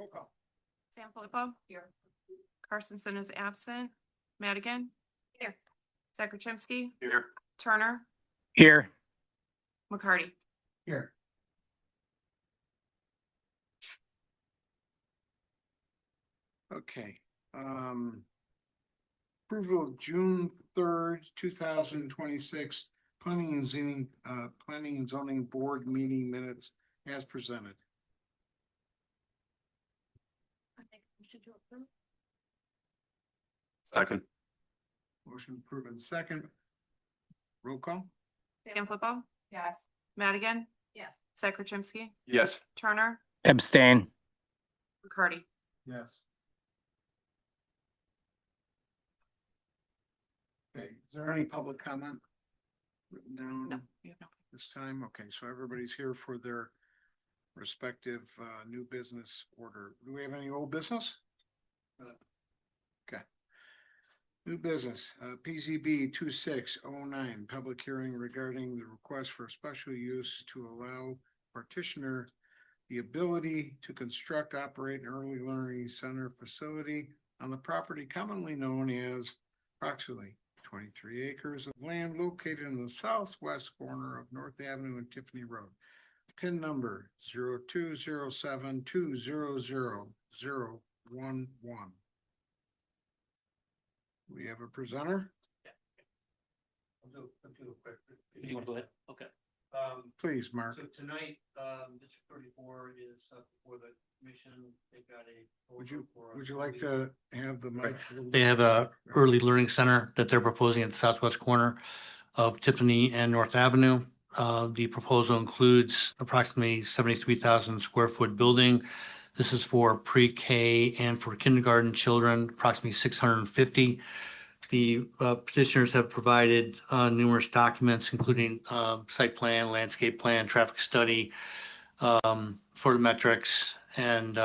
Roll call. Sam Filippo. Here. Carsonson is absent. Madigan. Here. Zakrachimsky. Here. Turner. Here. McCarty. Here. Okay. Approval of June 3rd, 2026 planning and zoning board meeting minutes as presented. I think we should do it. Second. Motion approved in second. Roll call. Sam Filippo. Yes. Madigan. Yes. Zakrachimsky. Yes. Turner. Abstain. McCarty. Yes. Okay, is there any public comment written down No. We have no. this time? Okay, so everybody's here for their respective new business order. Do we have any old business? Okay. New business, PZB 2609, public hearing regarding the request for special use to allow partitioner the ability to construct, operate an early learning center facility on the property commonly known as approximately 23 acres of land located in the southwest corner of North Avenue and Tiffany Road. PIN number 0207200011. We have a presenter. I'll do a quick. You want to go ahead? Okay. Please, Mark. So tonight, District 34 is before the commission. They've got a. Would you like to have the mic? They have a early learning center that they're proposing at the southwest corner of Tiffany and North Avenue. The proposal includes approximately 73,000 square foot building. This is for pre-K and for kindergarten children, approximately 650. The petitioners have provided numerous documents, including site plan, landscape plan, traffic study, photometrics, and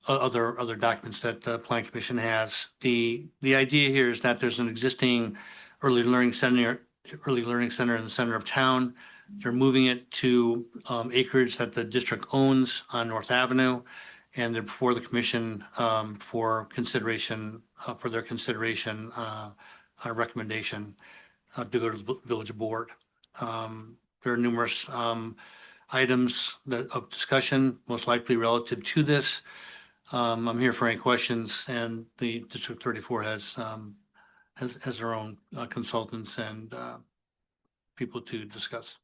other documents that the Plan Commission has. The idea here is that there's an existing early learning center in the center of town. They're moving it to acreage that the district owns on North Avenue, and they're before the commission for consideration, recommendation to go to the village board. There are numerous items of discussion, most likely relative to this. I'm here for any questions, and the District 34 has their own consultants and people to discuss.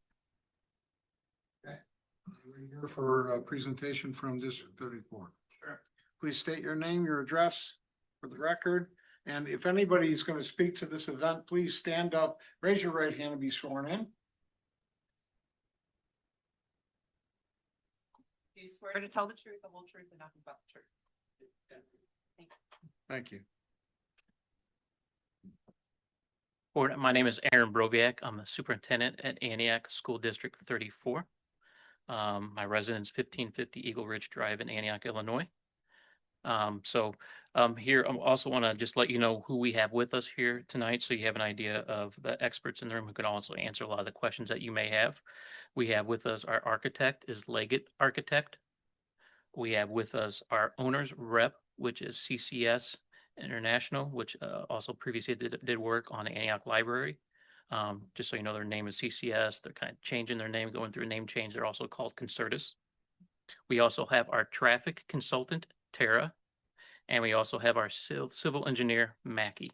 We're here for a presentation from District 34. Sure. Please state your name, your address for the record. And if anybody is going to speak to this event, please stand up, raise your right hand and be sworn in. Do you swear to tell the truth, the whole truth, and nothing but the truth? Thank you. My name is Aaron Broviak. I'm a superintendent at Antioch School District 34. My residence 1550 Eagle Ridge Drive in Antioch, Illinois. Here I also want to just let you know who we have with us here tonight, so you have an idea of the experts in the room who can also answer a lot of the questions that you may have. We have with us our architect is Leggett Architect. We have with us our owner's rep, which is CCS International, which also previously did work on the Antioch Library. Just so you know, their name is CCS. They're kind of changing their name, going through a name change. They're also called Concertus. We also have our traffic consultant, Tara, and we also have our civil engineer, Mackie,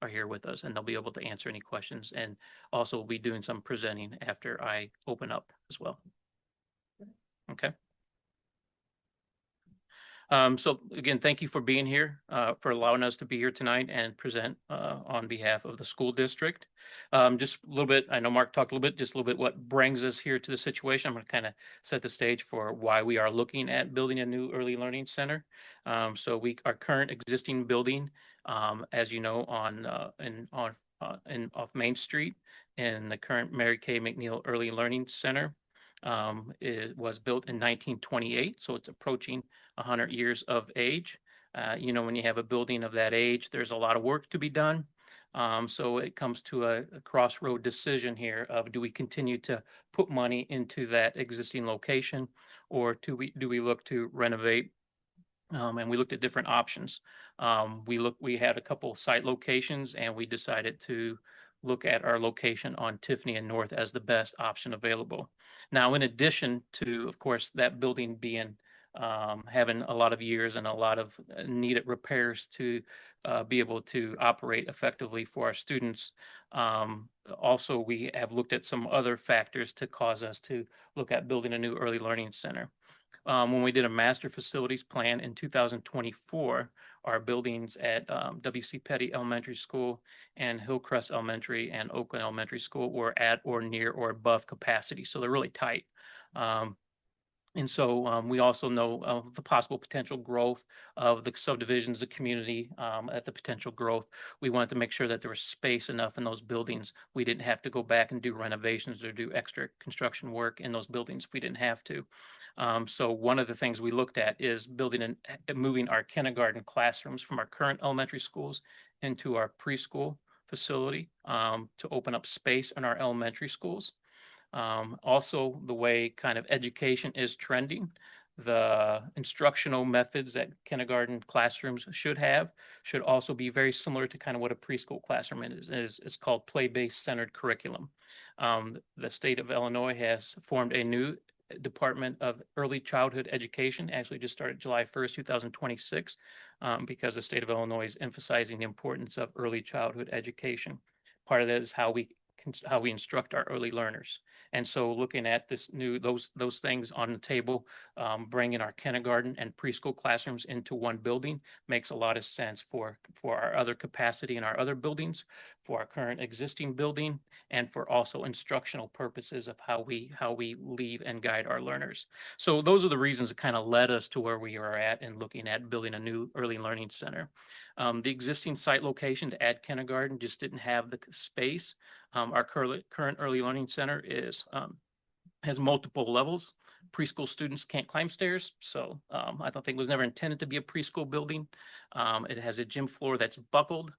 are here with us, and they'll be able to answer any questions. And also we'll be doing some presenting after I open up as well. Okay. So again, thank you for being here, for allowing us to be here tonight and present on behalf of the school district. Just a little bit, I know Mark talked a little bit, just a little bit what brings us here to the situation. I'm going to kind of set the stage for why we are looking at building a new early learning center. So our current existing building, as you know, off Main Street in the current Mary Kay McNeil Early Learning Center. It was built in 1928, so it's approaching 100 years of age. You know, when you have a building of that age, there's a lot of work to be done. So it comes to a crossroad decision here of, do we continue to put money into that existing location, or do we look to renovate And we looked at different options. We had a couple site locations and we decided to look at our location on Tiffany and North as the best option available. Now, in addition to, of course, that building being having a lot of years and a lot of needed repairs to be able to operate effectively for our students. Also, we have looked at some other factors to cause us to look at building a new early learning center. When we did a master facilities plan in 2024, our buildings at W.C. Petty Elementary School and Hillcrest Elementary and Oakland Elementary School were at or near or above capacity. So they're really tight. And so we also know of the possible potential growth of the subdivisions, the community, at the potential growth. We wanted to make sure that there was space enough in those buildings. We didn't have to go back and do renovations or do extra construction work in those buildings if we didn't have to. So one of the things we looked at is building and moving our kindergarten classrooms from our current elementary schools into our preschool facility to open up space in our elementary schools. Also, the way kind of education is trending, the instructional methods that kindergarten classrooms should also be very similar to kind of what a preschool classroom is. It's called play-based centered curriculum. The state of Illinois has formed a new Department of Early Childhood Education, actually just started July 1st, 2026, because the state of Illinois is emphasizing the importance of early childhood education. Part of that is how we instruct our early learners. And so looking at those things on the table, bringing our kindergarten and preschool classrooms into one building makes a lot of sense for our other capacity in our other buildings, for our current existing building, and for also instructional purposes of how we lead and guide our learners. So those are the reasons that kind of led us to where we are at in looking at building a new early learning center. The existing site location to add kindergarten just didn't have the space. Our current early learning center has multiple levels. Preschool students can't climb stairs, so I don't think it was never intended to be a preschool building. It has a gym floor that's buckled.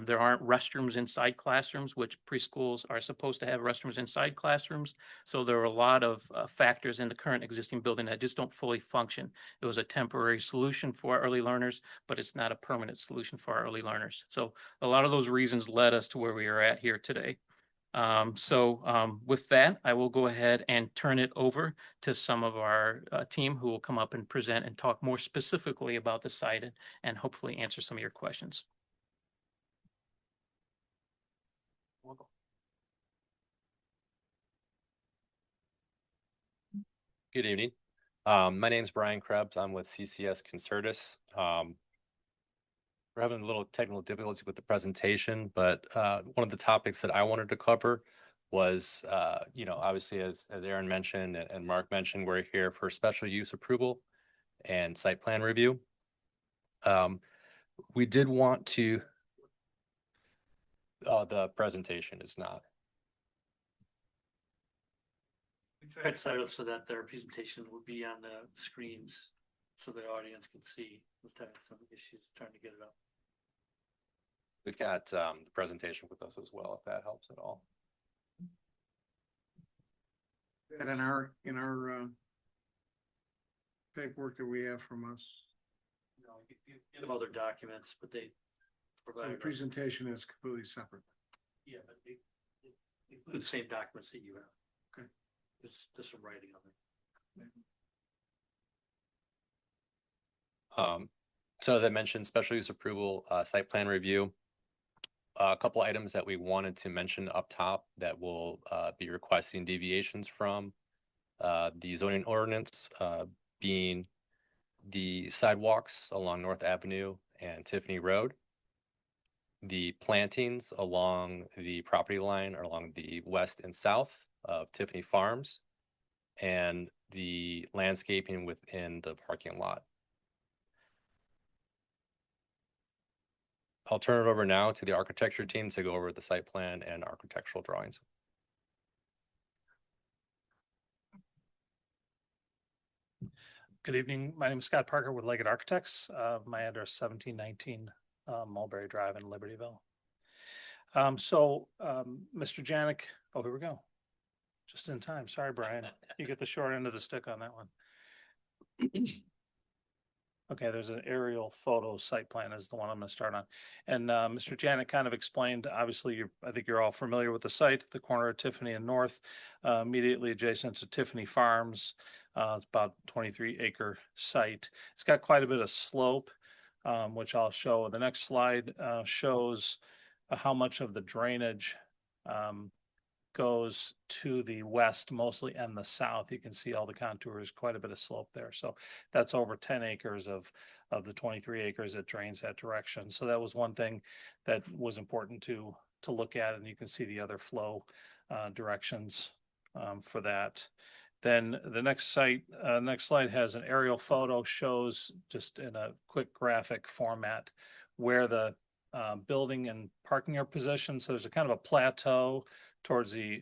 There aren't restrooms inside classrooms, which preschools are supposed to have restrooms inside classrooms. So there are a lot of factors in the current existing building that just don't fully function. It was a temporary solution for our early learners, but it's not a permanent solution for our early learners. So a lot of those reasons led us to where we are at here today. With that, I will go ahead and turn it over to some of our team who will come up and present and talk more specifically about the site and hopefully answer some of your questions. Good evening. My name is Brian Krebs. I'm with CCS Concertus. We're having a little technical difficulty with the presentation, but one of the topics that I wanted to cover was, obviously as Aaron mentioned and Mark mentioned, we're here for special use approval and site plan review. We did want to, the presentation is not. We tried to set it up so that their presentation would be on the screens so the audience can see. Was having some issues trying to get it up. We've got the presentation with us as well, if that helps at all. And in our paperwork that we have from us, You have other documents, but they the provide. presentation is completely separate. Yeah, but they include the same documents that you have. Okay. Just some writing on it. So as I mentioned, special use approval, site plan review. A couple items that we wanted to mention up top that we'll be requesting deviations from the zoning ordinance, being the sidewalks along North Avenue and Tiffany Road, the plantings along the property line or along the west and south of Tiffany Farms, and the landscaping within the parking lot. I'll turn it over now to the architecture team to go over the site plan and architectural drawings. Good evening. My name is Scott Parker with Leggett Architects. My address 1719 Mulberry Drive in Libertyville. Mr. Janik, oh, here we go. Just in time. Sorry, Brian. You get the short end of the stick on that one. Okay, there's an aerial photo site plan is the one I'm gonna start on. And Mr. Janet kind of explained, obviously, I think you're all familiar with the site, the corner of Tiffany and North, immediately adjacent to Tiffany Farms. It's about 23-acre site. It's got quite a bit of slope, which I'll show. The next slide shows how much of the drainage goes to the west mostly and the south. You can see all the contours, quite a bit of slope there. So that's over 10 acres of the 23 acres that drains that direction. So that was one thing that was important to look at, and you can see the other flow directions for that. Then the next slide has an aerial photo, shows just in a quick graphic format where the building and parking are positioned. So there's a kind of a plateau towards the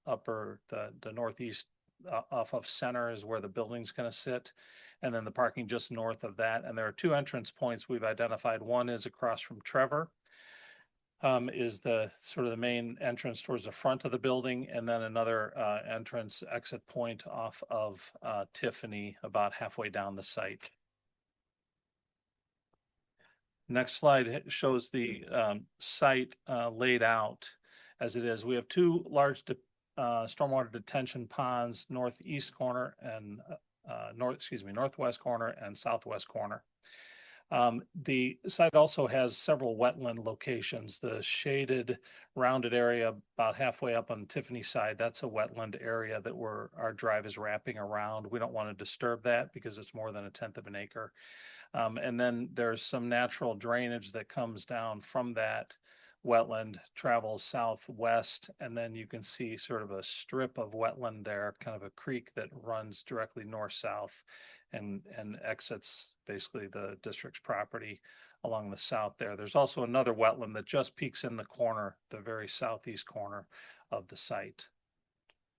the northeast off of Center is where the building's going to sit. And then the parking just north of that. And there are two entrance points we've identified. One is across from Trevor, is the sort of the main entrance towards the front of the building. And then another entrance exit point off of Tiffany about halfway down the site. Next slide shows the site laid out as it is. We have two large stormwater detention ponds, northeast corner and northwest corner and southwest corner. The site also has several wetland locations. The shaded rounded area about halfway up on the Tiffany side, that's a wetland area that our drive is wrapping around. We don't want to disturb that because it's more than 1/10 of an acre. And then there's some natural drainage that comes down from that wetland, travels southwest, and then you can see sort of a strip of wetland there, kind of a creek that runs directly north-south and exits basically the district's property along the south there. There's also another wetland that just peaks in the corner, the very southeast corner of the site.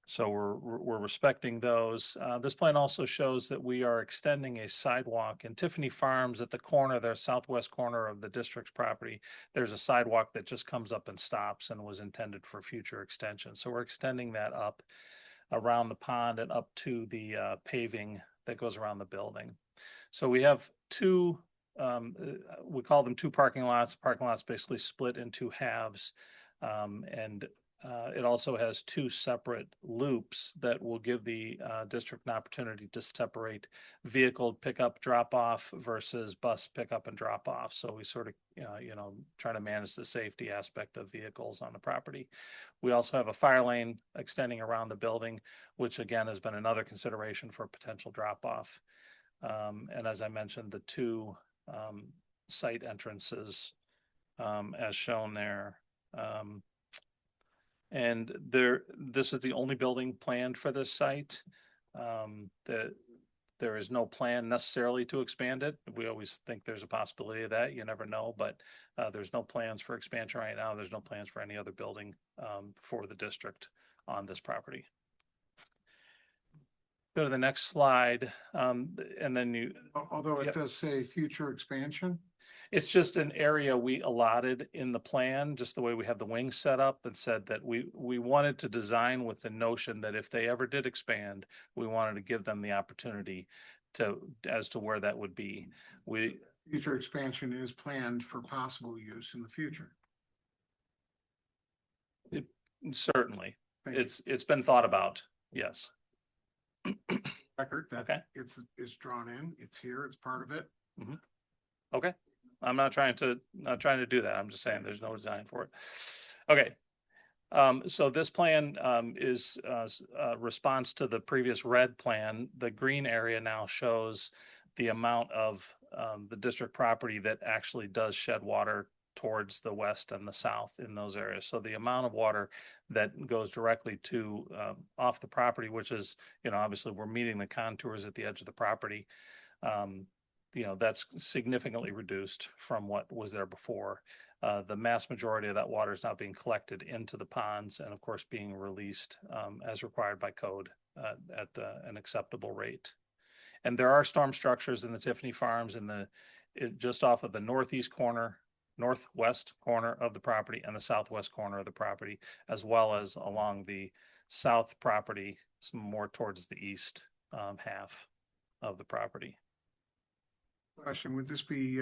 So we're respecting those. This plan also shows that we are extending a sidewalk in Tiffany Farms at the corner, their southwest corner of the district's property. There's a sidewalk that just comes up and stops and was intended for future extension. So we're extending that up around the pond and up to the paving that goes around the building. So we have two, we call them two parking lots. Parking lots basically split into halves. It also has two separate loops that will give the district an opportunity to separate vehicle pickup drop off versus bus pickup and drop off. So we sort of, try to manage the safety aspect of vehicles on the property. We also have a fire lane extending around the building, which again has been another consideration for potential drop off. And as I mentioned, the two site entrances as shown there. And this is the only building planned for this site. There is no plan necessarily to expand it. We always think there's a possibility of that. You never know, but there's no plans for expansion right now. There's no plans for any other building for the district on this property. Go to the next slide, and then Although it Yep. does say future expansion. It's just an area we allotted in the plan, just the way we have the wings set up, and said that we wanted to design with the notion that if they ever did expand, we wanted to give them the opportunity as to where that would be. Future expansion is planned for possible use in the future. Certainly, Thank you. it's been thought about, yes. Record that Okay. it's drawn in, it's here, it's part of it. Okay, I'm not trying to do that. I'm just saying there's no design for it. Okay. So this plan is a response to the previous red plan. The green area now shows the amount of the district property that actually does shed water towards the west and the south in those areas. So the amount of water that goes directly to off the property, which is, obviously we're meeting the contours at the edge of the property. That's significantly reduced from what was there before. The mass majority of that water is now being collected into the ponds and of course being released as required by code at an acceptable rate. And there are storm structures in the Tiffany Farms just off of the northwest corner of the property and the southwest corner of the property, as well as along the south property, some more towards the east half of the property. Question, would this be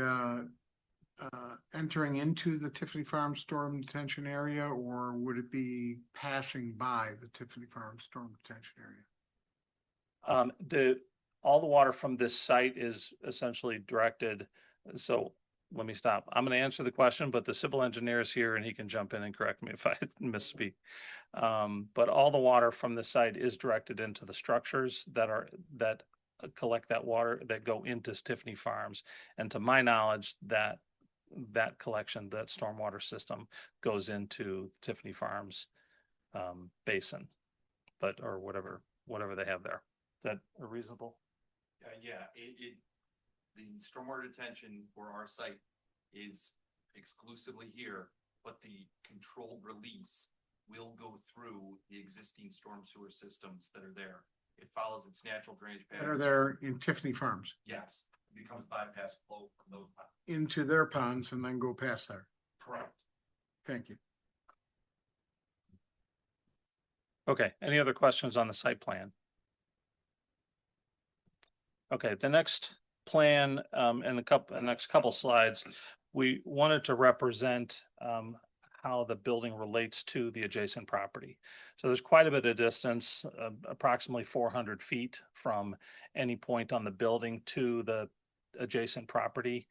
entering into the Tiffany Farm Storm Detention Area, or would it be passing by the Tiffany Farm Storm Detention Area? All the water from this site is essentially directed, so let me stop. I'm gonna answer the question, but the civil engineer is here and he can jump in and correct me if I misspeak. But all the water from the site is directed into the structures that collect that water that go into Tiffany Farms. And to my knowledge, that collection, that stormwater system goes into Tiffany Farms basin, or whatever they have there. Is that a reasonable? Yeah, the stormwater detention for our site is exclusively here, but the controlled release will go through the existing storm sewer systems that are there. It follows its natural drainage That are pattern. there in Tiffany Farms, Yes, it becomes bypass flow from those. into their ponds and then go past there. Correct. Thank you. Okay, any other questions on the site plan? Okay, the next plan, in the next couple slides, we wanted to represent, how the building relates to the adjacent property. So there's quite a bit of distance, approximately 400 feet from any point on the building to the adjacent property.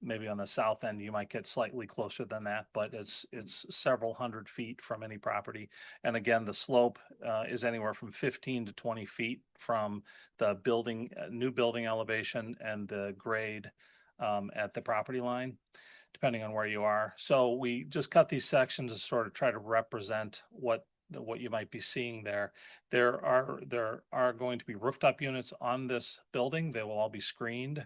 Maybe on the south end, you might get slightly closer than that, but it's several hundred feet from any property. And again, the slope is anywhere from 15 to 20 feet from the building, new building elevation and the grade at the property line, depending on where you are. So we just cut these sections to sort of try to represent what you might be seeing there. There are going to be rooftop units on this building. They will all be screened.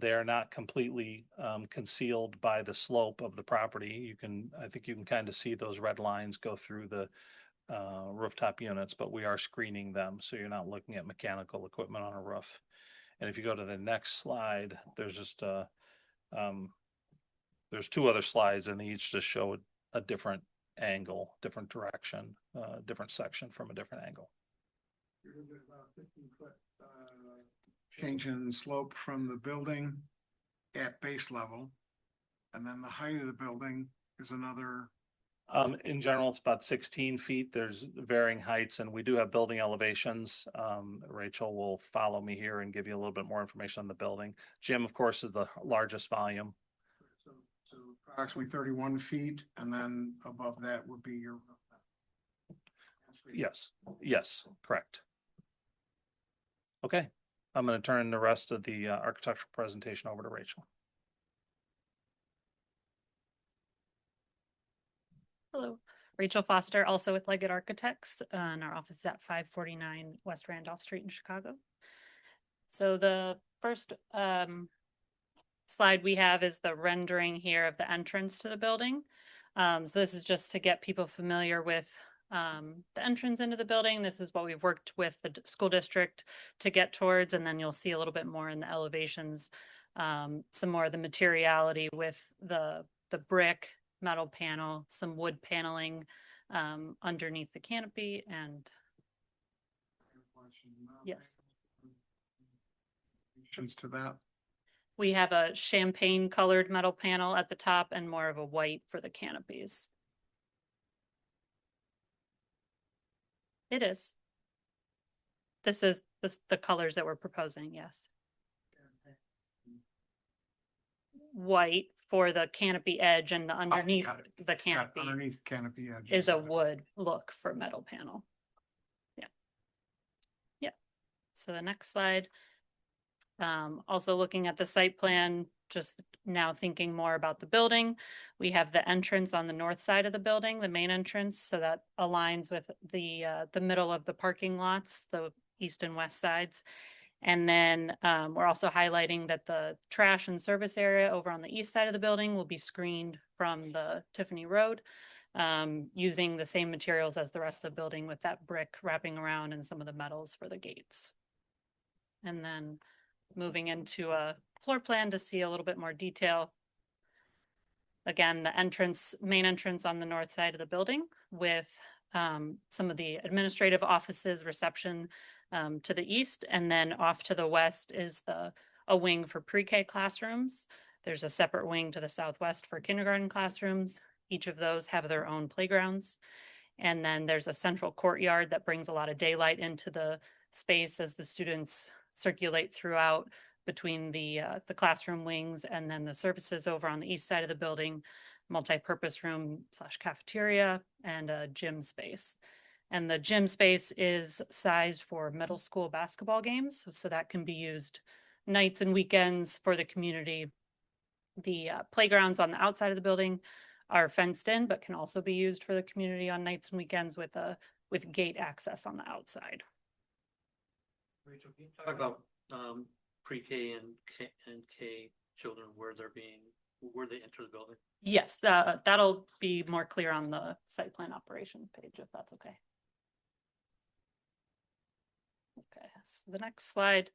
They are not completely concealed by the slope of the property. I think you can kind of see those red lines go through the rooftop units, but we are screening them, so you're not looking at mechanical equipment on a roof. And if you go to the next slide, there's just there's two other slides, and they each just show a different angle, different direction, different section from a different angle. About 15-foot change in slope from the building at base level. And then the height of the building is another. In general, it's about 16 feet. There's varying heights, and we do have building elevations. Rachel will follow me here and give you a little bit more information on the building. Jim, of course, is the largest volume. So approximately 31 feet, and then above that would be your. Yes, correct. Okay, I'm going to turn the rest of the architectural presentation over to Rachel. Hello, Rachel Foster, also with Leggett Architects, and our office is at 549 West Randolph Street in Chicago. So the first slide we have is the rendering here of the entrance to the building. So this is just to get people familiar with the entrance into the building. This is what we've worked with the school district to get towards, and then you'll see a little bit more in the elevations, some more of the materiality with the brick, metal panel, some wood paneling underneath the canopy, and yes. To that. We have a champagne colored metal panel at the top and more of a white for the canopies. It is. This is the colors that we're proposing, yes. White for the canopy edge, and the underneath the canopy. Underneath canopy edge. Is a wood look for metal panel. Yeah. So the next slide. Also looking at the site plan, just now thinking more about the building. We have the entrance on the north side of the building, the main entrance, so that aligns with the middle of the parking lots, the east and west sides. And then we're also highlighting that the trash and service area over on the east side of the building will be screened from the Tiffany Road, using the same materials as the rest of the building, with that brick wrapping around and some of the metals for the gates. And then moving into a floor plan to see a little bit more detail. Again, the main entrance on the north side of the building, with some of the administrative offices, reception to the east, and then off to the west is the a wing for pre-K classrooms. There's a separate wing to the southwest for kindergarten classrooms. Each of those have their own playgrounds. And then there's a central courtyard that brings a lot of daylight into the space as the students circulate throughout between the classroom wings and then the services over on the east side of the building, multi-purpose room / cafeteria and a gym space. And the gym space is sized for middle school basketball games. So that can be used nights and weekends for the community. The playgrounds on the outside of the building are fenced in, but can also be used for the community on nights and weekends with gate access on the outside. Rachel, can you talk about pre-K and K children where they enter the building? Yes, that'll be more clear on the site plan operation page, if that's okay. Okay, so the next slide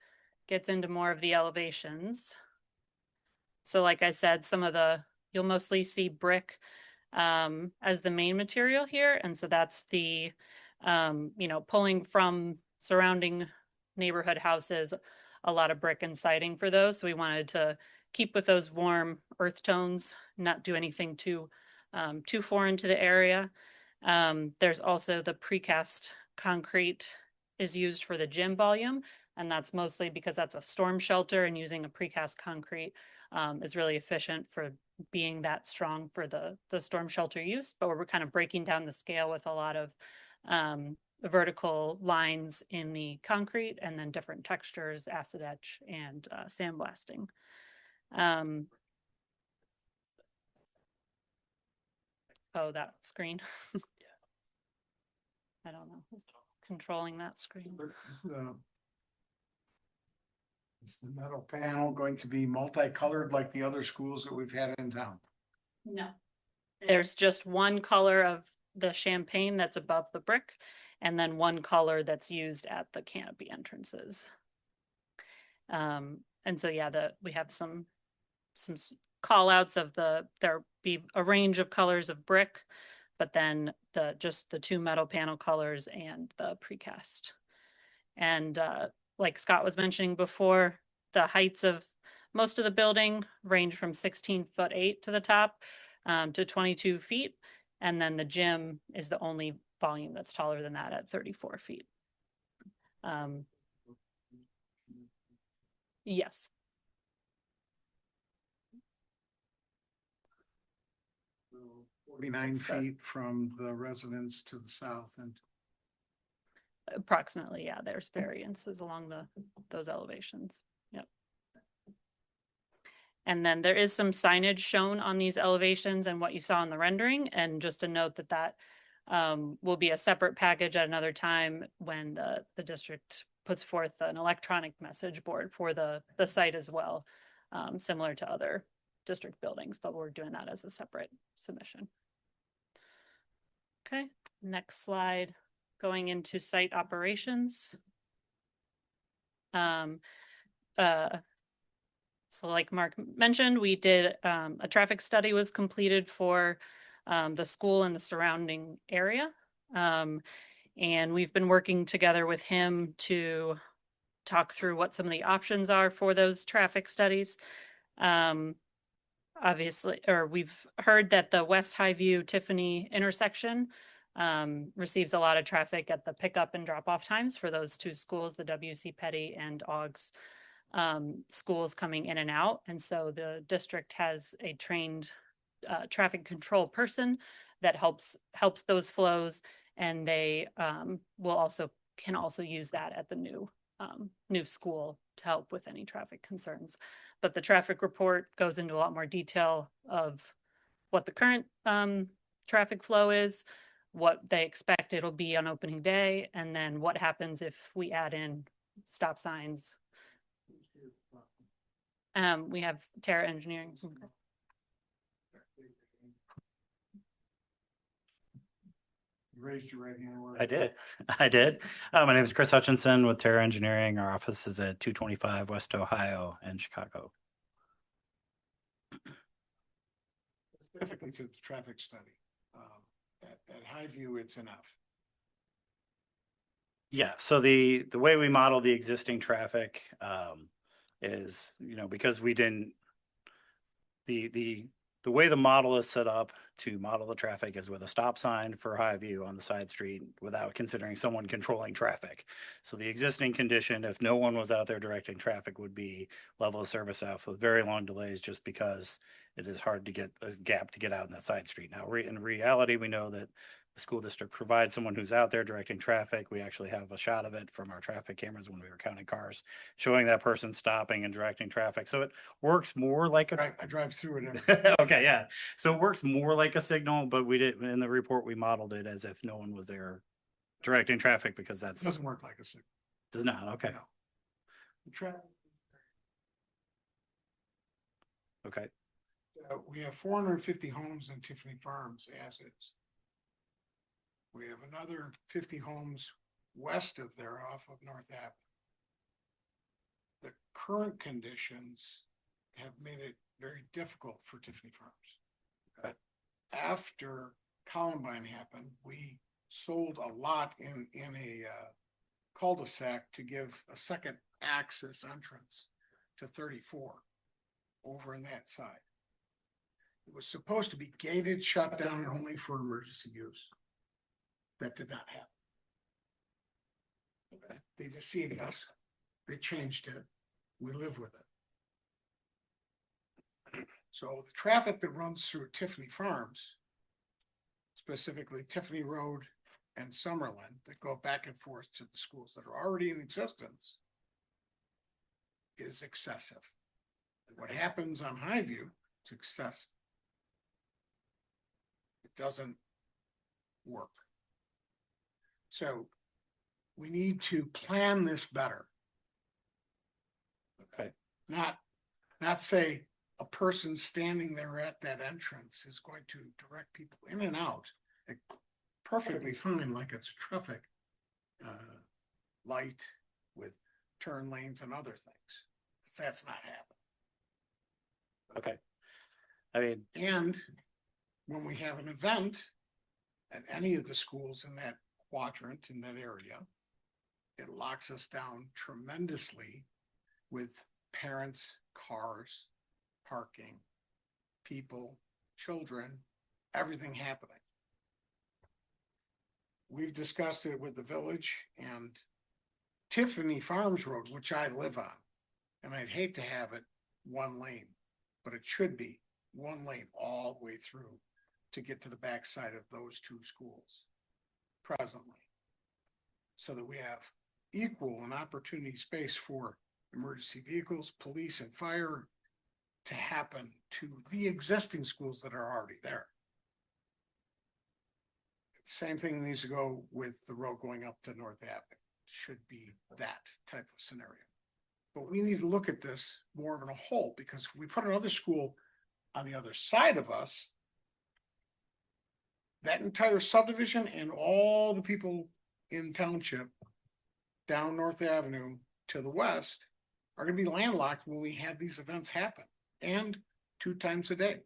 gets into more of the elevations. So like I said, you'll mostly see brick as the main material here. And so that's the, pulling from surrounding neighborhood houses, a lot of brick and siding for those. So we wanted to keep with those warm earth tones, not do anything too foreign to the area. There's also the precast concrete is used for the gym volume. And that's mostly because that's a storm shelter, and using a precast concrete is really efficient for being that strong for the storm shelter use. But we're kind of breaking down the scale with a lot of vertical lines in the concrete and then different textures, acid etch and sandblasting. Oh, that screen. I don't know who's controlling that screen. Is the metal panel going to be multicolored like the other schools that we've had in town? No. There's just one color of the champagne that's above the brick, and then one color that's used at the canopy entrances. And so, yeah, we have some call outs of there'll be a range of colors of brick, but then just the two metal panel colors and the precast. And like Scott was mentioning before, the heights of most of the building range from 16'8" to the top to 22 feet. And then the gym is the only volume that's taller than that at 34 feet. Yes. 49 That's the- feet from the residence to the south and Approximately, yeah, there's variances along those elevations. Yep. And then there is some signage shown on these elevations and what you saw in the rendering. And just a note that will be a separate package at another time when the district puts forth an electronic message board for the site as well, similar to other district buildings, but we're doing that as a separate submission. Okay, next slide. Going into site operations. So like Mark mentioned, we did a traffic study was completed for the school and the surrounding area. And we've been working together with him to talk through what some of the options are for those traffic studies. Obviously, or we've heard that the West Highview Tiffany intersection receives a lot of traffic at the pickup and drop off times for those two schools, the W.C. Petty and Oggs schools coming in and out. And so the district has a trained traffic control person that helps those flows, and they can also use that at the new school to help with any traffic concerns. But the traffic report goes into a lot more detail of what the current traffic flow is, what they expect it'll be on opening day, and then what happens if we add in stop signs. We have Terra Engineering. you raised your right hand. I did. I did. My name is Chris Hutchinson with Terra Engineering. Our office is at 225 West Ohio in Chicago. Specifically to the traffic study. At Highview, it's enough. Yeah, so the way we model the existing traffic, is, because we didn't, the way the model is set up to model the traffic is with a stop sign for Highview on the side street without considering someone controlling traffic. So the existing condition, if no one was out there directing traffic, would be level of service off with very long delays just because it is hard to get a gap to get out in that side street. Now, in reality, we know that the school district provides someone who's out there directing traffic. We actually have a shot of it from our traffic cameras when we were counting cars, showing that person stopping and directing traffic. So it works more like a I drive through it every. okay, yeah. So it works more like a signal, but we did in the report, we modeled it as if no one was there directing traffic because It that's doesn't work like a signal. does not. Okay. No. The tra- Okay. we have 450 homes in Tiffany Farms as is. We have another 50 homes west of there off of North Ave. The current conditions have made it very difficult for Tiffany Farms. Okay. After Columbine happened, we sold a lot in a cul-de-sac to give a second access entrance to 34 over on that side. It was supposed to be gated, shut down only for emergency use. That did not happen. Okay. They deceived us. They changed it. We live with it. So the traffic that runs through Tiffany Farms, specifically Tiffany Road and Summerlin, that go back and forth to the schools that are already in existence, is excessive. What happens on Highview is excessive. It doesn't work. So we need to plan this better. Okay. Not say a person standing there at that entrance is going to direct people in and out perfectly fine, like it's a traffic light with turn lanes and other things. That's not happening. Okay. I mean, And when we have an event at any of the schools in that quadrant, in that area, it locks us down tremendously with parents, cars, parking, people, children, everything happening. We've discussed it with the village and Tiffany Farms Road, which I live on, and I'd hate to have it one lane, but it should be one lane all the way through to get to the backside of those two schools presently, so that we have equal and opportunity space for emergency vehicles, police and fire to happen to the existing schools that are already there. Same thing needs to go with the road going up to North Avenue. Should be that type of scenario. But we need to look at this more of in a whole, because if we put another school on the other side of us, that entire subdivision and all the people in township down North Avenue to the west are gonna be landlocked when we have these events happen. And 2 times a day,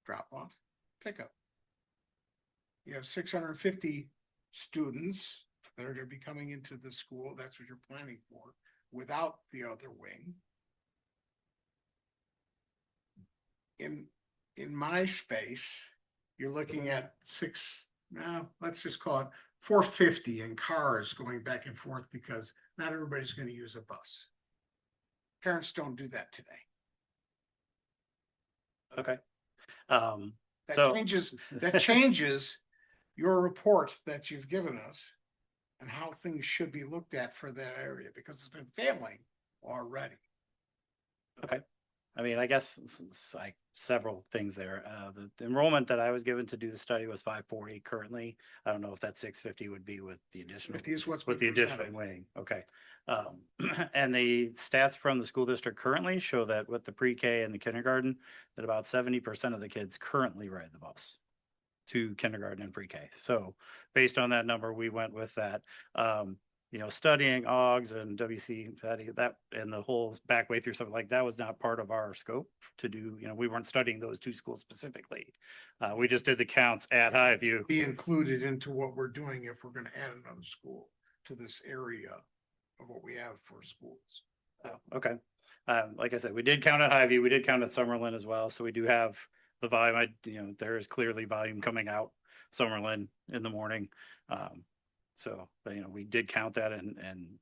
drop off, pickup. You have 650 students that are gonna be coming into the school. That's what you're planning for, without the other wing. In my space, you're looking at let's just call it 450 in cars going back and forth, because not everybody's gonna use a bus. Parents don't do that today. okay. That changes your report that you've given us and how things should be looked at for that area, because it's been failing already. Okay. I mean, I guess like several things there. The enrollment that I was given to do the study was 540 currently. I don't know if that 650 would be with the additional 50 is what's with the been additional presented. wing. Okay. And the stats from the school district currently show that with the pre-K and the kindergarten, that about 70% of the kids currently ride the bus to kindergarten and pre-K. So based on that number, we went with that. Studying OGS and WC that and the whole back way through something like that was not part of our scope to do. We weren't studying those two schools specifically. We just did the counts at Highview. Be included into what we're doing if we're gonna add another school to this area of what we have for schools. Oh, okay. Like I said, we did count at Highview, we did count at Summerlin as well, so we do have the volume. There is clearly volume coming out Summerlin in the morning. So, we did count that and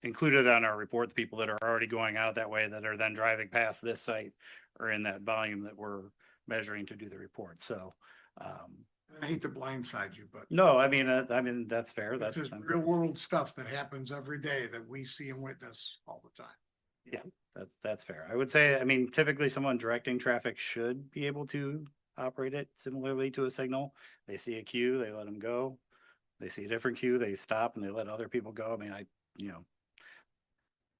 included on our report, the people that are already going out that way that are then driving past this site are in that volume that we're measuring to do the report. So, I hate to blindside you, but no, I mean, that's fair. it's just real world stuff that happens every day that we see and witness all the time. Yeah, that's fair. I would say, typically someone directing traffic should be able to operate it similarly to a signal. They see a queue, they let them go. They see a different queue, they stop and they let other people go.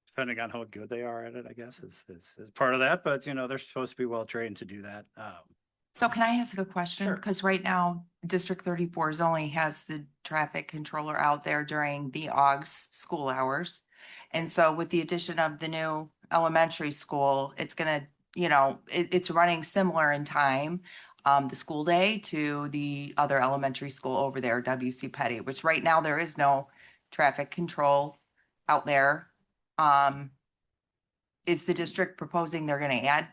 Depending on how good they are at it, I guess is part of that, but they're supposed to be well trained to do that. So can I ask a question? Sure. Because right now, District 34 only has the traffic controller out there during the AUGS school hours. And so with the addition of the new elementary school, it's gonna, it's running similar in time, the school day to the other elementary school over there, W.C. Petty, which right now there is no traffic control out there. Is the district proposing they're gonna add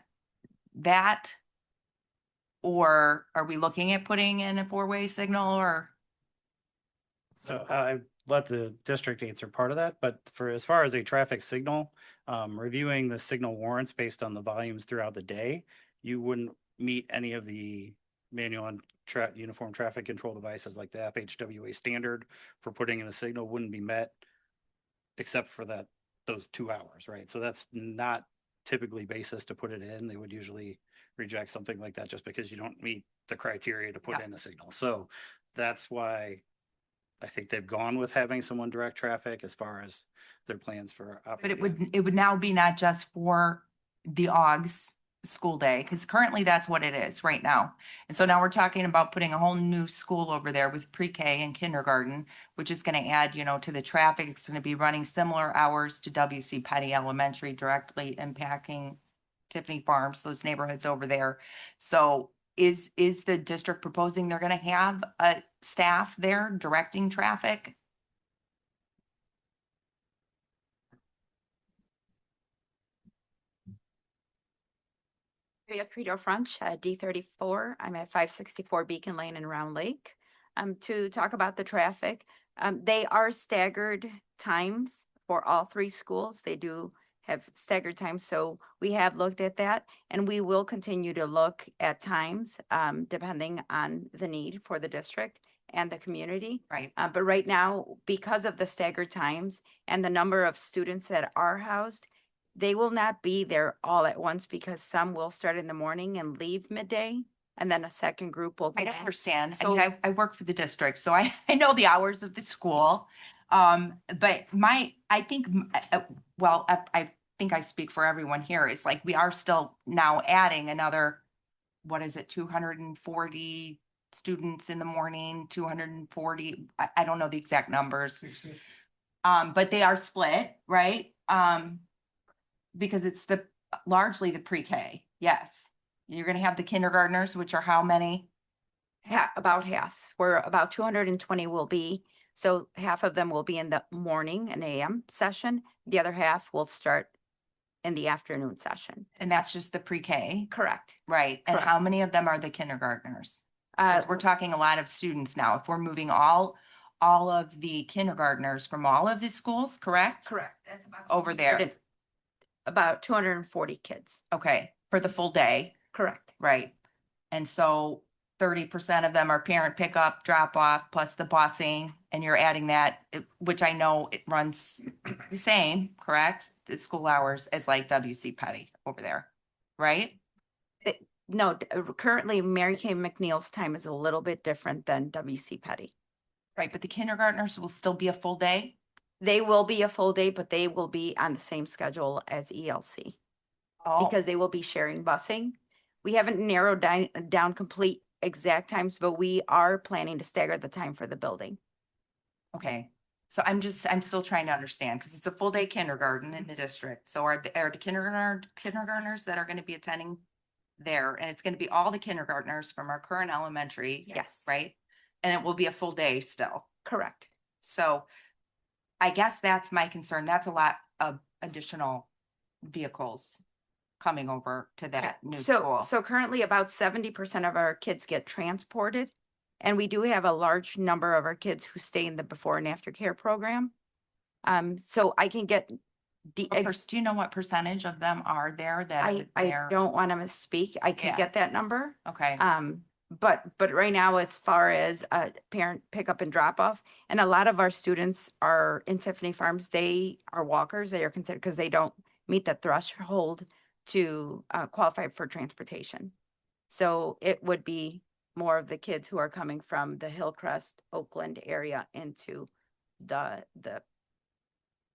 that? Or are we looking at putting in a four-way signal or? So I let the district answer part of that, but for as far as a traffic signal, reviewing the signal warrants based on the volumes throughout the day, you wouldn't meet any of the manual and uniform traffic control devices like the FHWA standard for putting in a signal wouldn't be met except for those 2 hours, right? So that's not typically basis to put it in. They would usually reject something like that just because you don't meet the criteria to put in a signal. So that's why I think they've gone with having someone direct traffic as far as their plans for. But it would now be not just for the AUGS school day, because currently that's what it is right now. And so now we're talking about putting a whole new school over there with pre-K and kindergarten, which is going to add, to the traffic. It's going to be running similar hours to W.C. Petty Elementary, directly impacting Tiffany Farms, those neighborhoods over there. So is the district proposing they're going to have a staff there directing traffic? Frito French, D34. I'm at 564 Beacon Lane in Round Lake. To talk about the traffic, they are staggered times for all three schools. They do have staggered times, so we have looked at that, and we will continue to look at times, depending on the need for the district and the community. Right. But right now, because of the staggered times and the number of students that are housed, they will not be there all at once because some will start in the morning and leave midday, and then a second group will. I don't understand. I So- mean, I work for the district, so I know the hours of the school. But I think, I think I speak for everyone here. It's like we are still now adding another, 240 students in the morning, 240, I don't know the exact numbers. But they are split, right? Because it's largely the pre-K, yes. You're gonna have the kindergartners, which are how many? About half, where about 220 will be. So half of them will be in the morning, an AM session. The other half will start in the afternoon session. And that's just the pre-K, Correct. right? And Correct. how many of them are the kindergartners? Because we're talking a lot of students now. If we're moving all of the kindergartners from all of the schools, correct? Correct. That's about Over there. About 240 kids. Okay, for the full day, Correct. right? And so 30% of them are parent pickup, drop off, plus the busing, and you're adding that, which I know it runs the same, correct? The school hours as like W.C. Petty over there, right? No, currently Mary Kay McNeil's time is a little bit different than W.C. Petty. Right, but the kindergartners will still be a full day? They will be a full day, but they will be on the same schedule as ELC because they will be sharing busing. We haven't narrowed down complete exact times, but we are planning to stagger the time for the building. Okay, so I'm still trying to understand, because it's a full day kindergarten in the district. So are the kindergartners that are gonna be attending there, and it's gonna be all the kindergartners from our current elementary? Yes. Right? And it will be a full day still. Correct. So I guess that's my concern. That's a lot of additional vehicles coming over to that new So, school? so currently about 70% of our kids get transported. And we do have a large number of our kids who stay in the before and after care program. So I can get the, Do you know what percentage of them are there that are I there? don't want to misspeak. I can Yeah. get that number. Okay, But right now, as far as parent pickup and drop off, and a lot of our students are in Tiffany Farms, they are walkers. They are considered because they don't meet the threshold to qualify for transportation. So it would be more of the kids who are coming from the Hillcrest, Oakland area into the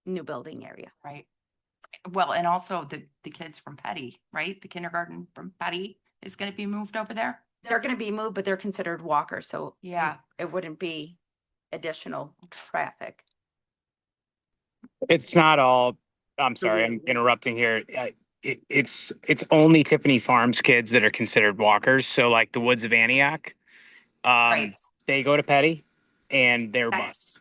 new building area. right. Well, and also the kids from Petty, right? The kindergarten from Petty is gonna be moved over there? They're going to be moved, but they're considered walkers, so Yeah. it wouldn't be additional traffic. It's not all, I'm sorry, I'm interrupting here. It's only Tiffany Farms kids that are considered walkers. So like the Woods of Antioch, Right. they go to Petty and they're Right. bused.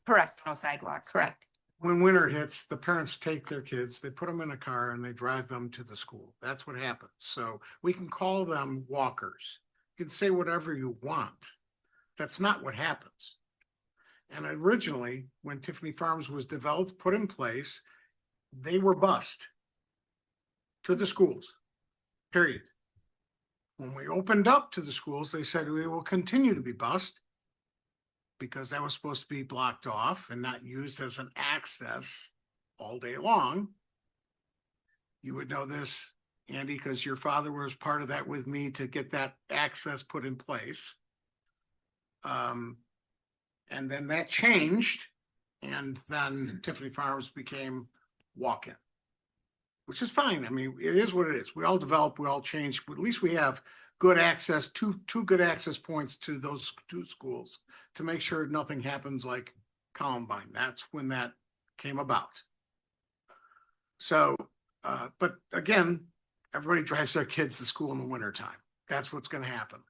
Correct. No sidewalks. Correct. When winter hits, the parents take their kids, they put them in a car and they drive them to the school. That's what happens. So we can call them walkers. You can say whatever you want. That's not what happens. And originally, when Tiffany Farms was developed, put in place, they were bused to the schools, period. When we opened up to the schools, they said we will continue to be bused because that was supposed to be blocked off and not used as an access all day long. You would know this, Andy, because your father was part of that with me to get that access put in place. And then that changed, and then Tiffany Farms became walk-in, which is fine. I mean, it is what it is. We all develop, we all change. At least we have good access, two good access points to those two schools to make sure nothing happens like Columbine. That's when that came about. So, but again, everybody drives their kids to school in the wintertime. That's what's going to happen.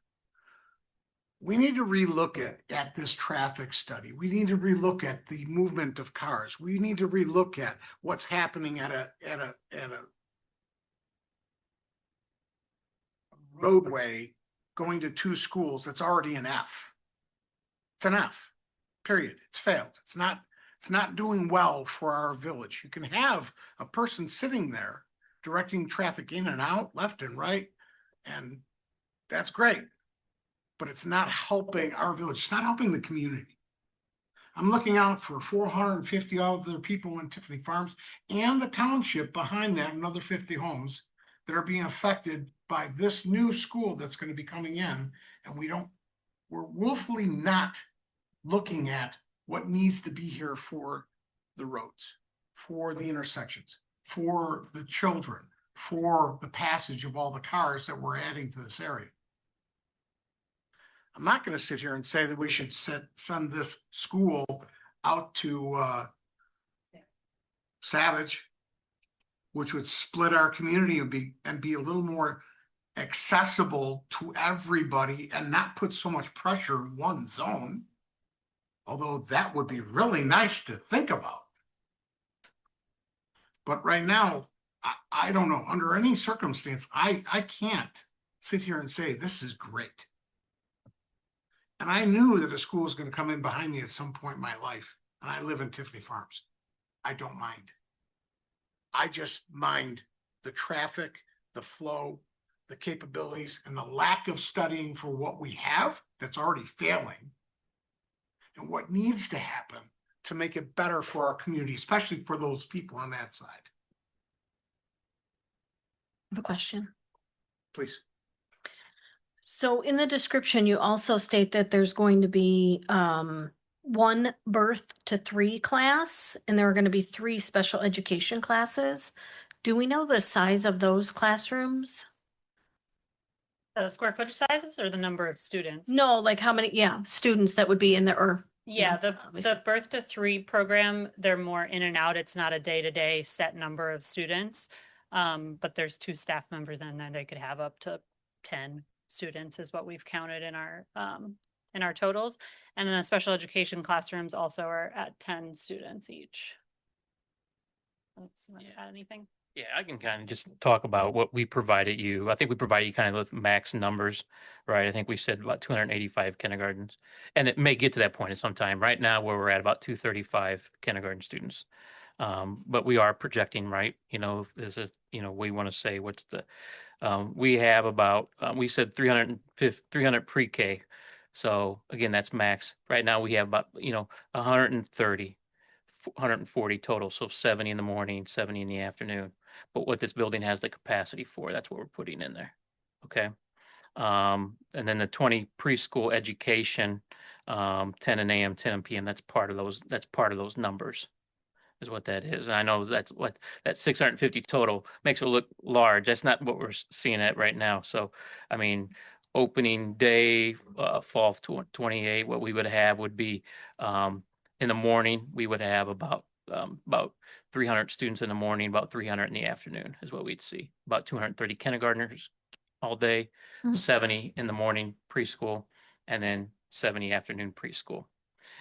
We need to relook at this traffic study. We need to relook at the movement of cars. We need to relook at what's happening at a roadway going to two schools that's already an F. It's an F, period. It's failed. It's not doing well for our village. You can have a person sitting there directing traffic in and out, left and right, and that's great. But it's not helping our village. It's not helping the community. I'm looking out for 450 other people in Tiffany Farms and the township behind that, another 50 homes that are being affected by this new school that's going to be coming in. And we're woefully not looking at what needs to be here for the roads, for the intersections, for the children, for the passage of all the cars that we're adding to this area. I'm not going to sit here and say that we should send this school out to Savage, which would split our community and be a little more accessible to everybody and not put so much pressure in one zone. Although that would be really nice to think about. But right now, I don't know. Under any circumstance, I can't sit here and say this is great. And I knew that a school was going to come in behind me at some point in my life. And I live in Tiffany Farms. I don't mind. I just mind the traffic, the flow, the capabilities, and the lack of studying for what we have that's already failing and what needs to happen to make it better for our community, especially for those people on that side. I have a question. Please. So in the description, you also state that there's going to be one birth to 3 class, and there are going to be 3 special education classes. Do we know the size of those classrooms? The square footage sizes or the number of students? No, like how many, students that would be in there, or Yeah, know, the obviously. birth to 3 program, they're more in and out. It's not a day-to-day set number of students. But there's 2 staff members and then they could have up to 10 students is what we've counted in our totals. And then the special education classrooms also are at 10 students each. Let's add anything. Yeah, I can kind of just talk about what we provided you. I think we provided you kind of with max numbers, right? I think we said about 285 kindergartens. And it may get to that point at some time. Right now, where we're at about 235 kindergarten students. But we are projecting, right? You know, if there's a, you know, we want to say what's the, we have about, we said 300 pre-K. So again, that's max. Right now, we have about, you know, 130. 140 total, so 70 in the morning, 70 in the afternoon. But what this building has the capacity for, that's what we're putting in there. Okay. And then the 20 preschool education, 10 in AM, 10 in PM, that's part of those numbers is what that is. And I know that's what that 650 total makes it look large. That's not what we're seeing at right now. So, I mean, opening day, fall of 28, what we would have would be, in the morning, we would have about 300 students in the morning, about 300 in the afternoon is what we'd see. About 230 kindergartners all day, Mhm. 70 in the morning preschool, and then 70 afternoon preschool.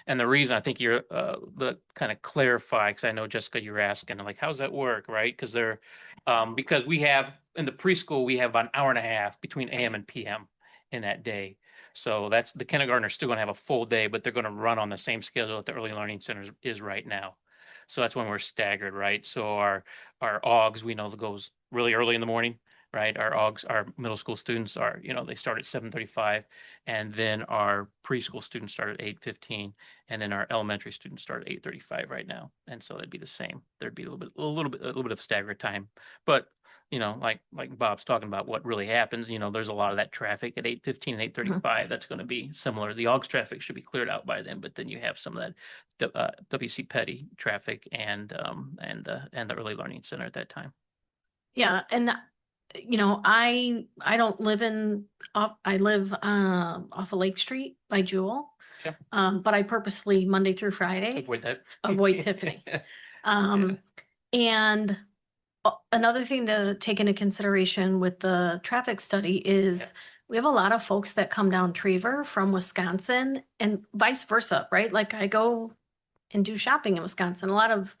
And the reason I think you're the kind of clarify, because I know Jessica, you're asking like, how's that work, right? Because they're because we have in the preschool we have about an hour and a half between AM and PM in that day. So that's the kindergartners still going to have a full day, but they're going to run on the same schedule that the early learning center is right now. So that's when we're staggered, right? So our AUGs we know that goes really early in the morning, right? Our AUGs, our middle school students are, you know, they start at 7:35, and then our preschool students start at 8:15. And then our elementary students start at 8:35 right now. And so it'd be the same. There'd be a little bit of staggered time. But, you know, like Bob's talking about what really happens, you know, there's a lot of that traffic at 8:15 and 8:35. That's going to be similar. The AUGS traffic should be cleared out by then, but then you have some of that WC Petty traffic and the early learning center at that time. Yeah, and you know, I don't live I live off of Lake Street by Jewel. Yeah. But I purposely Monday through Friday Avoid that. avoid Tiffany. And another thing to take into consideration with the traffic study is Yeah. we have a lot of folks that come down Trever from Wisconsin and vice versa, right? Like I go and do shopping in Wisconsin. A lot of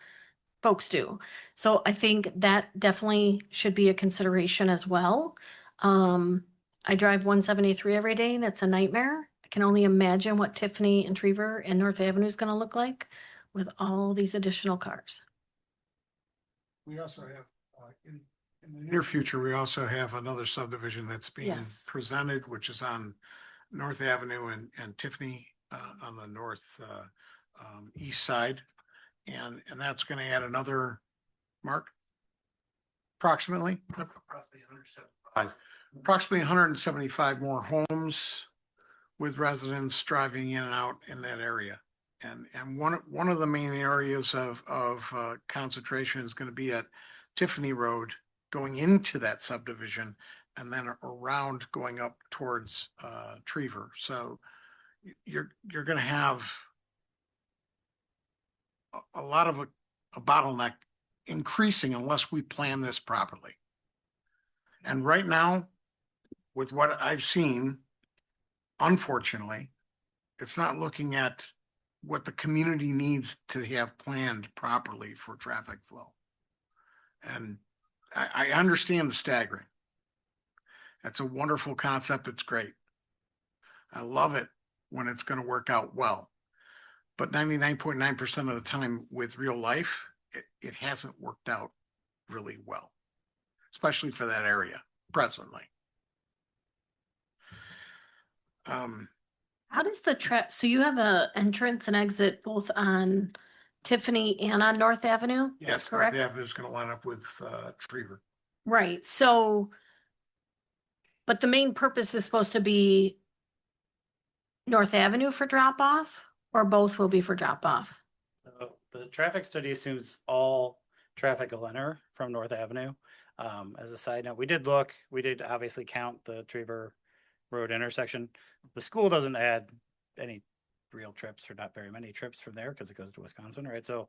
folks do. So I think that definitely should be a consideration as well. I drive 173 every day and it's a nightmare. I can only imagine what Tiffany and Trever and North Avenue is going to look like with all these additional cars. We also have, in the near future, we also have another subdivision that's being Yes. presented, which is on North Avenue and Tiffany, on the north, east side. And that's gonna add another, Mark? Approximately? Approximately 175 more homes with residents driving in and out in that area. And one of the main areas of concentration is gonna be at Tiffany Road going into that subdivision and then around going up towards Trever. So you're gonna have a lot of a bottleneck increasing unless we plan this properly. And right now, with what I've seen, unfortunately, it's not looking at what the community needs to have planned properly for traffic flow. And I understand the staggering. That's a wonderful concept. It's great. I love it when it's going to work out well. But 99.9% of the time with real life, it hasn't worked out really well, especially for that area presently. How does so you have a entrance and exit both on Tiffany and on North Avenue? Yes, correct? North Avenue is going to line up with Trever. Right. So, but the main purpose is supposed to be North Avenue for drop off, or both will be for drop off? So the traffic study assumes all traffic will enter from North Avenue. As a side note, we did obviously count the Trever Road intersection. The school doesn't add any real trips or not very many trips from there because it goes to Wisconsin, right? So,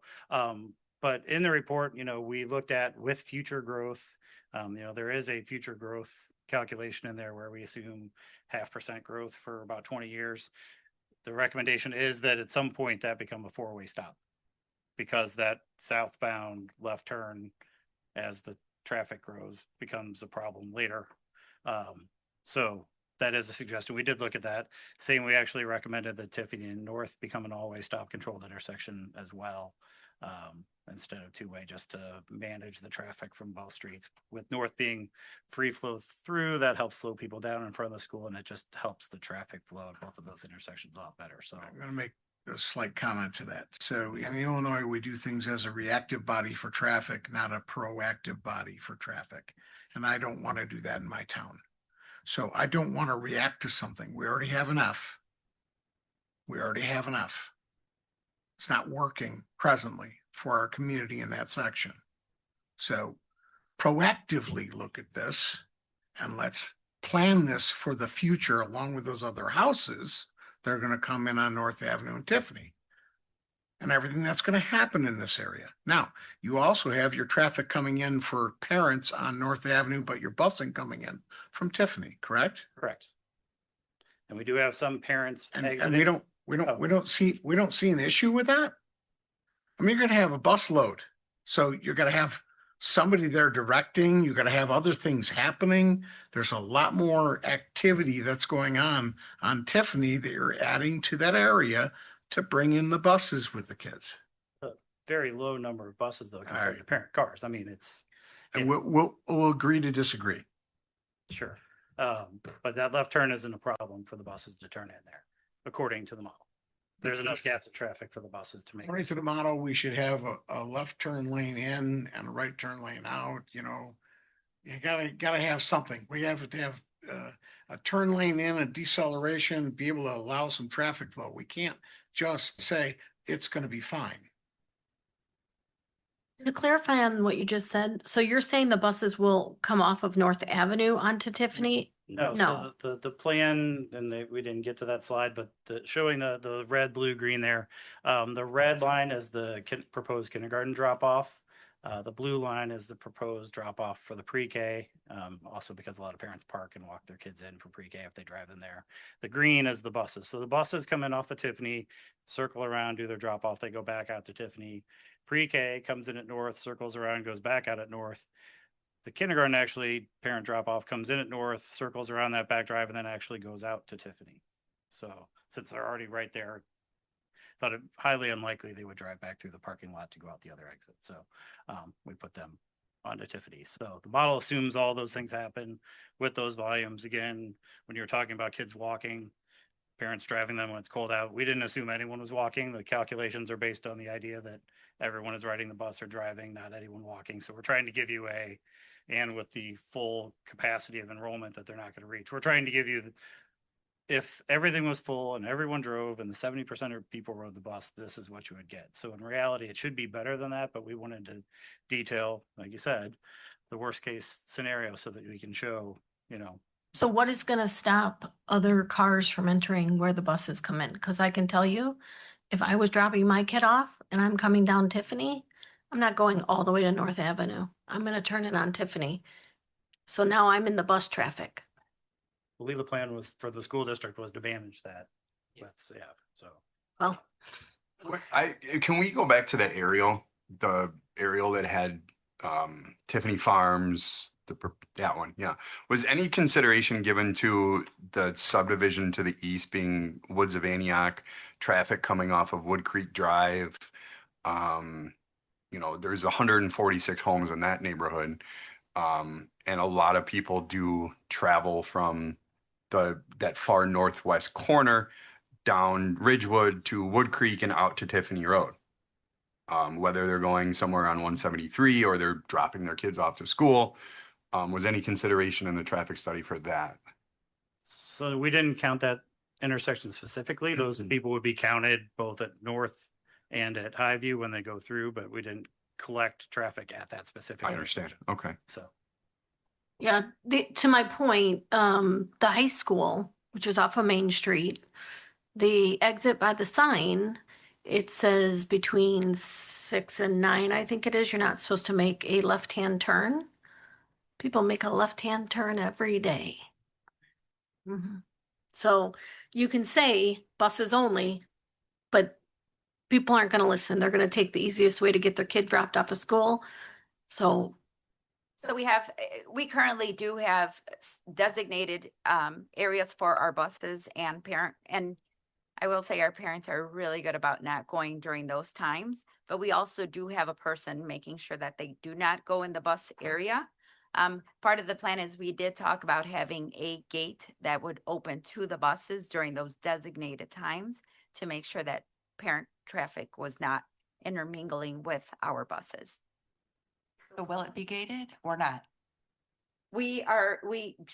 but in the report, you know, we looked at with future growth, you know, there is a future growth calculation in there where we assume 0.5% growth for about 20 years. The recommendation is that at some point that become a four-way stop because that southbound left turn as the traffic grows, becomes a problem later. So that is a suggestion. We did look at that. Same, we actually recommended that Tiffany and North become an all-way stop controlled intersection as well. Instead of two-way, just to manage the traffic from both streets. With North being free flow through, that helps slow people down in front of the school, and it just helps the traffic flow at both of those intersections a lot better. So I'm gonna make a slight comment to that. So in Illinois, we do things as a reactive body for traffic, not a proactive body for traffic. And I don't want to do that in my town. So I don't want to react to something. We already have enough. We already have enough. It's not working presently for our community in that section. So proactively look at this and let's plan this for the future along with those other houses that are going to come in on North Avenue and Tiffany and everything that's going to happen in this area. Now, you also have your traffic coming in for parents on North Avenue, but your busing coming in from Tiffany, correct? correct. And we do have some parents. And exiting. we don't see an issue with that. I mean, you're gonna have a bus load. So you're gonna have somebody there directing, you're gonna have other things happening. There's a lot more activity that's going on Tiffany that you're adding to that area to bring in the buses with the kids. A very low number of buses though compared right. to parent cars. I mean, it's. And we'll agree to disagree. Sure. But that left turn isn't a problem for the buses to turn in there, according to the model. There's enough gaps of traffic for the buses to make. According to the model, we should have a left turn lane in and a right turn lane out, you know. You gotta have something. We have to have a turn lane in, a deceleration, be able to allow some traffic flow. We can't just say it's gonna be fine. To clarify on what you just said, so you're saying the buses will come off of North Avenue onto Tiffany? No, No. so the plan, and we didn't get to that slide, but showing the red, blue, green there. The red line is the proposed kindergarten drop off. The blue line is the proposed drop off for the pre-K. Also because a lot of parents park and walk their kids in for pre-K if they drive them there. The green is the buses. So the buses come in off of Tiffany, circle around, do their drop off. They go back out to Tiffany. Pre-K comes in at North, circles around, goes back out at North. The kindergarten actually parent drop off comes in at North, circles around that back drive, and then actually goes out to Tiffany. So since they're already right there, thought it highly unlikely they would drive back through the parking lot to go out the other exit. So we put them onto Tiffany. So the model assumes all those things happen with those volumes. Again, when you're talking about kids walking, parents driving them when it's cold out, we didn't assume anyone was walking. The calculations are based on the idea that everyone is riding the bus or driving, not anyone walking. So we're trying to give you and with the full capacity of enrollment that they're not going to reach, we're trying to give you, if everything was full and everyone drove and the 70% of people rode the bus, this is what you would get. So in reality, it should be better than that, but we wanted to detail, like you said, the worst case scenario so that we can show, So what is gonna stop other cars from entering where the buses come in? Cause I can tell you, if I was dropping my kid off and I'm coming down Tiffany, I'm not going all the way to North Avenue. I'm gonna turn it on Tiffany. So now I'm in the bus traffic. I believe the plan was for the school district was to manage that. So. Well, Can we go back to that aerial, the aerial that had Tiffany Farms, that one, yeah. Was any consideration given to the subdivision to the east being Woods of Antioch, traffic coming off of Wood Creek Drive? There's 146 homes in that neighborhood. And a lot of people do travel from that far northwest corner down Ridgewood to Wood Creek and out to Tiffany Road. Whether they're going somewhere on 173 or they're dropping their kids off to school. Was any consideration in the traffic study for that? So we didn't count that intersection specifically. Those people would be counted both at North and at Highview when they go through, but we didn't collect traffic at that specific. I understand. Okay. So. yeah, to my point, the high school, which is off of Main Street, the exit by the sign, it says between 6 and 9, I think it is, you're not supposed to make a left-hand turn. People make a left-hand turn every day. So you can say buses only, but people aren't going to listen. They're going to take the easiest way to get their kid dropped off of school. So So we have, we currently do have designated areas for our buses and and I will say our parents are really good about not going during those times, but we also do have a person making sure that they do not go in the bus area. Part of the plan is we did talk about having a gate that would open to the buses during those designated times to make sure that parent traffic was not intermingling with our buses. So will it be gated or not? We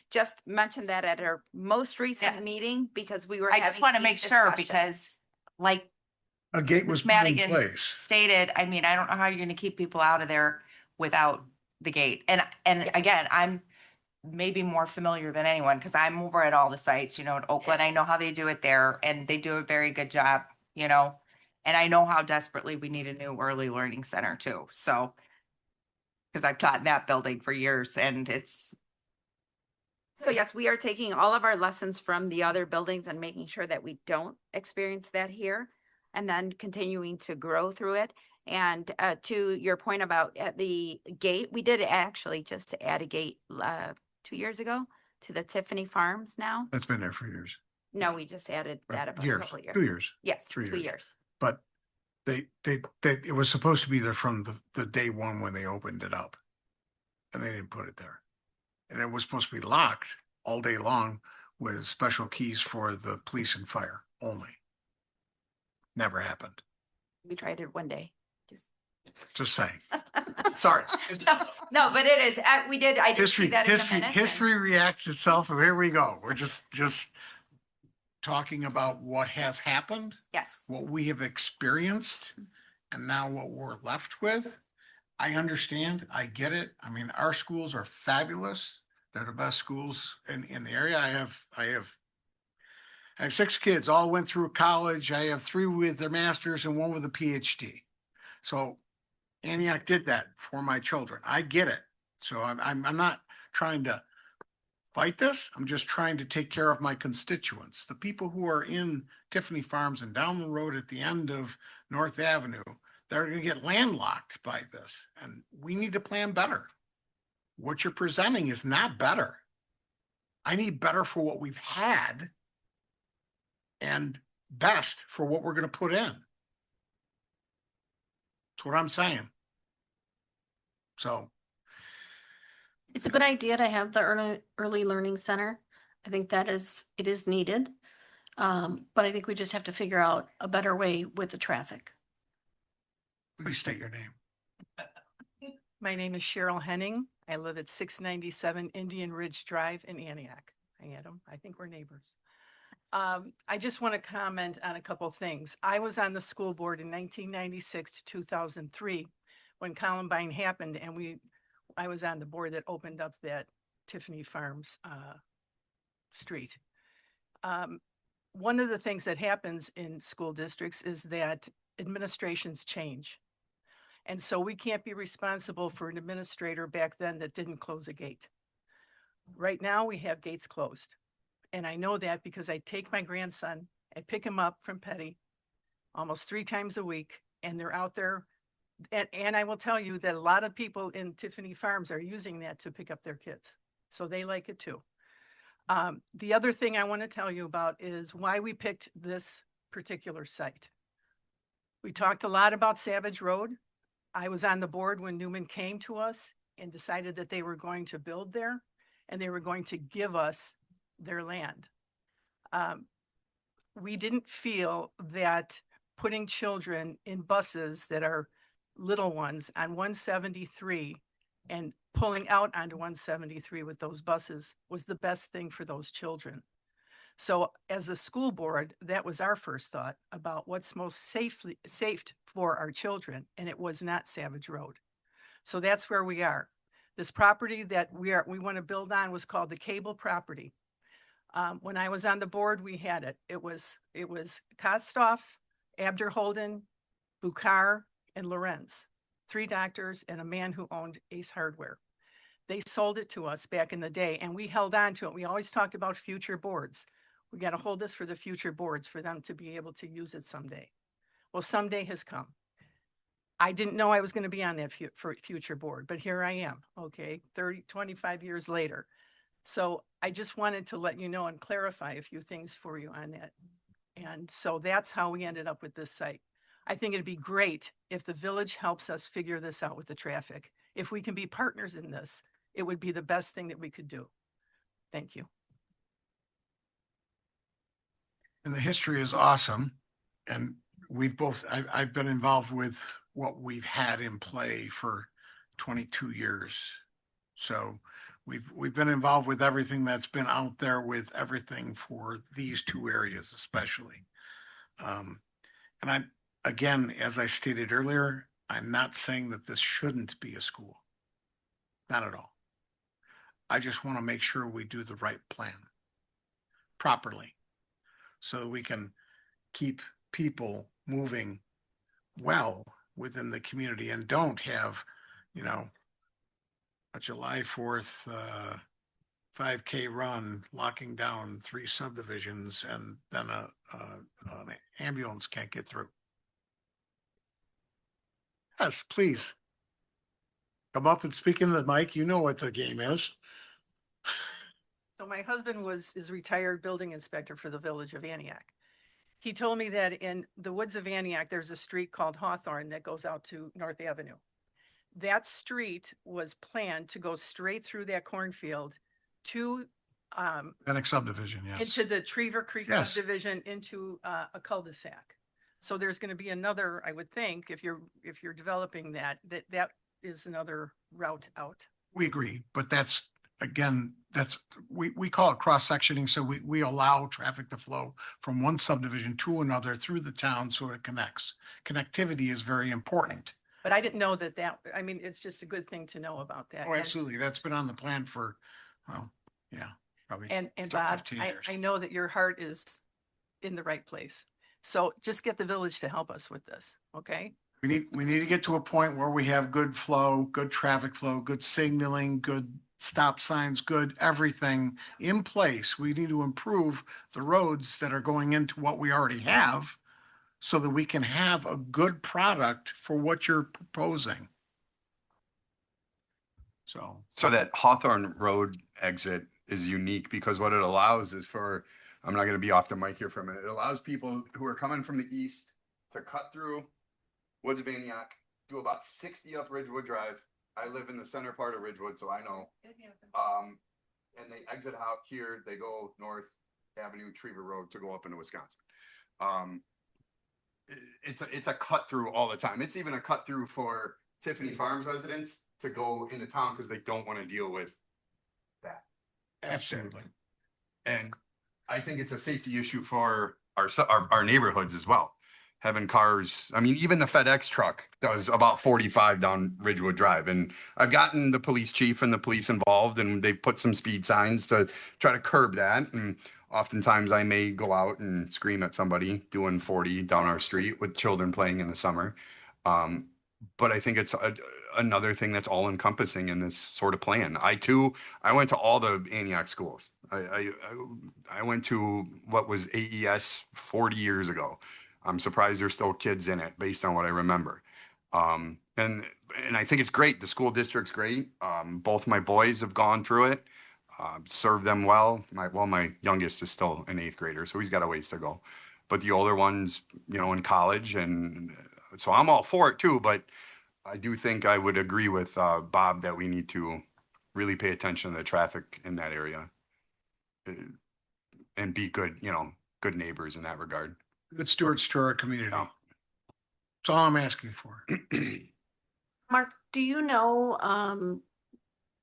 just mentioned that at our most recent Yeah. meeting because we were. I just want to make sure because like A gate was Ms. put in Madigan place. stated, I mean, I don't know how you're gonna keep people out of there without the gate. And again, I'm maybe more familiar than anyone because I'm over at all the sites, you know, in Oakland. I know how they do it there and they do a very good job, you know. And I know how desperately we need a new early learning center too. So because I've taught in that building for years and it's So yes, we are taking all of our lessons from the other buildings and making sure that we don't experience that here. And then continuing to grow through it. And to your point about the gate, we did actually just add a gate 2 years ago to the Tiffany Farms now. That's been there for years. No, we just added that about a Years, couple of years. 2 years. Yes, 3 2 years. years. But it was supposed to be there from the day one when they opened it up. And they didn't put it there. And it was supposed to be locked all day long with special keys for the police and fire only. Never happened. We tried it one day. Just saying. Sorry. No, but it is, we did, I did see that in the minutes. History reacts itself, and here we go. We're just talking about what has happened, Yes. what we have experienced, and now what we're left with. I understand, I get it. I mean, our schools are fabulous. They're the best schools in the area. I have 6 kids, all went through college. I have 3 with their masters and 1 with a PhD. So Antioch did that for my children. I get it. So I'm not trying to fight this. I'm just trying to take care of my constituents. The people who are in Tiffany Farms and down the road at the end of North Avenue, they're going to get landlocked by this. And we need to plan better. What you're presenting is not better. I need better for what we've had and best for what we're going to put in. That's what I'm saying. So It's a good idea to have the early learning center. I think it is needed. But I think we just have to figure out a better way with the traffic. please state your name. My name is Cheryl Henning. I live at 697 Indian Ridge Drive in Antioch. Hi, Adam. I think we're neighbors. I just want to comment on a couple of things. I was on the school board in 1996 to 2003 when Columbine happened, and I was on the board that opened up that Tiffany Farms street. One of the things that happens in school districts is that administrations change. And so we can't be responsible for an administrator back then that didn't close a gate. Right now we have gates closed. And I know that because I take my grandson, I pick him up from Petty almost 3 times a week, and they're out there. And I will tell you that a lot of people in Tiffany Farms are using that to pick up their kids. So they like it too. The other thing I want to tell you about is why we picked this particular site. We talked a lot about Savage Road. I was on the board when Newman came to us and decided that they were going to build there and they were going to give us their land. We didn't feel that putting children in buses that are little ones on 173 and pulling out onto 173 with those buses was the best thing for those children. So as a school board, that was our first thought about what's most safe for our children, and it was not Savage Road. So that's where we are. This property that we want to build on was called the Cable property. When I was on the board, we had it. It was Kostoff, Abderholden, Bukhar, and Lorenz, 3 doctors and a man who owned Ace Hardware. They sold it to us back in the day, and we held on to it. We always talked about future boards. We got to hold this for the future boards for them to be able to use it someday. Well, someday has come. I didn't know I was going to be on that for future board, but here I am, okay, 25 years later. So I just wanted to let you know and clarify a few things for you on that. And so that's how we ended up with this site. I think it'd be great if the village helps us figure this out with the traffic. If we can be partners in this, it would be the best thing that we could do. Thank you. And the history is awesome. And I've been involved with what we've had in play for 22 years. So we've been involved with everything that's been out there with everything for these two areas especially. And again, as I stated earlier, I'm not saying that this shouldn't be a school. Not at all. I just want to make sure we do the right plan properly so that we can keep people moving well within the community and don't have, a July 4th 5K run locking down 3 subdivisions and then an ambulance can't get through. Yes, please. Come up and speak in the mic. You know what the game is. So my husband is retired building inspector for the village of Antioch. He told me that in the woods of Antioch, there's a street called Hawthorne that goes out to North Avenue. That street was planned to go straight through that cornfield to Next subdivision, yes. into the Trevor Creek Yes. subdivision into a cul-de-sac. So there's going to be another, I would think, if you're developing that is another route out. We agree, but that's, again, we call it cross-sectioning, so we allow traffic to flow from one subdivision to another through the town so it connects. Connectivity is very important. But I didn't know I mean, it's just a good thing to know about that. Oh, absolutely. That's been on the plan for, well, yeah, probably. And 15 Bob, years. I know that your heart is in the right place. So just get the village to help us with this, okay? We need to get to a point where we have good flow, good traffic flow, good signaling, good stop signs, good everything in place. We need to improve the roads that are going into what we already have so that we can have a good product for what you're proposing. So that Hawthorne Road exit is unique because what it allows is for, I'm not going to be off the mic here for a minute. It allows people who are coming from the east to cut through Woods of Antioch, do about 60 up Ridgewood Drive. I live in the center part of Ridgewood, so I know. And they exit out here, they go North Avenue, Trevor Road to go up into Wisconsin. It's a cut through all the time. It's even a cut through for Tiffany Farms residents to go into town because they don't want to deal with that. Absolutely. And I think it's a safety issue for our neighborhoods as well. Having cars, I mean, even the FedEx truck does about 45 down Ridgewood Drive. And I've gotten the police chief and the police involved and they put some speed signs to try to curb that. And oftentimes I may go out and scream at somebody doing 40 down our street with children playing in the summer. But I think it's another thing that's all encompassing in this sort of plan. I went to all the Antioch schools. I went to what was AES 40 years ago. I'm surprised there's still kids in it based on what I remember. And I think it's great. The school district's great. Both my boys have gone through it, served them well. My youngest is still an 8th grader, so he's got a ways to go. But the older ones, in college, and so I'm all for it too. But I do think I would agree with Bob that we need to really pay attention to the traffic in that area and be good neighbors in that regard. Good stewards to our community. Yeah. That's all I'm asking for. Mark, do you know,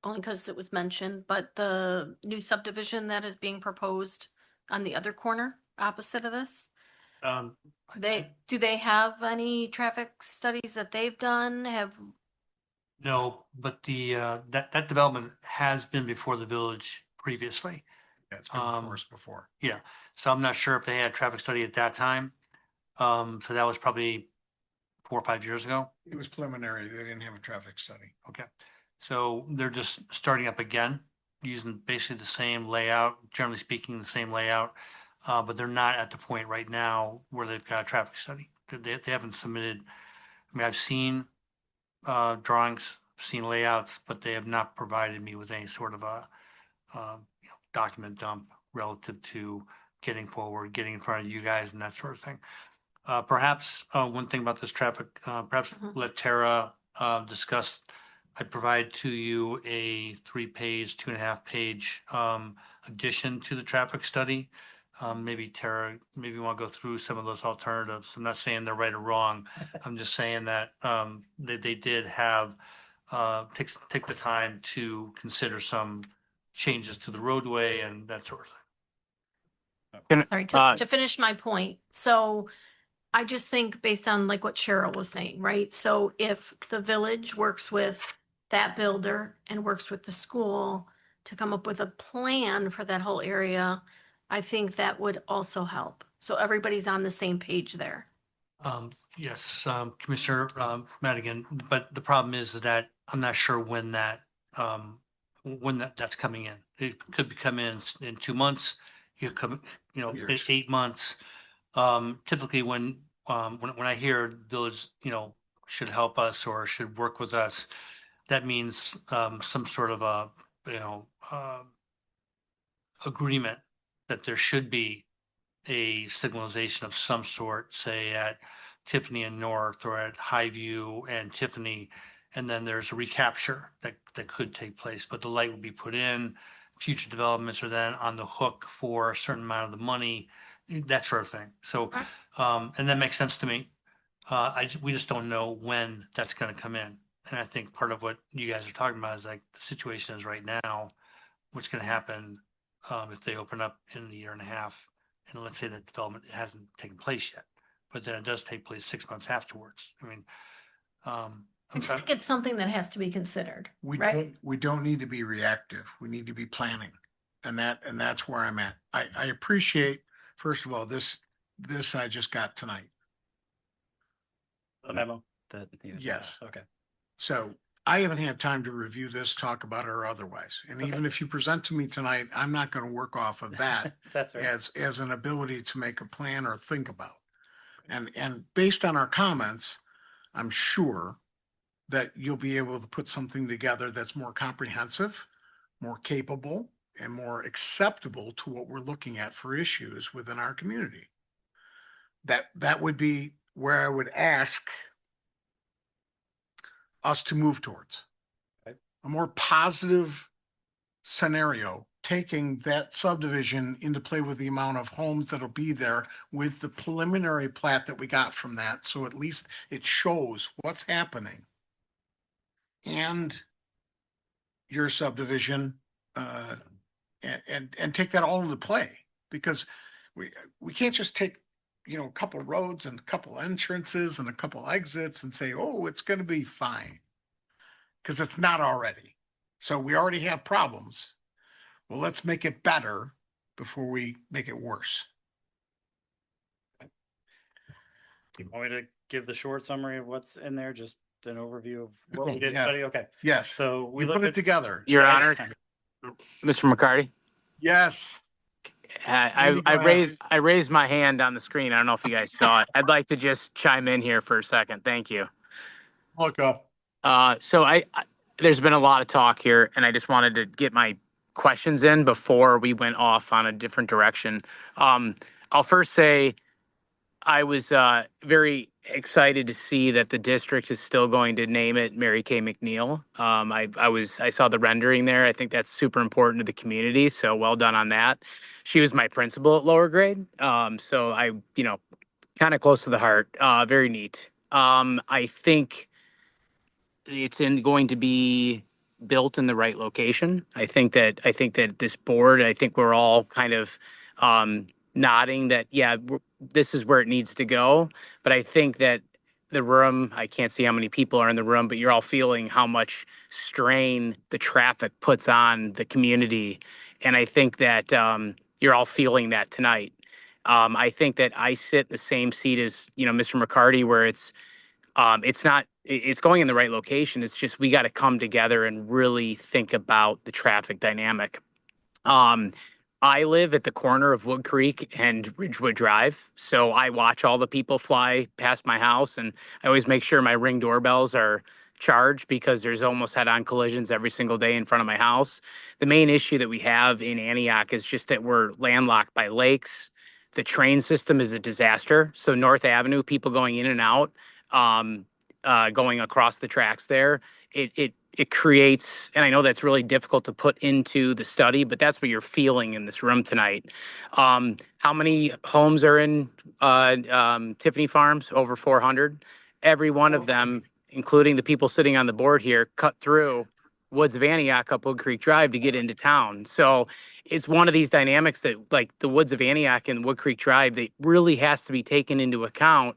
only because it was mentioned, but the new subdivision that is being proposed on the other corner opposite of this? Do they have any traffic studies that they've done? No, but that development has been before the village previously. Yeah, it's been before us before. Yeah, so I'm not sure if they had a traffic study at that time. So that was probably 4 or 5 years ago. It was preliminary. They didn't have a traffic study. Okay, so they're just starting up again, using basically the same layout, generally speaking, the same layout. But they're not at the point right now where they've got a traffic study. They haven't submitted I mean, I've seen drawings, seen layouts, but they have not provided me with any sort of a document dump relative to getting forward, getting in front of you guys and that sort of thing. Perhaps one thing about this traffic, perhaps let Tara discuss. I provide to you a 3-page, 2.5-page addition to the traffic study. Maybe Tara, maybe you want to go through some of those alternatives. I'm not saying they're right or wrong. I'm just saying that they did have take the time to consider some changes to the roadway and that sort of thing. Sorry, Uh, to finish my point. So I just think based on like what Cheryl was saying, right? So if the village works with that builder and works with the school to come up with a plan for that whole area, I think that would also help. So everybody's on the same page there. Yes, Commissioner Madigan, but the problem is that I'm not sure when that's coming in. It could be come in 2 months. It could come, in Years. 8 months. Typically when I hear village, should help us or should work with us, that means some sort of a, agreement that there should be a signalization of some sort, say at Tiffany and North or at Highview and Tiffany. And then there's a recapture that could take place, but the light would be put in. Future developments are then on the hook for a certain amount of the money, that sort of thing. So, and that makes sense to me. We just don't know when that's gonna come in. And I think part of what you guys are talking about is like the situation is right now, what's gonna happen if they open up in a year and a half, and let's say that development hasn't taken place yet, but then it does take place 6 months afterwards. I mean, I I'm just trying, think it's something that has to be considered, right? We don't need to be reactive. We need to be planning. And that's where I'm at. I appreciate, first of all, this I just got tonight. The memo that he was. Yes. Okay. So I haven't had time to review this, talk about it or otherwise. And even if you present to me tonight, I'm not going to work off of that That's right. as an ability to make a plan or think about. And based on our comments, I'm sure that you'll be able to put something together that's more comprehensive, more capable, and more acceptable to what we're looking at for issues within our community. That would be where I would ask us to move towards. Okay. A more positive scenario, taking that subdivision into play with the amount of homes that'll be there with the preliminary plat that we got from that. So at least it shows what's happening. And your subdivision, and take that all into play, because we can't just take, a couple roads and a couple entrances and a couple exits and say, oh, it's going to be fine. Because it's not already. So we already have problems. Well, let's make it better before we make it worse. Do you want me to give the short summary of what's in there? Just an overview of what we did Yeah. study? Okay. Yes. So we We put looked it at. together. Your Yeah, Honor, Mr. McCarty, Yes. I go ahead. I raised my hand on the screen. I don't know if you guys saw it. I'd like to just chime in here for a second. Thank you. Look up. So there's been a lot of talk here, and I just wanted to get my questions in before we went off on a different direction. I'll first say I was very excited to see that the district is still going to name it Mary Kay McNeil. I saw the rendering there. I think that's super important to the community. So well done on that. She was my principal at lower grade. So I, kind of close to the heart. Very neat. I think going to be built in the right location. I think that this board, I think we're all kind of nodding that, yeah, this is where it needs to go. But I think that the room, I can't see how many people are in the room, but you're all feeling how much strain the traffic puts on the community. And I think that you're all feeling that tonight. I think that I sit in the same seat as, Mr. McCarty, where it's not, it's going in the right location. It's just, we got to come together and really think about the traffic dynamic. I live at the corner of Wood Creek and Ridgewood Drive, so I watch all the people fly past my house, and I always make sure my Ring doorbells are charged because there's almost head-on collisions every single day in front of my house. The main issue that we have in Antioch is just that we're landlocked by lakes. The train system is a disaster. So North Avenue, people going in and out, going across the tracks there, it creates, and I know that's really difficult to put into the study, but that's what you're feeling in this room tonight. How many homes are in Tiffany Farms? Over 400. Every one of them, including the people sitting on the board here, cut through Woods of Antioch up Wood Creek Drive to get into town. So it's one of these dynamics that, like the Woods of Antioch and Wood Creek Drive, that really has to be taken into account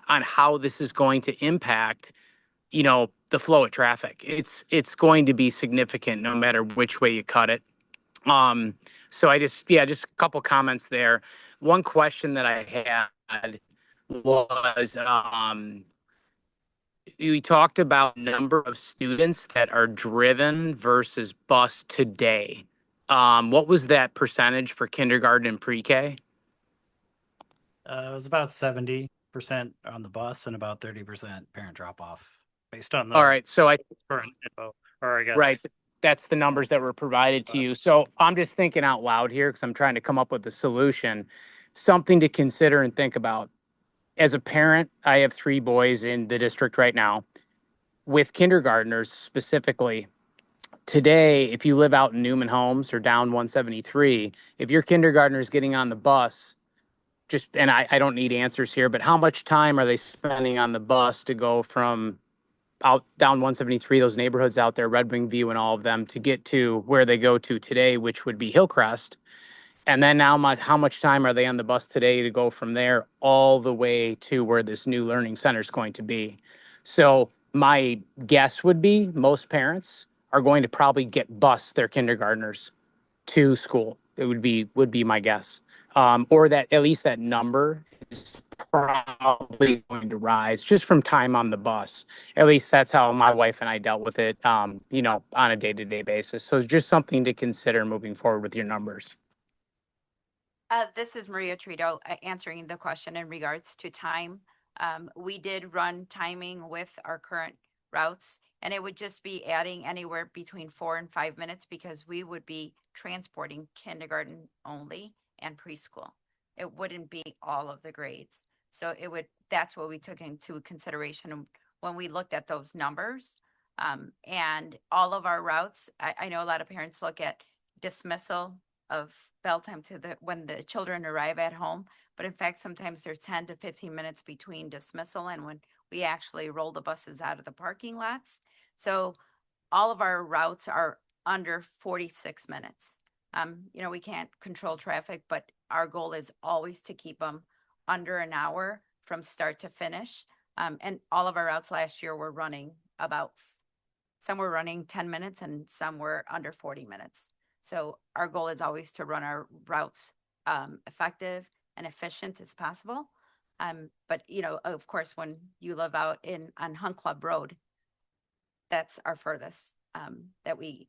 on how this is going to impact, the flow of traffic. It's going to be significant no matter which way you cut it. So just a couple comments there. One question that I had was, you talked about number of students that are driven versus bus today. What was that percentage for kindergarten and pre-K? It was about 70% on the bus and about 30% parent drop off based on All right, so current info, or I guess. right, that's the numbers that were provided to you. So I'm just thinking out loud here because I'm trying to come up with a solution, something to consider and think about. As a parent, I have 3 boys in the district right now. With kindergartners specifically, today, if you live out in Newman Homes or down 173, if your kindergartner is getting on the bus, and I don't need answers here, but how much time are they spending on the bus to go from out down 173, those neighborhoods out there, Red Wing View and all of them, to get to where they go to today, which would be Hillcrest? And then now, how much time are they on the bus today to go from there all the way to where this new learning center is going to be? So my guess would be most parents are going to probably bus their kindergartners to school. It would be my guess, or that at least that number is probably going to rise just from time on the bus. At least that's how my wife and I dealt with it, on a day-to-day basis. So it's just something to consider moving forward with your numbers. This is Maria Trito, answering the question in regards to time. We did run timing with our current routes, and it would just be adding anywhere between 4 and 5 minutes because we would be transporting kindergarten only and preschool. It wouldn't be all of the grades. So that's what we took into consideration when we looked at those numbers. And all of our routes, I know a lot of parents look at dismissal of bell time to when the children arrive at home, but in fact, sometimes there's 10 to 15 minutes between dismissal and when we actually roll the buses out of the parking lots. So all of our routes are under 46 minutes. We can't control traffic, but our goal is always to keep them under an hour from start to finish. And all of our routes last year were running some were running 10 minutes and some were under 40 minutes. So our goal is always to run our routes effective and efficient as possible. But of course, when you live out on Hunt Club Road, that's our furthest.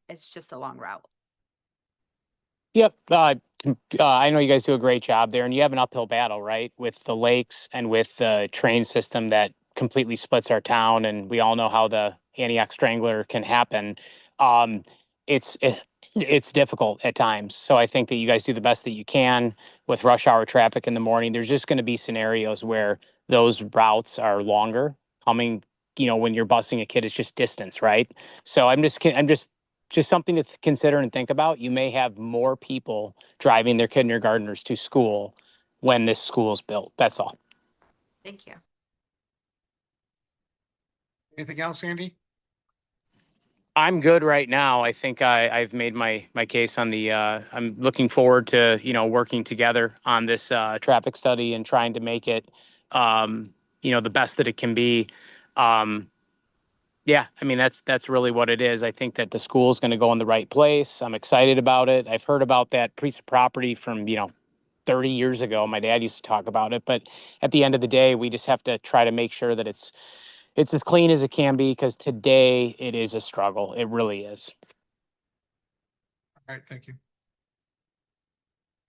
It's just a long route. Yep. I know you guys do a great job there, and you have an uphill battle, right, with the lakes and with the train system that completely splits our town, and we all know how the Antioch Strangler can happen. It's difficult at times. So I think that you guys do the best that you can with rush hour traffic in the morning. There's just going to be scenarios where those routes are longer coming, when you're busing a kid, it's just distance, right? So I'm just something to consider and think about. You may have more people driving their kindergartners to school when this school is built. That's all. Thank you. Anything else, Andy? I'm good right now. I think I've made my case on the, I'm looking forward to, working together on this traffic study and trying to make it, the best that it can be. Yeah, I mean, that's really what it is. I think that the school is going to go in the right place. I'm excited about it. I've heard about that piece of property from, 30 years ago. My dad used to talk about it, but at the end of the day, we just have to try to make sure that it's as clean as it can be, because today it is a struggle. It really is. All right, thank you.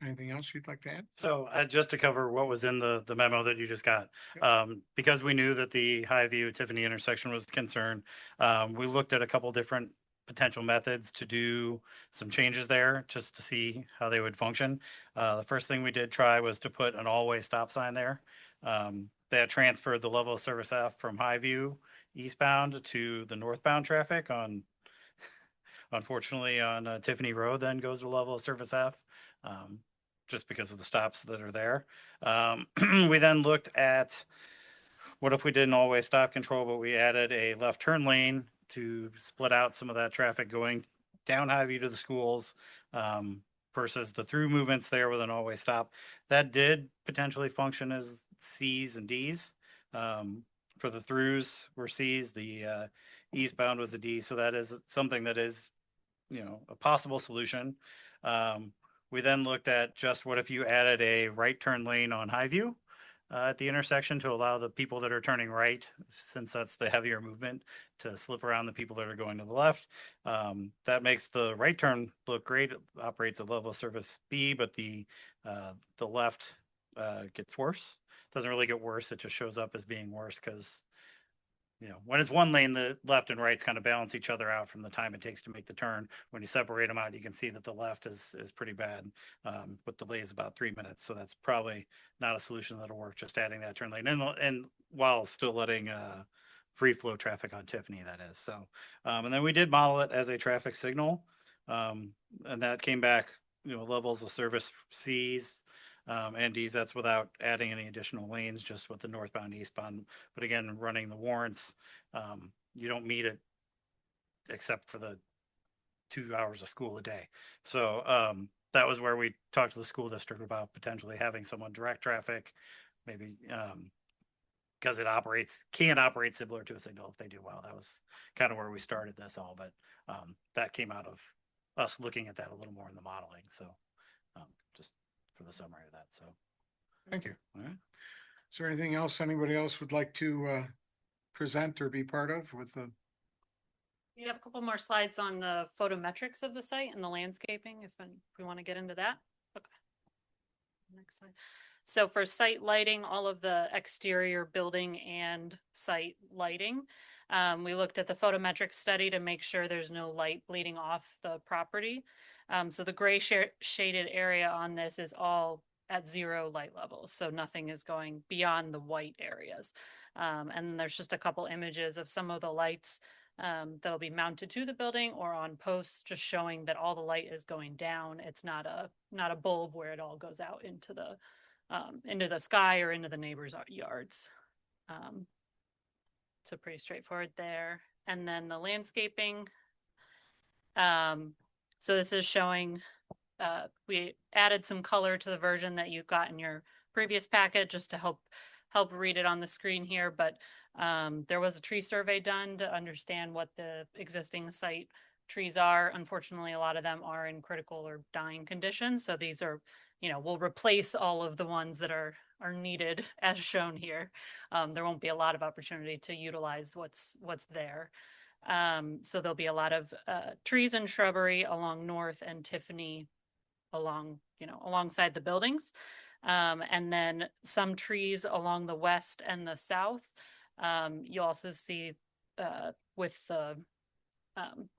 anything else you'd like to add? So just to cover what was in the memo that you just got, because we knew that the Highview Tiffany intersection was concerned, we looked at a couple different potential methods to do some changes there just to see how they would function. The first thing we did try was to put an all-way stop sign there. That transferred the level of service F from Highview eastbound to the northbound traffic on, unfortunately, on Tiffany Road then goes to level of service F. Just because of the stops that are there. We then looked at what if we did an all-way stop control, but we added a left turn lane to split out some of that traffic going down Highview to the schools versus the through movements there with an all-way stop. That did potentially function as C's and D's. For the throughs were C's, the eastbound was a D. So that is something that is, a possible solution. We then looked at just what if you added a right turn lane on Highview at the intersection to allow the people that are turning right, since that's the heavier movement, to slip around the people that are going to the left. That makes the right turn look great. It operates at level of service B, but the left gets worse. Doesn't really get worse. It just shows up as being worse because when it's one lane, the left and rights kind of balance each other out from the time it takes to make the turn. When you separate them out, you can see that the left is pretty bad with delays about 3 minutes. So that's probably not a solution that'll work, just adding that turn lane and while still letting free flow traffic on Tiffany, that is. So, and then we did model it as a traffic signal and that came back, levels of service C's and D's. That's without adding any additional lanes, just with the northbound, eastbound. But again, running the warrants, you don't meet it except for the 2 hours of school a day. So that was where we talked to the school district about potentially having someone direct traffic, maybe because it can operate similar to a signal if they do well. That was kind of where we started this all, but that came out of us looking at that a little more in the modeling. So just for the summary of that. So Thank you. all right. Is there anything else anybody else would like to present or be part of with the? We have a couple more slides on the photometrics of the site and the landscaping, if we want to get into that. Okay. Next slide. So for site lighting, all of the exterior building and site lighting, we looked at the photometric study to make sure there's no light bleeding off the property. So the gray shaded area on this is all at 0 light levels. So nothing is going beyond the white areas. And there's just a couple images of some of the lights that'll be mounted to the building or on posts, just showing that all the light is going down. It's not a bulb where it all goes out into the sky or into the neighbors' yards. So pretty straightforward there. And then the landscaping. So this is showing, we added some color to the version that you got in your previous packet just to help read it on the screen here. But there was a tree survey done to understand what the existing site trees are. Unfortunately, a lot of them are in critical or dying condition. So these are, we'll replace all of the ones that are needed as shown here. There won't be a lot of opportunity to utilize what's there. So there'll be a lot of trees and shrubbery along North and Tiffany alongside the buildings. And then some trees along the west and the south. You also see with the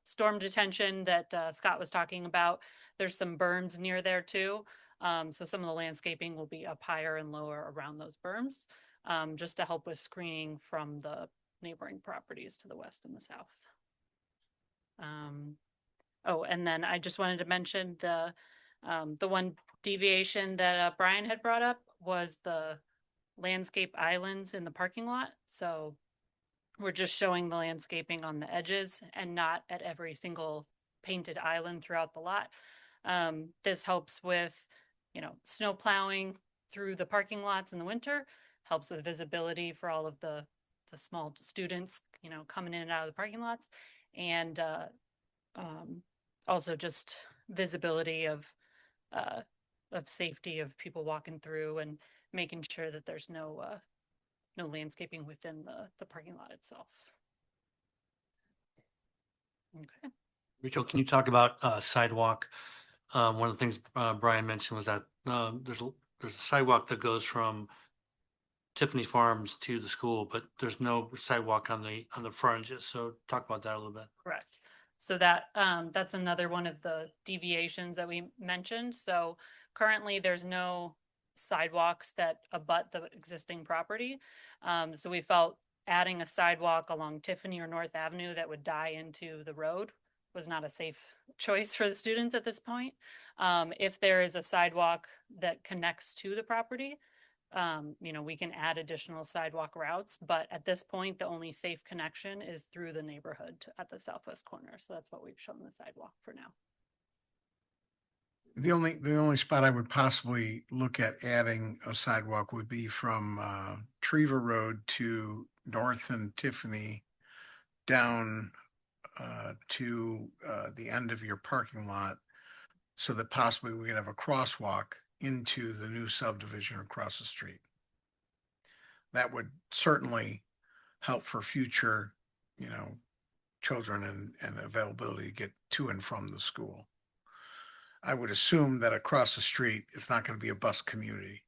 storm detention that Scott was talking about, there's some berms near there too. So some of the landscaping will be up higher and lower around those berms, just to help with screening from the neighboring properties to the west and the south. Oh, and then I just wanted to mention the one deviation that Brian had brought up was the landscape islands in the parking lot. So we're just showing the landscaping on the edges and not at every single painted island throughout the lot. This helps with, snow plowing through the parking lots in the winter, helps with visibility for all of the small students, coming in and out of the parking lots, and also just visibility of safety of people walking through and making sure that there's no landscaping within the parking lot itself. Okay. Rachel, can you talk about sidewalk One of the things Brian mentioned was that there's a sidewalk that goes from Tiffany Farms to the school, but there's no sidewalk on the frontages. So talk about that a little bit. Correct. So that, that's another one of the deviations that we mentioned. So currently there's no sidewalks that abut the existing property. So we felt adding a sidewalk along Tiffany or North Avenue that would die into the road was not a safe choice for the students at this point. If there is a sidewalk that connects to the property, we can add additional sidewalk routes, but at this point, the only safe connection is through the neighborhood at the southwest corner. So that's what we've shown the sidewalk for now. The only spot I would possibly look at adding a sidewalk would be from Treva Road to North and Tiffany down to the end of your parking lot, so that possibly we could have a crosswalk into the new subdivision across the street. That would certainly help for future, children and availability to get to and from the school. I would assume that across the street, it's not going to be a bus community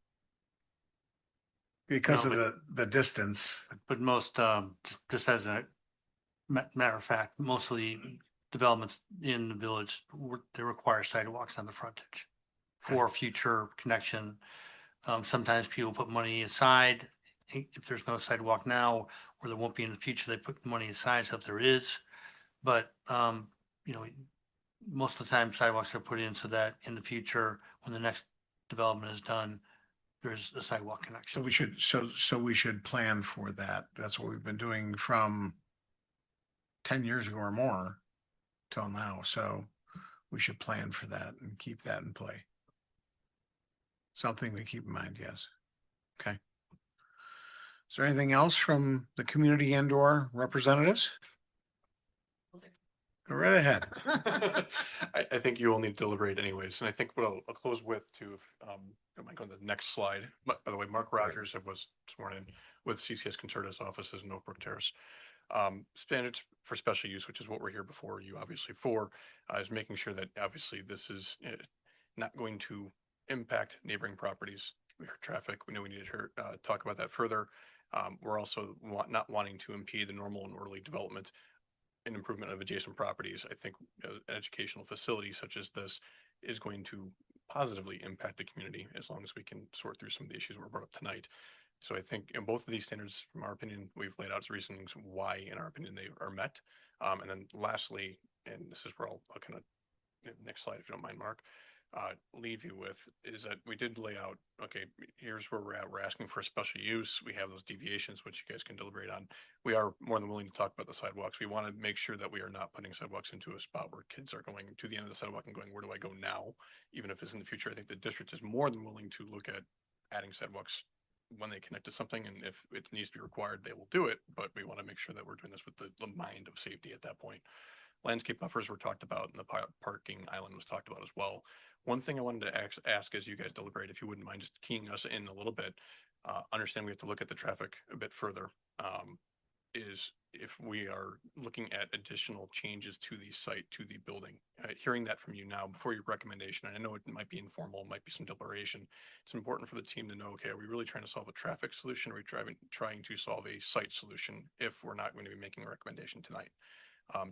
because No, of the distance. But most, just as a matter of fact, most of the developments in the village, they require sidewalks on the frontage for future connection. Sometimes people put money aside. If there's no sidewalk now, or there won't be in the future, they put money aside, so if there is. But, most of the time sidewalks are put in so that in the future, when the next development is done, there's a sidewalk So connection. we should plan for that. That's what we've been doing from 10 years ago or more till now. So we should plan for that and keep that in play. Something to keep in mind, yes. Okay. Is there anything else from the community and/or representatives? Go right ahead. I think you will need to deliberate anyways, and I think what I'll close with too, I might go to the next slide. By the way, Mark Rogers was sworn in with CCS Concertus offices in Oak Brook Terrace. Standards for special use, which is what we're here before you obviously for, is making sure that obviously this is not going to impact neighboring properties. We heard traffic. We know we need to talk about that further. We're also not wanting to impede the normal and orderly development and improvement of adjacent properties. I think an educational facility such as this is going to positively impact the community as long as we can sort through some of the issues were brought up tonight. So I think in both of these standards, from our opinion, we've laid out some reasonings why, in our opinion, they are met. And then lastly, and this is where I'll kind of, next slide, if you don't mind, Mark, leave you with, is that we did lay out, okay, here's where we're at. We're asking for a special use. We have those deviations, which you guys can deliberate on. We are more than willing to talk about the sidewalks. We want to make sure that we are not putting sidewalks into a spot where kids are going to the end of the sidewalk and going, where do I go now? Even if it's in the future, I think the district is more than willing to look at adding sidewalks when they connect to something. And if it needs to be required, they will do it. But we want to make sure that we're doing this with the mind of safety at that point. Landscape buffers were talked about, and the parking island was talked about as well. One thing I wanted to ask as you guys deliberate, if you wouldn't mind just keying us in a little bit, understand we have to look at the traffic a bit further, is if we are looking at additional changes to the site, to the building. Hearing that from you now before your recommendation, and I know it might be informal, it might be some deliberation. It's important for the team to know, okay, are we really trying to solve a traffic solution? Or are we trying to solve a site solution if we're not going to be making a recommendation tonight?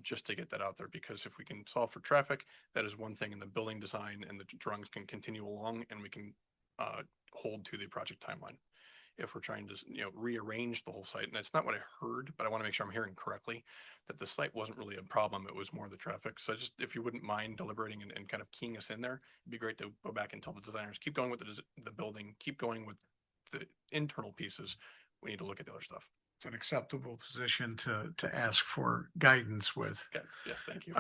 Just to get that out there, because if we can solve for traffic, that is one thing, in the building design and the drawings can continue along and we can hold to the project timeline. If we're trying to rearrange the whole site, and that's not what I heard, but I want to make sure I'm hearing correctly, that the site wasn't really a problem, it was more the traffic. So just, if you wouldn't mind deliberating and kind of keying us in there, it'd be great to go back and tell the designers, keep going with the building, keep going with the internal pieces. We need to look at the other stuff. It's an acceptable position to ask for guidance with. Okay. Yeah, thank you.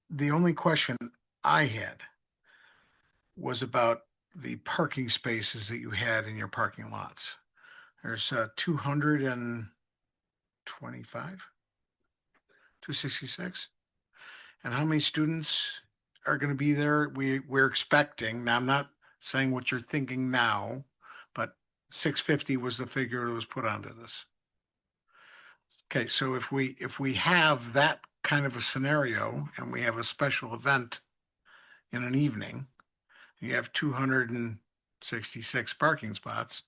The only question I had was about the parking spaces that you had in your parking lots. There's 225, 266. And how many students are going to be there? We're expecting, now I'm not saying what you're thinking now, but 650 was the figure that was put onto this. Okay, so if we have that kind of a scenario and we have a special event in an evening, you have 266 parking spots.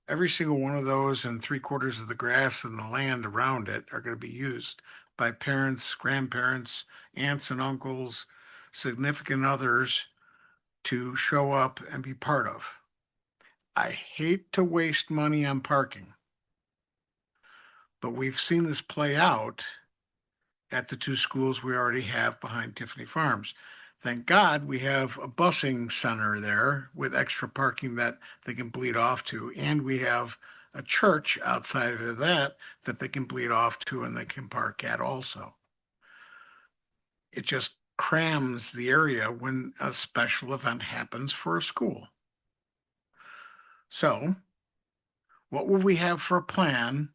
Every single one of those and 3/4 of the grass and the land around it are going to be used by parents, grandparents, aunts and uncles, significant others to show up and be part of. I hate to waste money on parking, but we've seen this play out at the two schools we already have behind Tiffany Farms. Thank God we have a busing center there with extra parking that they can bleed off to, and we have a church outside of that that they can bleed off to and they can park at also. It just crams the area when a special event happens for a school. So, what will we have for a plan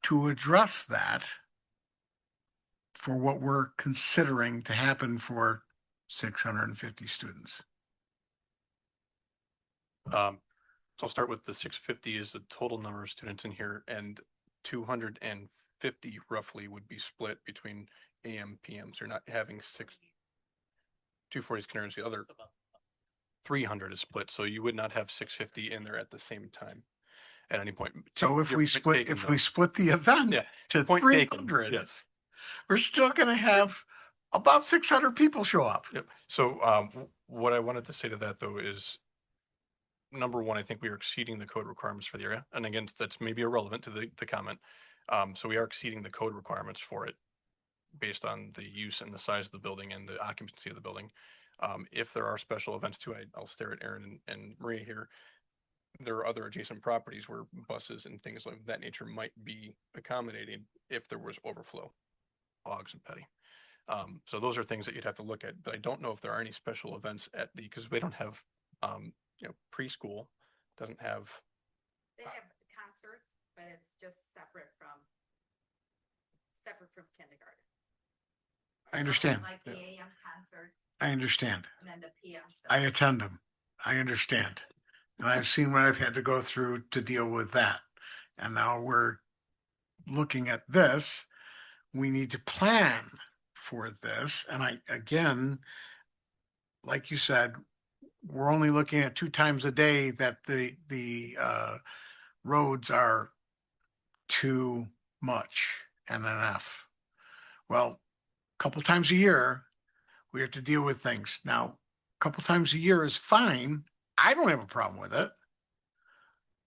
to address that for what we're considering to happen for 650 students? So I'll start with the 650 is the total number of students in here, and 250 roughly would be split between AM, PM. So you're not having 240 is kindergarten, the other 300 is split. So you would not have 650 in there at the same time at any point. So if Your we point's split, taken, if though. we split the event Yeah, to point taken, 300, yes. we're still going to have about 600 people show up. Yep. So what I wanted to say to that though is, number one, I think we are exceeding the code requirements for the area. And again, that's maybe irrelevant to the comment. So we are exceeding the code requirements for it based on the use and the size of the building and the occupancy of the building. If there are special events too, I'll stare at Aaron and Maria here. There are other adjacent properties where buses and things like that nature might be accommodated if there was overflow, hogs and petty. So those are things that you'd have to look at, but I don't know if there are any special events at because we don't have, preschool doesn't have. They have concerts, but it's just separate from kindergarten. I understand. Like the AM concert I understand. and then the PM stuff. I attend them. I understand. And I've seen what I've had to go through to deal with that. And now we're looking at this. We need to plan for this. And again, like you said, we're only looking at 2 times a day that the roads are too much and enough. Well, a couple times a year, we have to deal with things. Now, a couple times a year is fine. I don't have a problem with it.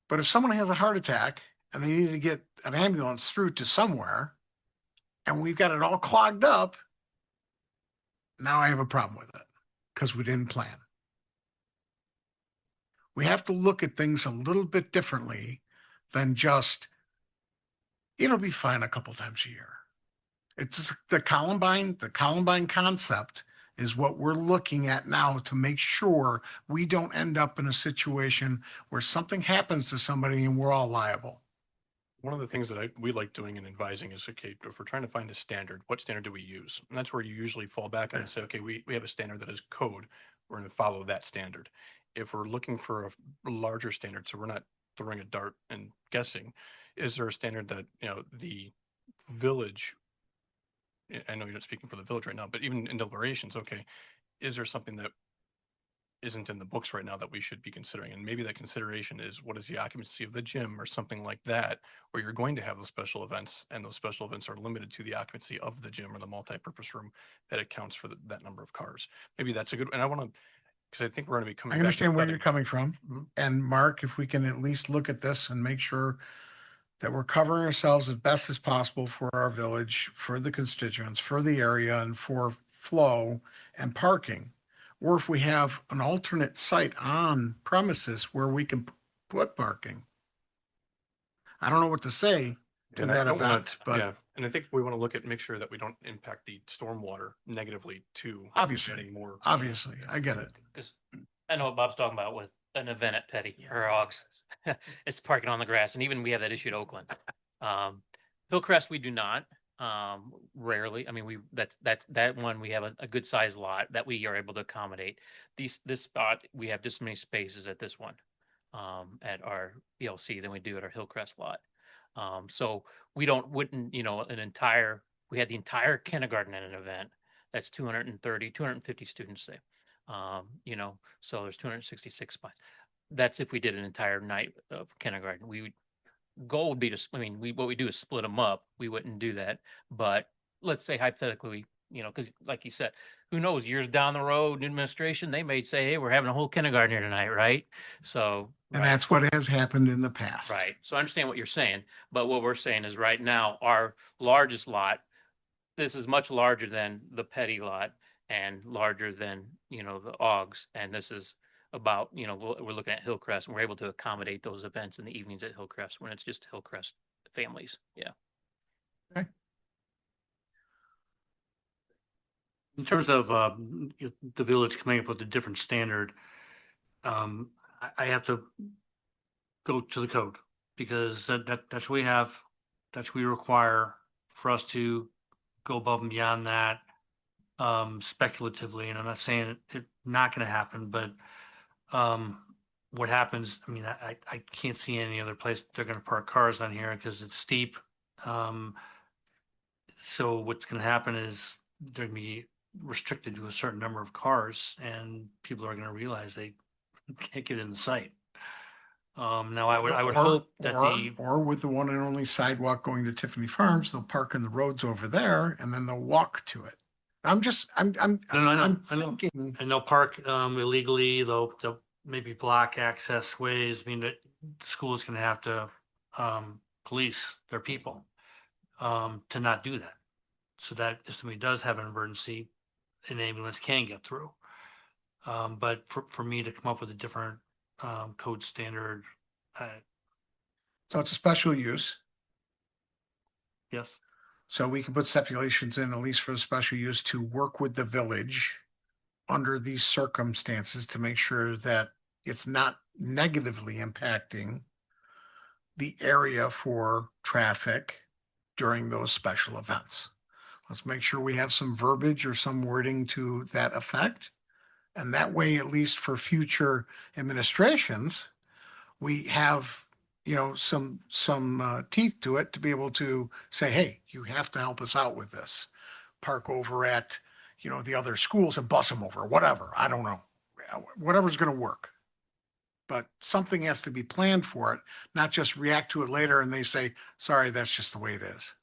But if someone has a heart attack and they need to get an ambulance through to somewhere, and we've got it all clogged up, now I have a problem with it because we didn't plan. We have to look at things a little bit differently than just, it'll be fine a couple times a year. It's the Columbine concept is what we're looking at now to make sure we don't end up in a situation where something happens to somebody and we're all liable. One of the things that we like doing and advising is, okay, if we're trying to find a standard, what standard do we use? And that's where you usually fall back on and say, okay, we have a standard that is code. We're going to follow that standard. If we're looking for a larger standard, so we're not throwing a dart and guessing, is there a standard that, the village, I know you're not speaking for the village right now, but even in deliberations, okay, is there something that isn't in the books right now that we should be considering? And maybe that consideration is, what is the occupancy of the gym or something like that, where you're going to have those special events, and those special events are limited to the occupancy of the gym or the multi-purpose room that accounts for that number of cars. Maybe that's a good, and I want to, because I think we're going to be coming I back to understand where setting. you're coming from. Mhm. And Mark, if we can at least look at this and make sure that we're covering ourselves as best as possible for our village, for the constituents, for the area, and for flow and parking. Or if we have an alternate site on premises where we can put parking. I don't know what to say to And I that don't wanna- event, but yeah, and I think we want to look at, make sure that we don't impact the stormwater negatively too. Obviously. Getting more. obviously, I get it. Because I know what Bob's talking about with an event at Petty or Hogs. It's parking on the grass, and even we have that issue at Oakland. Hillcrest, we do not. Rarely. I mean, that one, we have a good sized lot that we are able to accommodate. This spot, we have just as many spaces at this one, at our ELC than we do at our Hillcrest lot. So we wouldn't, we had the entire kindergarten at an event. That's 250 students, say. So there's 266 spots. That's if we did an entire night of kindergarten. Goal would be to, what we do is split them up. We wouldn't do that. But let's say hypothetically, because like you said, who knows, years down the road, administration, they may say, hey, we're having a whole kindergarten here tonight, right? So. And right. that's what has happened in the past. Right. So I understand what you're saying, but what we're saying is right now, our largest lot, this is much larger than the Petty lot and larger than, the Augs. And this is about, we're looking at Hillcrest and we're able to accommodate those events in the evenings at Hillcrest when it's just Hillcrest families. Yeah. Okay. In terms of the village coming up with a different standard, I have to go to the code because that's what we have, that's what we require for us to go above and beyond that speculatively. And I'm not saying it's not going to happen, but what happens, I can't see any other place they're going to park cars on here because it's steep. So what's going to happen is they're going to be restricted to a certain number of cars and people are going to realize they can't get in the site. Now I would hope that or with the one and only sidewalk going to Tiffany Farms, they'll park in the roads over there and then they'll walk to it. I'm thinking. And they'll park illegally, they'll maybe block access ways. The school is gonna have to police their people to not do that. So that if somebody does have an emergency, an ambulance can get through. But for me to come up with a different code standard, So it's a special use. yes. So we can put stipulations in, at least for the special use, to work with the village under these circumstances to make sure that it's not negatively impacting the area for traffic during those special events. Let's make sure we have some verbiage or some wording to that effect. And that way, at least for future administrations, we have, some teeth to it to be able to say, hey, you have to help us out with this. Park over at, the other schools and bus them over, whatever. I don't know. Whatever's going to work. But something has to be planned for it, not just react to it later and they say, sorry, that's just the way it is.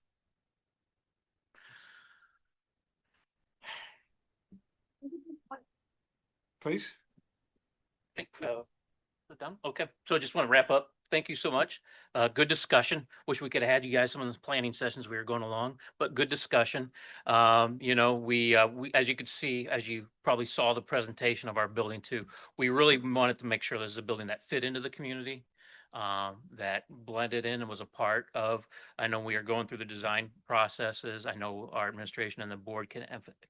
Please. Done? Okay, so I just want to wrap up. Thank you so much. Good discussion. Wish we could have had you guys some of the planning sessions we were going along, but good discussion. We, as you could see, as you probably saw the presentation of our building too, we really wanted to make sure this is a building that fit into the community, that blended in and was a part of. I know we are going through the design processes. I know our administration and the board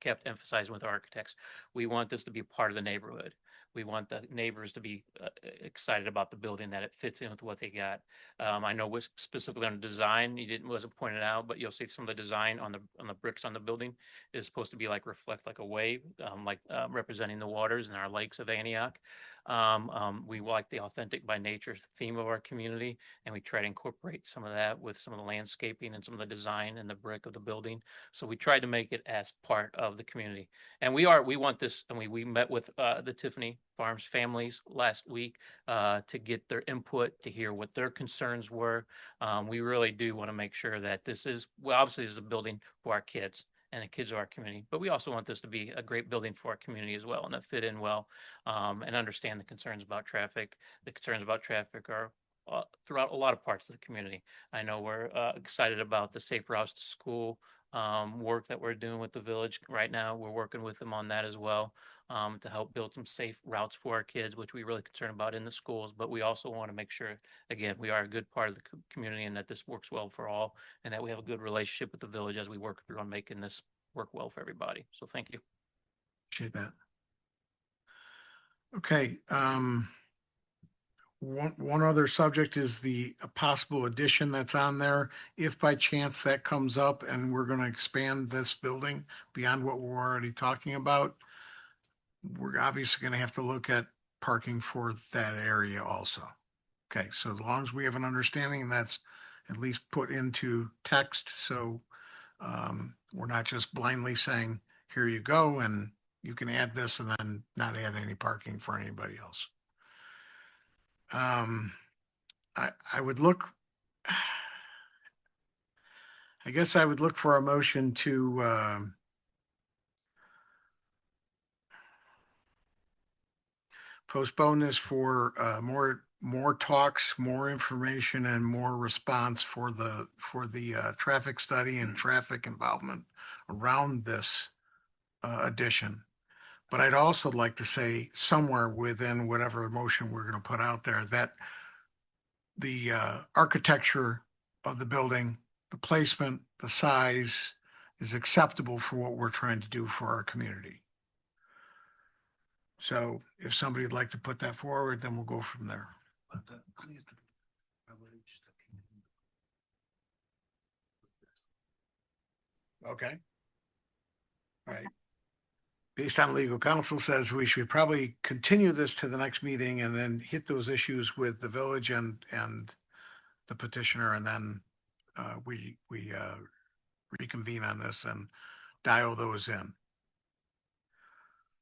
kept emphasizing with architects, we want this to be a part of the neighborhood. We want the neighbors to be excited about the building, that it fits in with what they got. I know was specifically on the design, wasn't pointed out, but you'll see some of the design on the bricks on the building is supposed to be reflect like a wave, representing the waters and our lakes of Antioch. We like the authentic by nature theme of our community, and we try to incorporate some of that with some of the landscaping and some of the design and the brick of the building. So we tried to make it as part of the community. And we want this, and we met with the Tiffany Farms families last week to get their input, to hear what their concerns were. We really do want to make sure that this is, well, obviously this is a building for our kids and the kids of our community, but we also want this to be a great building for our community as well, and that fit in well, and understand the concerns about traffic. The concerns about traffic are throughout a lot of parts of the community. I know we're excited about the safe routes to school work that we're doing with the village right now. We're working with them on that as well, to help build some safe routes for our kids, which we're really concerned about in the schools. But we also want to make sure, again, we are a good part of the community and that this works well for all, and that we have a good relationship with the village as we work through on making this work well for everybody. So thank you. Appreciate that. Okay. One other subject is the possible addition that's on there. If by chance that comes up and we're going to expand this building beyond what we're already talking about, we're obviously going to have to look at parking for that area also. Okay, so as long as we have an understanding and that's at least put into text, so we're not just blindly saying, here you go, and you can add this and then not add any parking for anybody else. I would look, I guess I would look for a motion to, postpone this for, more talks, more information and more response for the traffic study and traffic involvement around this, addition. But I'd also like to say somewhere within whatever motion we're going to put out there that the architecture of the building, the placement, the size is acceptable for what we're trying to do for our community. So if somebody'd like to put that forward, then we'll go from there. Okay. All right. Based on legal counsel says we should probably continue this to the next meeting and then hit those issues with the village and the petitioner, and then we reconvene on this and dial those in.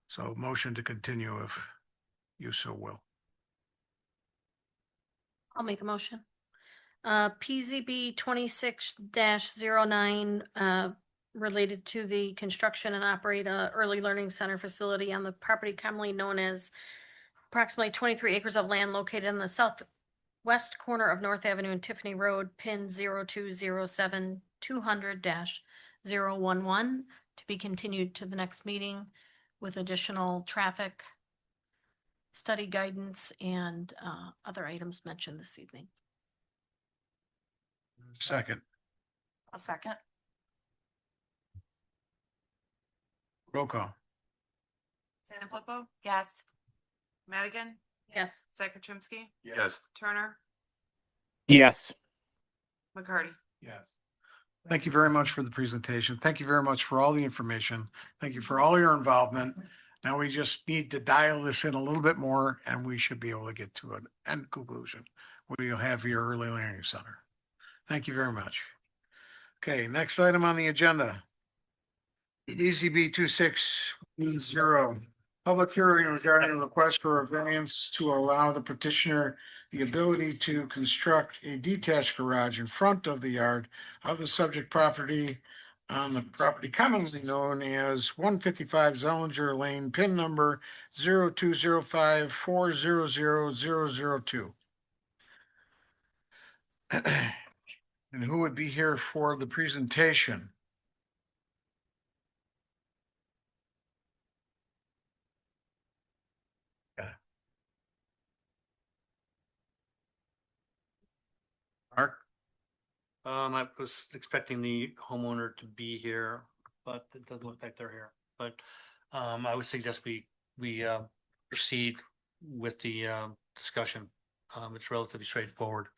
So motion to continue if you so will. I'll make a motion. PZB 26-09, related to the construction and operate a early learning center facility on the property commonly known as approximately 23 acres of land located in the southwest corner of North Avenue and Tiffany Road, pin 0207-200-011, to be continued to the next meeting with additional traffic study guidance and other items mentioned this evening. Second. A second. Roll call. Sanfilippo? Yes. Madigan? Yes. Sakachimsky? Yes. Turner? Yes. McCarty? Yes. Thank you very much for the presentation. Thank you very much for all the information. Thank you for all your involvement. Now we just need to dial this in a little bit more and we should be able to get to an end conclusion where you'll have your early learning center. Thank you very much. Okay, next item on the agenda. EZB 2610, public hearing regarding a request for a variance to allow the petitioner the ability to construct a detached garage in front of the yard of the subject property on the property commonly known as 155 Zellinger Lane, PIN number 0205400002. And who would be here for the presentation? Mark? I was expecting the homeowner to be here, but it doesn't look like they're here. But I would suggest we proceed with the discussion. It's relatively straightforward.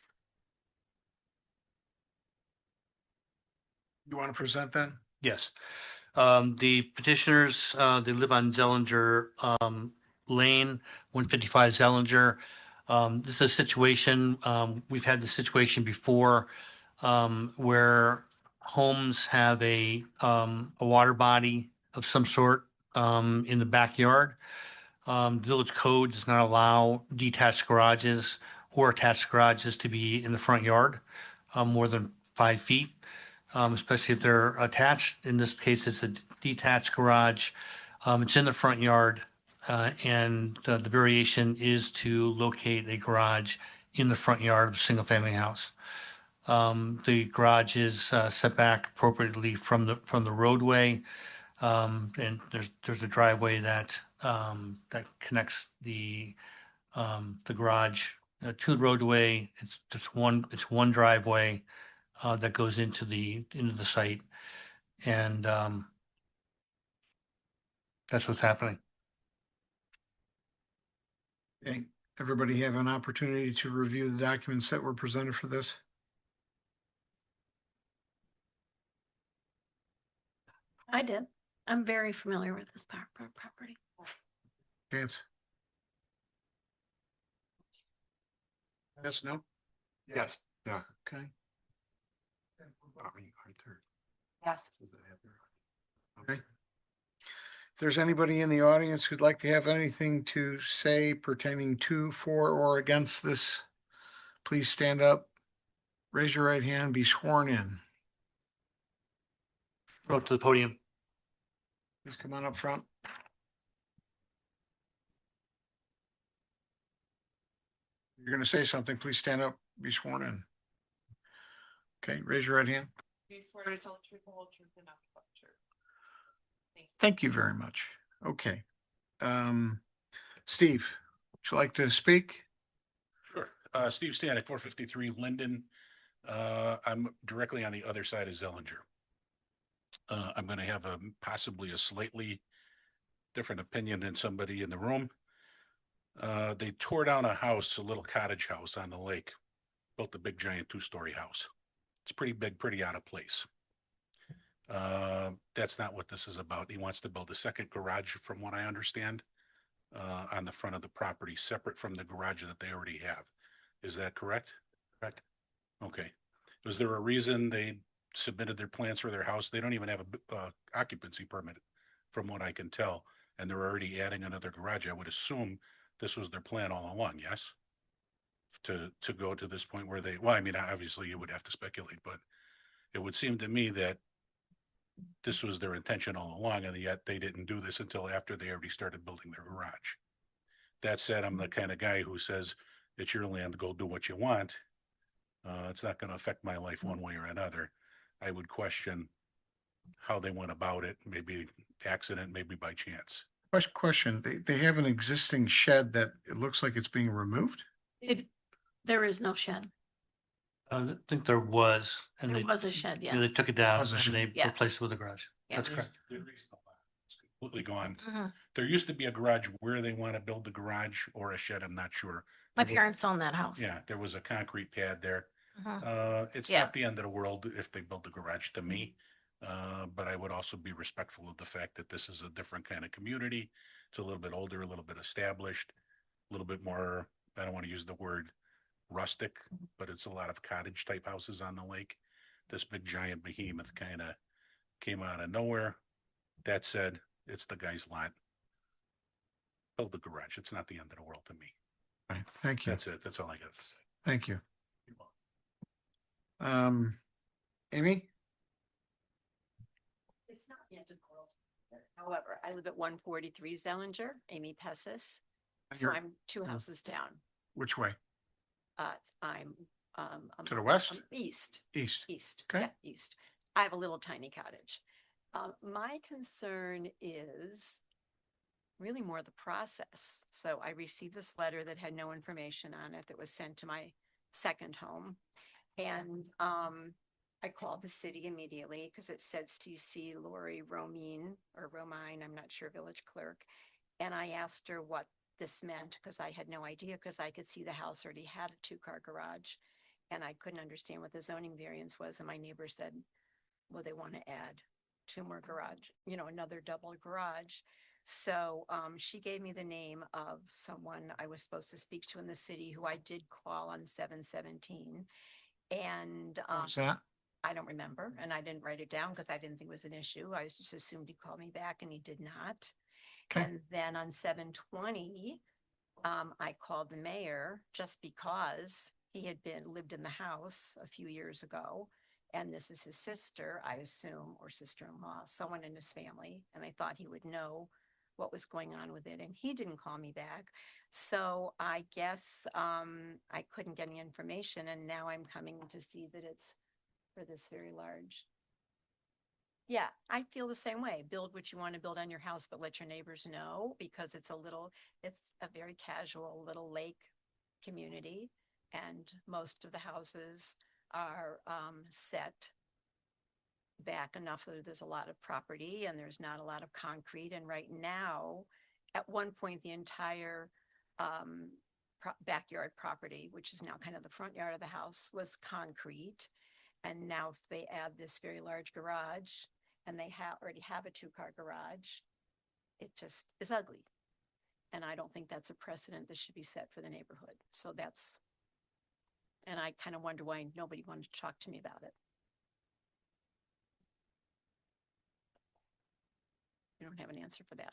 You want to present that? Yes. The petitioners, they live on Zellinger Lane, 155 Zellinger. This is a situation, we've had this situation before, where homes have a water body of some sort in the backyard. Village code does not allow detached garages or attached garages to be in the front yard more than 5 feet. Especially if they're attached. In this case, it's a detached garage. It's in the front yard, and the variation is to locate a garage in the front yard of a single-family house. The garage is set back appropriately from the roadway, and there's a driveway that connects the garage to the roadway. It's one driveway that goes into the site, and that's what's happening. Okay, everybody have an opportunity to review the documents that were presented for this? I did. I'm very familiar with this property. Chance? Yes, no? Yes. Yeah. Okay. Yes. Okay. If there's anybody in the audience who'd like to have anything to say pertaining to, for, or against this, please stand up, raise your right hand, be sworn in. Go to the podium. Please come on up front. You're going to say something, please stand up, be sworn in. Okay, raise your right hand. Do you swear to tell the truth, the whole truth, and nothing but the truth? Thank you very much. Okay. Steve, would you like to speak? Sure. Steve Stanek, 453 Linden. I'm directly on the other side of Zellinger. I'm going to have possibly a slightly different opinion than somebody in the room. They tore down a house, a little cottage house on the lake, built a big giant 2-story house. It's pretty big, pretty out of place. That's not what this is about. He wants to build a second garage, from what I understand, on the front of the property, separate from the garage that they already have. Is that correct? Correct. Okay. Was there a reason they submitted their plans for their house? They don't even have a occupancy permit, from what I can tell, and they're already adding another garage. I would assume this was their plan all along, yes? To go to this point where they, well, I mean, obviously you would have to speculate, but it would seem to me that this was their intention all along, and yet they didn't do this until after they already started building their garage. That said, I'm the kind of guy who says, it's your land, go do what you want. It's not going to affect my life one way or another. I would question how they went about it, maybe accident, maybe by chance. Question, they have an existing shed that it looks like it's being removed? There is no shed. I think there was, and There they, was a shed, yeah, yeah. they took it down Was a shed. and they Yeah. replaced it with a garage. Yeah. That's correct. It's completely gone. Mhm. There used to be a garage. Where they want to build the garage or a shed, I'm not sure. My parents own that house. Yeah, there was a concrete pad there. Mhm. It's Yeah. not the end of the world if they build a garage to me. But I would also be respectful of the fact that this is a different kind of community. It's a little bit older, a little bit established, a little bit more, I don't want to use the word rustic, but it's a lot of cottage type houses on the lake. This big giant behemoth kind of came out of nowhere. That said, it's the guy's lot. Build the garage. It's not the end of the world to me. Right, thank you. That's it. That's all I got to say. Thank you. Amy? It's not the end of the world. However, I live at 143 Zellinger, Amy Pessis. So You're- I'm 2 houses down. Which way? I'm To the west? East. East. East. Okay. Yeah, east. I have a little tiny cottage. My concern is really more the process. So I received this letter that had no information on it that was sent to my second home. And I called the city immediately because it said CC Lori Romine or Romine, I'm not sure, village clerk. And I asked her what this meant because I had no idea, because I could see the house already had a 2-car garage and I couldn't understand what the zoning variance was. And my neighbor said, well, they want to add 2 more garage, another double garage. So she gave me the name of someone I was supposed to speak to in the city, who I did call on 7/17. And What was that? I don't remember, and I didn't write it down because I didn't think it was an issue. I just assumed he'd call me back, and he did not. Okay. And then on 7/20, I called the mayor just because he had lived in the house a few years ago. And this is his sister, I assume, or sister-in-law, someone in his family. And I thought he would know what was going on with it. And he didn't call me back. So I guess I couldn't get any information. And now I'm coming to see that it's for this very large. Yeah, I feel the same way. Build what you want to build on your house, but let your neighbors know, because it's a very casual little lake community. And most of the houses are set back enough that there's a lot of property and there's not a lot of concrete. And right now, at one point, the entire backyard property, which is now kind of the front yard of the house, was concrete. And now if they add this very large garage, and they already have a 2-car garage, it just is ugly. And I don't think that's a precedent that should be set for the neighborhood. So and I kind of wonder why nobody wanted to talk to me about it. You don't have an answer for that.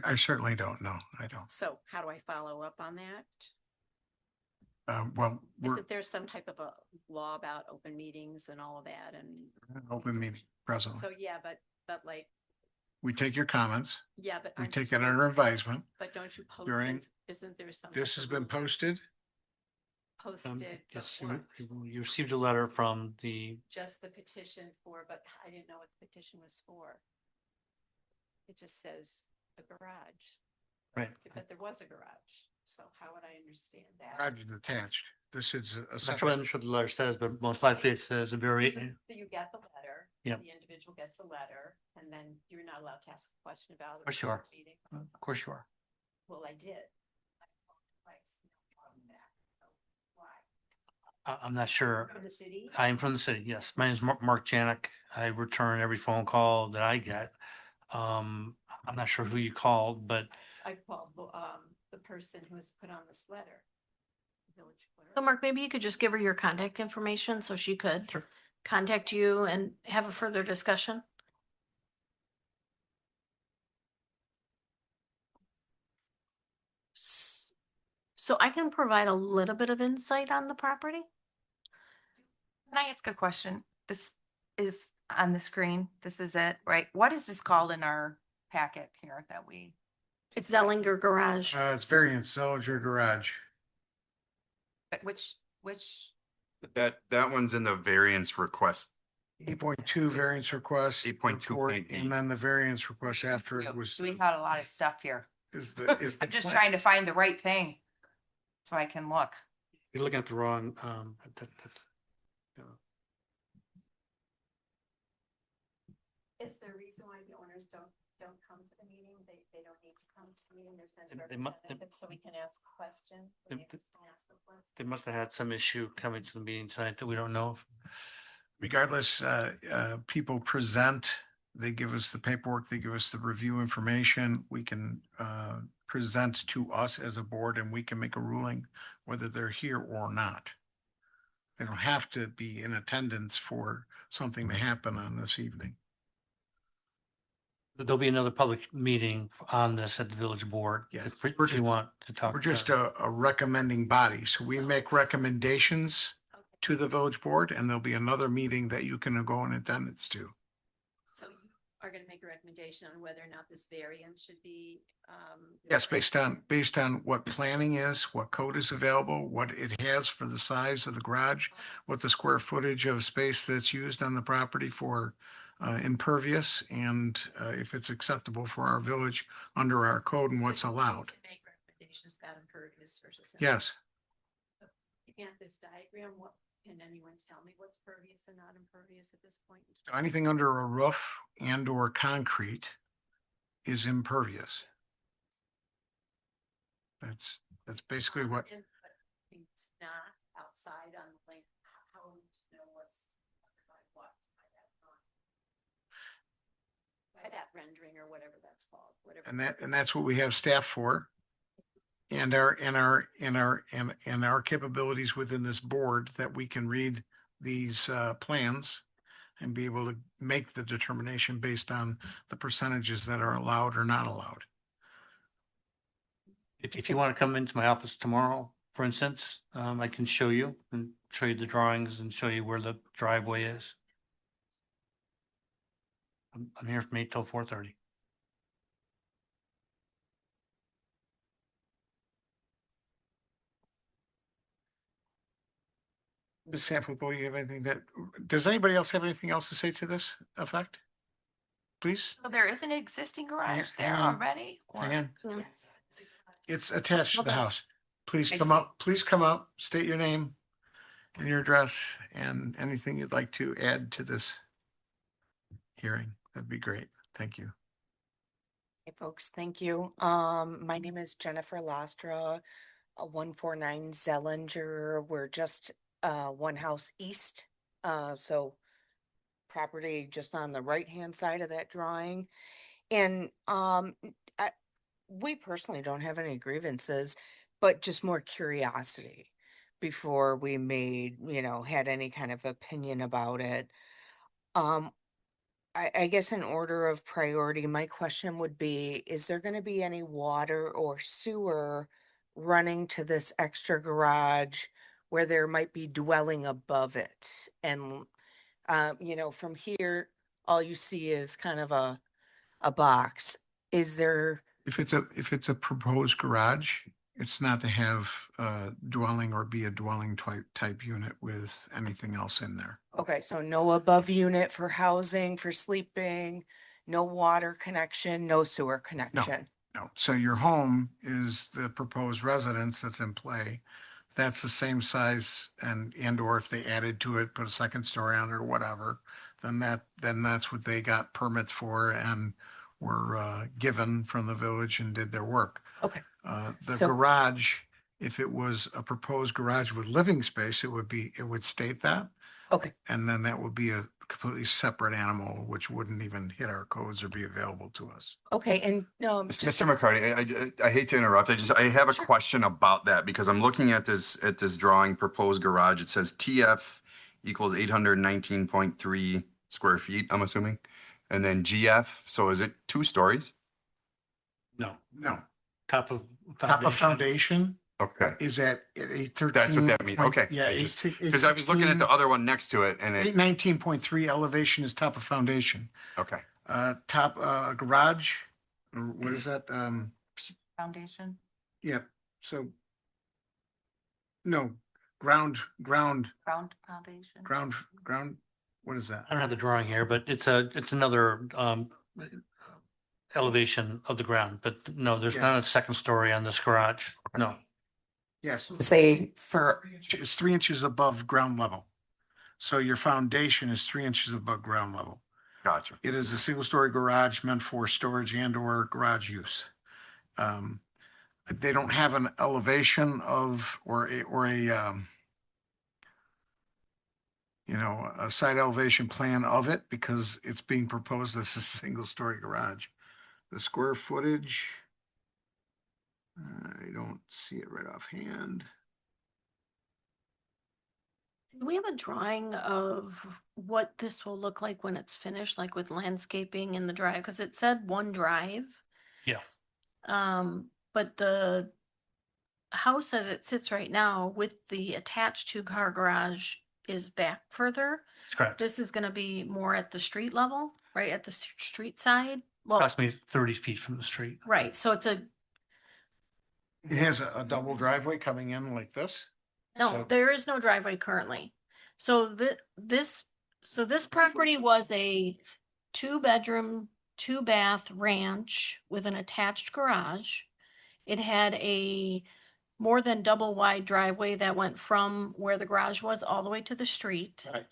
I certainly don't know. I don't. So how do I follow up on that? Well, we're Isn't there some type of a law about open meetings and all of that and? in an open meeting presently. So, yeah, but like, We take your comments. yeah, but. We aren't you take that supposed under to- advisement. But don't you post, during- isn't there some? This has been posted. Posted, Yes, but what? you received a letter from the, Just the petition for, but I didn't know what the petition was for. It just says a garage, right, but there was a garage, so how would I understand that? Garage is attached. This is a I'm not sure what the letter says, but most likely it says a very, So you get the letter. Yep. The individual gets the letter, and then you're not allowed to ask a question about it. For sure. at the meeting. of course you are. Well, I did. I called twice, no problem back. So why? I'm not sure. From the city? I am from the city, yes. My name is Mark Janik. I return every phone call that I get. I'm not sure who you called, but I called, the person who was put on this letter. Village clerk. So Mark, maybe you could just give her your contact information so she could Sure. contact you and have a further discussion. So I can provide a little bit of insight on the property. Can I ask a question? This is on the screen. This is it, right? What is this called in our packet here that we? It's Zellinger Garage. It's variance, Zellinger Garage. Which, That one's in the variance request. 8.2 variance request. 8.2.8. report, And then the variance request after it was. we had a lot of stuff here. Is the. I'm just trying to find the right thing so I can look. you're looking at the wrong, you know. Is there a reason why the owners don't come to the meeting? They don't need to come to the meeting. They're sent They mu- representatives so we can ask questions. They- When they can ask a question. They must have had some issue coming to the meeting tonight that we don't know of. Regardless, people present, they give us the paperwork, they give us the review information. We can present to us as a board and we can make a ruling whether they're here or not. They don't have to be in attendance for something to happen on this evening. There'll be another public meeting on this at the village board. Yes. If you want to talk. We're just a recommending body, so we make recommendations to the village board and there'll be another meeting that you can go in attendance to. So you are gonna make a recommendation on whether or not this variance should be, Yes, based on what planning is, what code is available, what it has for the size of the garage, what the square footage of space that's used on the property for impervious, and if it's acceptable for our village under our code and what's allowed. Make recommendations about impervious versus. Yes, Looking at this diagram, what, can anyone tell me what's pervious and not impervious at this point? in time? anything under a roof and or concrete is impervious. That's basically what. But it's not outside on the lake. How are we to know what's by what by that drawing? By that rendering or whatever that's called, whatever. And that's what we have staff for. And our capabilities within this board that we can read these plans and be able to make the determination based on the percentages that are allowed or not allowed. If you want to come into my office tomorrow, for instance, I can show you the drawings and show you where the driveway is. I'm here from 8 till 4:30. Ms. Sanfilippo, you have anything does anybody else have anything else to say to this effect? Please, So there is an existing garage there hang on. already? or- hang on. Yes. It's attached to the Okay. house. Please I come see. up, please come up, state your name and your address and anything you'd like to add to this hearing. That'd be great. Thank you. Hey folks, thank you. My name is Jennifer Lastra, 149 Zellinger. We're just one house east. So property just on the right-hand side of that drawing. And we personally don't have any grievances, but just more curiosity before we made, had any kind of opinion about it. I guess in order of priority, my question would be, is there gonna be any water or sewer running to this extra garage where there might be dwelling above it? And, from here, all you see is kind of a box. Is there, If it's a proposed garage, it's not to have dwelling or be a dwelling type unit with anything else in there. okay, so no above unit for housing, for sleeping, no water connection, no sewer connection? No, so your home is the proposed residence that's in play. That's the same size and or if they added to it, put a second story on it or whatever, then that's what they got permits for and were given from the village and did their work. Okay. The So- garage, if it was a proposed garage with living space, it would state that. Okay. And then that would be a completely separate animal, which wouldn't even hit our codes or be available to us. Okay, and Mr. McCarty, I hate to interrupt. I have a question about that because I'm looking at this drawing, proposed garage. It says TF equals 819.3 square feet, I'm assuming. And then GF, so is it 2 stories? No, No, top of foundation Okay. is at 813. That's what that means. Okay. Yeah, Because I was looking at the other one next to it and it, 819.3 elevation is top of foundation. okay. Top garage, or what is that? Foundation. Yep, so. No, ground, Ground foundation. what is that? I don't have the drawing here, but it's another elevation of the ground, but no, there's Yeah. not a second story on this garage. No. Yes. say for, It's 3 inches above ground level. So your foundation is 3 inches above ground level. Gotcha. It is a single-story garage meant for storage and or garage use. They don't have an elevation of, or a side elevation plan of it because it's being proposed as a single-story garage. The square footage, I don't see it right offhand. Do we have a drawing of what this will look like when it's finished, like with landscaping in the drive? Because it said one drive. Yeah. But the house as it sits right now with the attached 2-car garage is back further. That's correct. This is gonna be more at the street level, right at the street side? Well, Approximately 30 feet from the street. right, so it's It has a double driveway coming in like this. no, So- there is no driveway currently. So this property was a 2-bedroom, 2-bath ranch with an attached garage. It had a more than double wide driveway that went from where the garage was all the way to the street. Right.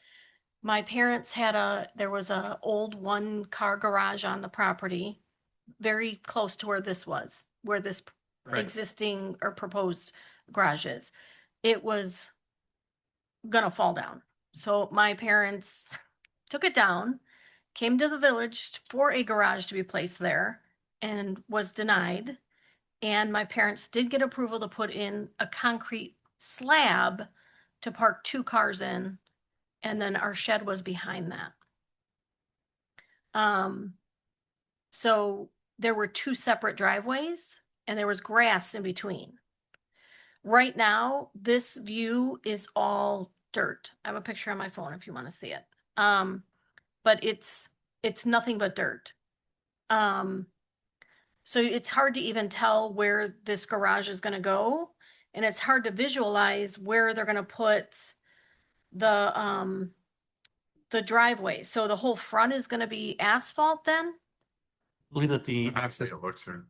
My parents there was a old 1-car garage on the property, very close to where this was, where this Right. existing or proposed garage is. It was gonna fall down. So my parents took it down, came to the village for a garage to be placed there and was denied. And my parents did get approval to put in a concrete slab to park 2 cars in, and then our shed was behind that. So there were 2 separate driveways and there was grass in between. Right now, this view is all dirt. I have a picture on my phone if you want to see it. But it's nothing but dirt. So it's hard to even tell where this garage is gonna go, and it's hard to visualize where they're gonna put the driveway. So the whole front is gonna be asphalt then? I believe that the Actually, it looks there.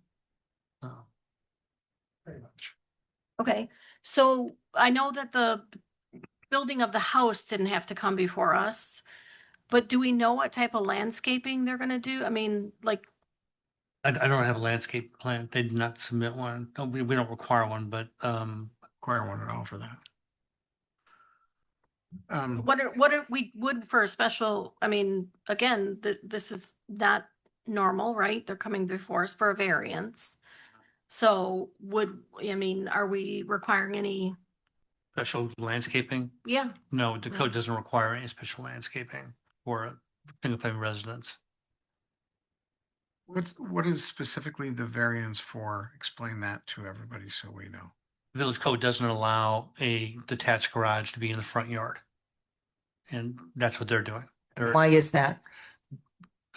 Pretty much. Okay, so I know that the building of the house didn't have to come before us, but do we know what type of landscaping they're gonna do? I mean, like, I don't have a landscape plan. They did not submit one. No, we don't require one, but Require one at all for that. what are we would for a special, I mean, again, this is not normal, right? They're coming before us for a variance. So are we requiring any, special landscaping. yeah, No, the code doesn't require any special landscaping for it. single-family residence. What is specifically the variance for? Explain that to everybody so we know. Village code doesn't allow a detached garage to be in the front yard. And that's what they're doing. Why is that?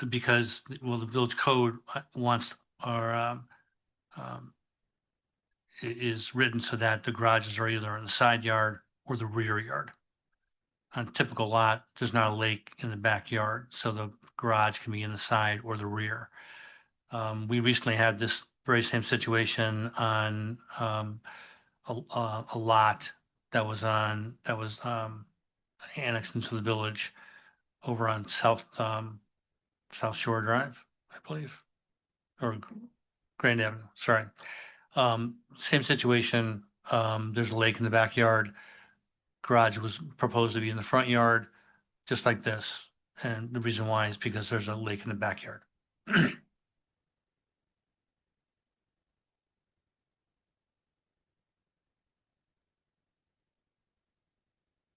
Because, well, the village code wants, or is written so that the garages are either in the side yard or the rear yard. On a typical lot, there's not a lake in the backyard, so the garage can be in the side or the rear. We recently had this very same situation on a lot that was annexed into the village over on South Shore Drive, I believe, or Grand Avenue, sorry. Same situation. There's a lake in the backyard. Garage was proposed to be in the front yard, just like this. And the reason why is because there's a lake in the backyard. I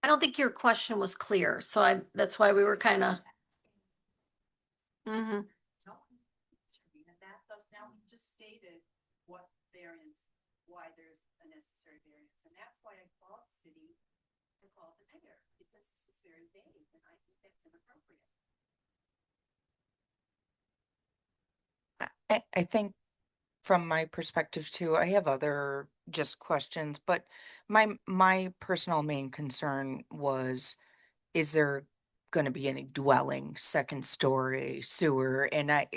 don't think your question was clear, so that's why we were kind of. Mm-hmm. Now we just stated what variance, why there's a necessary variance, and that's why I called the city, I called the mayor, because this was very vague, and I think that's inappropriate. I think from my perspective too, I have other just questions, but my personal main concern was, is there going to be any dwelling, second story, sewer? And I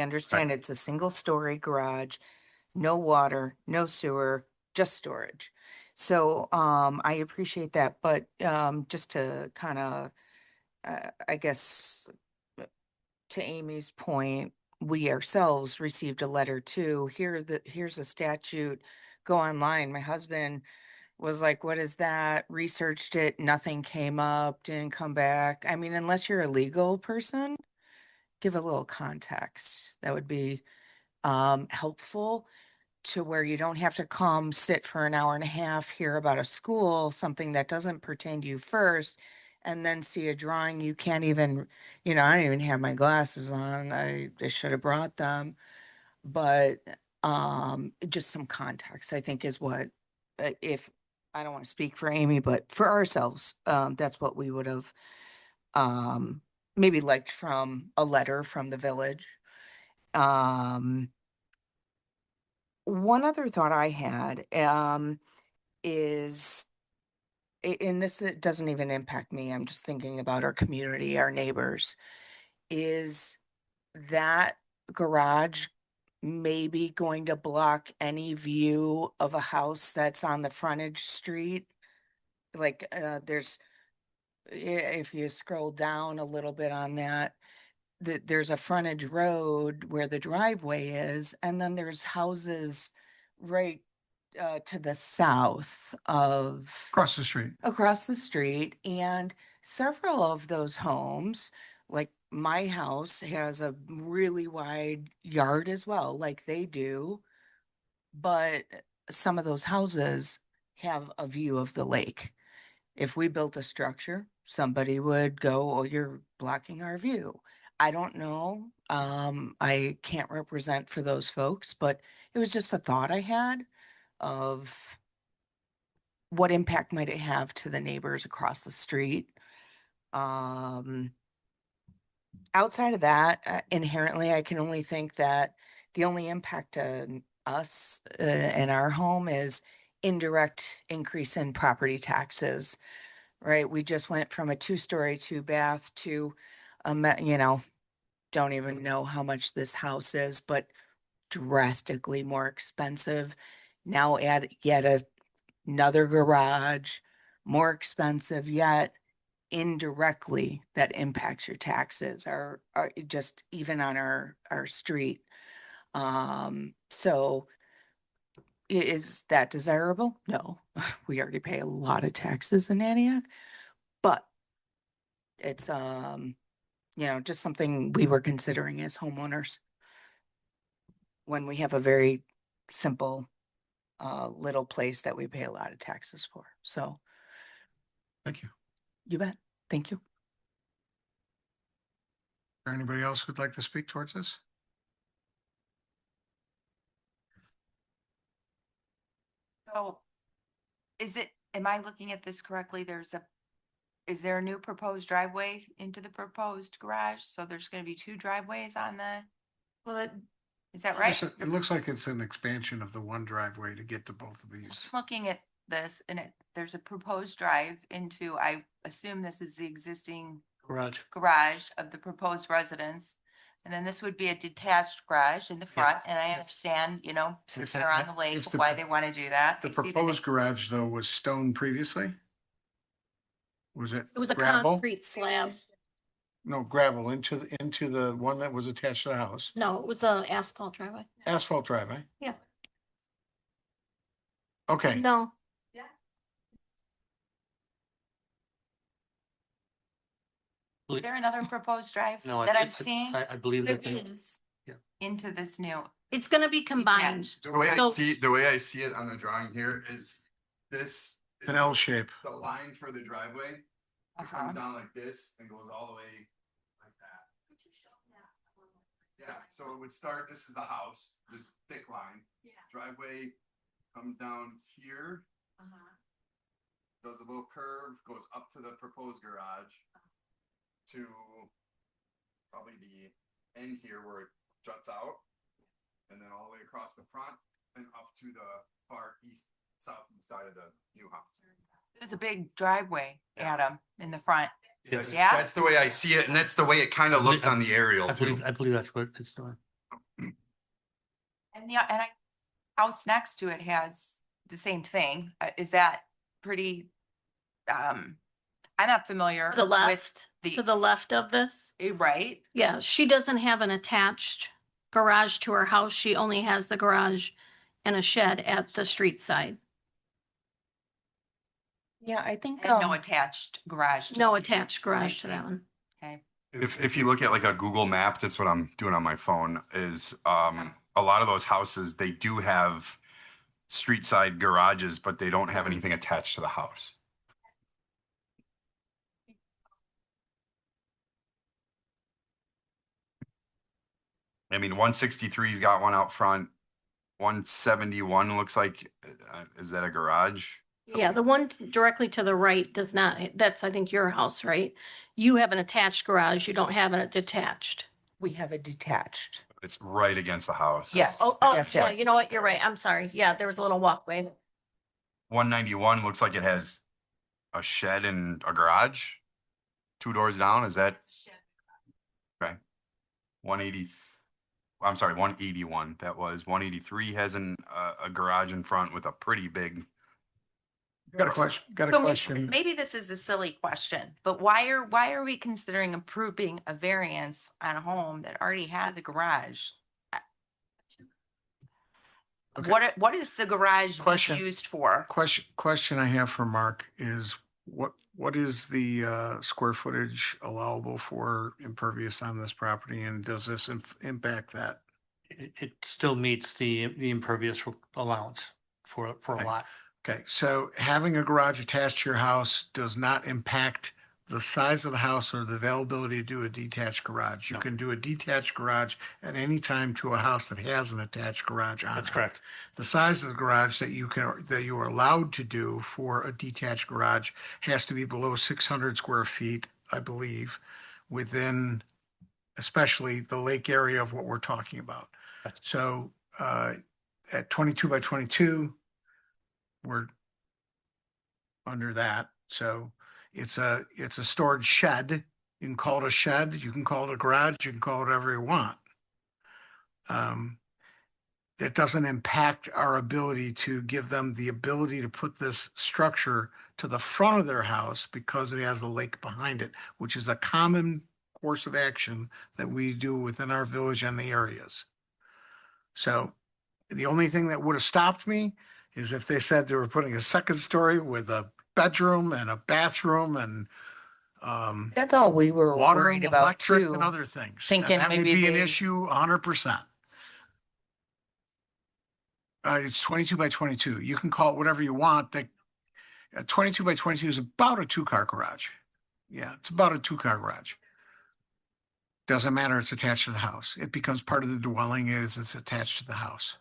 understand it's a single story garage, no water, no sewer, just storage. So I appreciate that, but just to kind of, I guess, to Amy's point, we ourselves received a letter too. Here's a statute. Go online. My husband was like, what is that? Researched it, nothing came up, didn't come back. I mean, unless you're a legal person, give a little context. That would be helpful, to where you don't have to come sit for an hour and a half, hear about a school, something that doesn't pertain to you first, and then see a drawing you can't even, I don't even have my glasses on. I should have brought them. But just some context, I think, is what, if I don't want to speak for Amy, but for ourselves, that's what we would have maybe liked from a letter from the village. One other thought I had is, and this it doesn't even impact me, I'm just thinking about our community, our neighbors, is that garage maybe going to block any view of a house that's on the frontage street? Like if you scroll down a little bit on that, there's a frontage road where the driveway is, and then there's houses right to the south of across the street, and several of those homes, like my house, has a really wide yard as well, like they do, but some of those houses have a view of the lake. If we built a structure, somebody would go, oh, you're blocking our view. I don't know. I can't represent for those folks, but it was just a thought I had of what impact might it have to the neighbors across the street. Outside of that, inherently, I can only think that the only impact to us in our home is indirect increase in property taxes, right? We just went from a 2-story, 2-bath to, don't even know how much this house is, but drastically more expensive. Now add yet another garage, more expensive yet. Indirectly, that impacts your taxes, or just even on our street. So is that desirable? No. We already pay a lot of taxes in Antioch, but it's just something we were considering as homeowners when we have a very simple little place that we pay a lot of taxes for. So thank you. You bet. Thank you. there anybody else who'd like to speak towards this? So am I looking at this correctly? Is there a new proposed driveway into the proposed garage? So there's gonna be two driveways on Well, is that right? Yes, it looks like it's an expansion of the one driveway to get to both of these. Looking at this and there's a proposed drive into, I assume this is the existing Garage. garage of the proposed residence. And then this would be a detached garage in the front, and I understand, since they're on the lake, If the- why they want to do that. The I see that proposed garage though was stone previously? Was it? it was a gravel? concrete slab. No, gravel into the one that was attached to the house. No, it was a asphalt driveway. Asphalt driveway. Yeah. Okay. No, Is there another proposed drive No, that I'm seeing? I believe There that they, is yeah. into this new. it's gonna be combined. detached. The way I So- see, the way I see it on the drawing here is this. is An L shape. The line for the driveway. It Uh-huh. comes down like this and goes all the way like that. Yeah, so it would start, this is the house, this thick line. Driveway comes down here. Does a little curve, goes up to the proposed garage. To probably the end here where it juts out. And then all the way across the front and up to the far southeast side of the new house. There's a big driveway, Adam, in the front. Yes, Yeah. that's the way I see it, and that's the way it kind of looks on the aerial I too. believe that's what it's doing. And house next to it has the same thing. Is that pretty, I'm not familiar To the with left, to the left of this. right? Yeah, she doesn't have an attached garage to her house. She only has the garage and a shed at the street side. Yeah, I think, And no attached garage. to No the- attached garage to I that see. one. Okay. If you look at like a Google map, that's what I'm doing on my phone, is a lot of those houses, they do have street side garages, but they don't have anything attached to the house. I mean, 163's got one out front. 171 looks like, is that a garage? Yeah, the one directly to the right does not, that's, I think, your house, right? You have an attached garage, you don't have a detached. we have a detached. It's right against the house. Yes. Oh, yes, yeah, yes. you know what? You're right. I'm sorry. Yeah, there was a little walkway. 191 looks like it has a shed and a garage. 2 doors down, is that? Okay. 180, I'm sorry, 181, that was. 183 has a garage in front with a pretty big. Got a question, So maybe this is a silly question, but why are we considering approving a variance on a home that already has a garage? Okay. What is the garage being Question. used for? Question I have for Mark is what is the square footage allowable for impervious on this property, and does this impact that? It still meets the impervious allowance for a Okay. lot. Okay, so having a garage attached to your house does not impact the size of the house or the availability to do a detached garage. You No. can do a detached garage at any time to a house that has an attached garage on it. That's correct. The size of the garage that you are allowed to do for a detached garage has to be below 600 square feet, I believe, within especially the lake area of what we're talking about. So at 22 by 22, we're under that. So it's a storage shed. You can call it a shed, you can call it a garage, you can call it whatever you want. It doesn't impact our ability to give them the ability to put this structure to the front of their house because it has a lake behind it, which is a common course of action that we do within our village and the areas. So the only thing that would have stopped me is if they said they were putting a second story with a bedroom and a bathroom and That's all we were water worried and about electric too. and other things. Thinking That would maybe be an they- issue 100%. It's 22 by 22. You can call it whatever you want. 22 by 22 is about a 2-car garage. Yeah, it's about a 2-car garage. Doesn't matter, it's attached to the house. It becomes part of the dwelling it's attached to the house.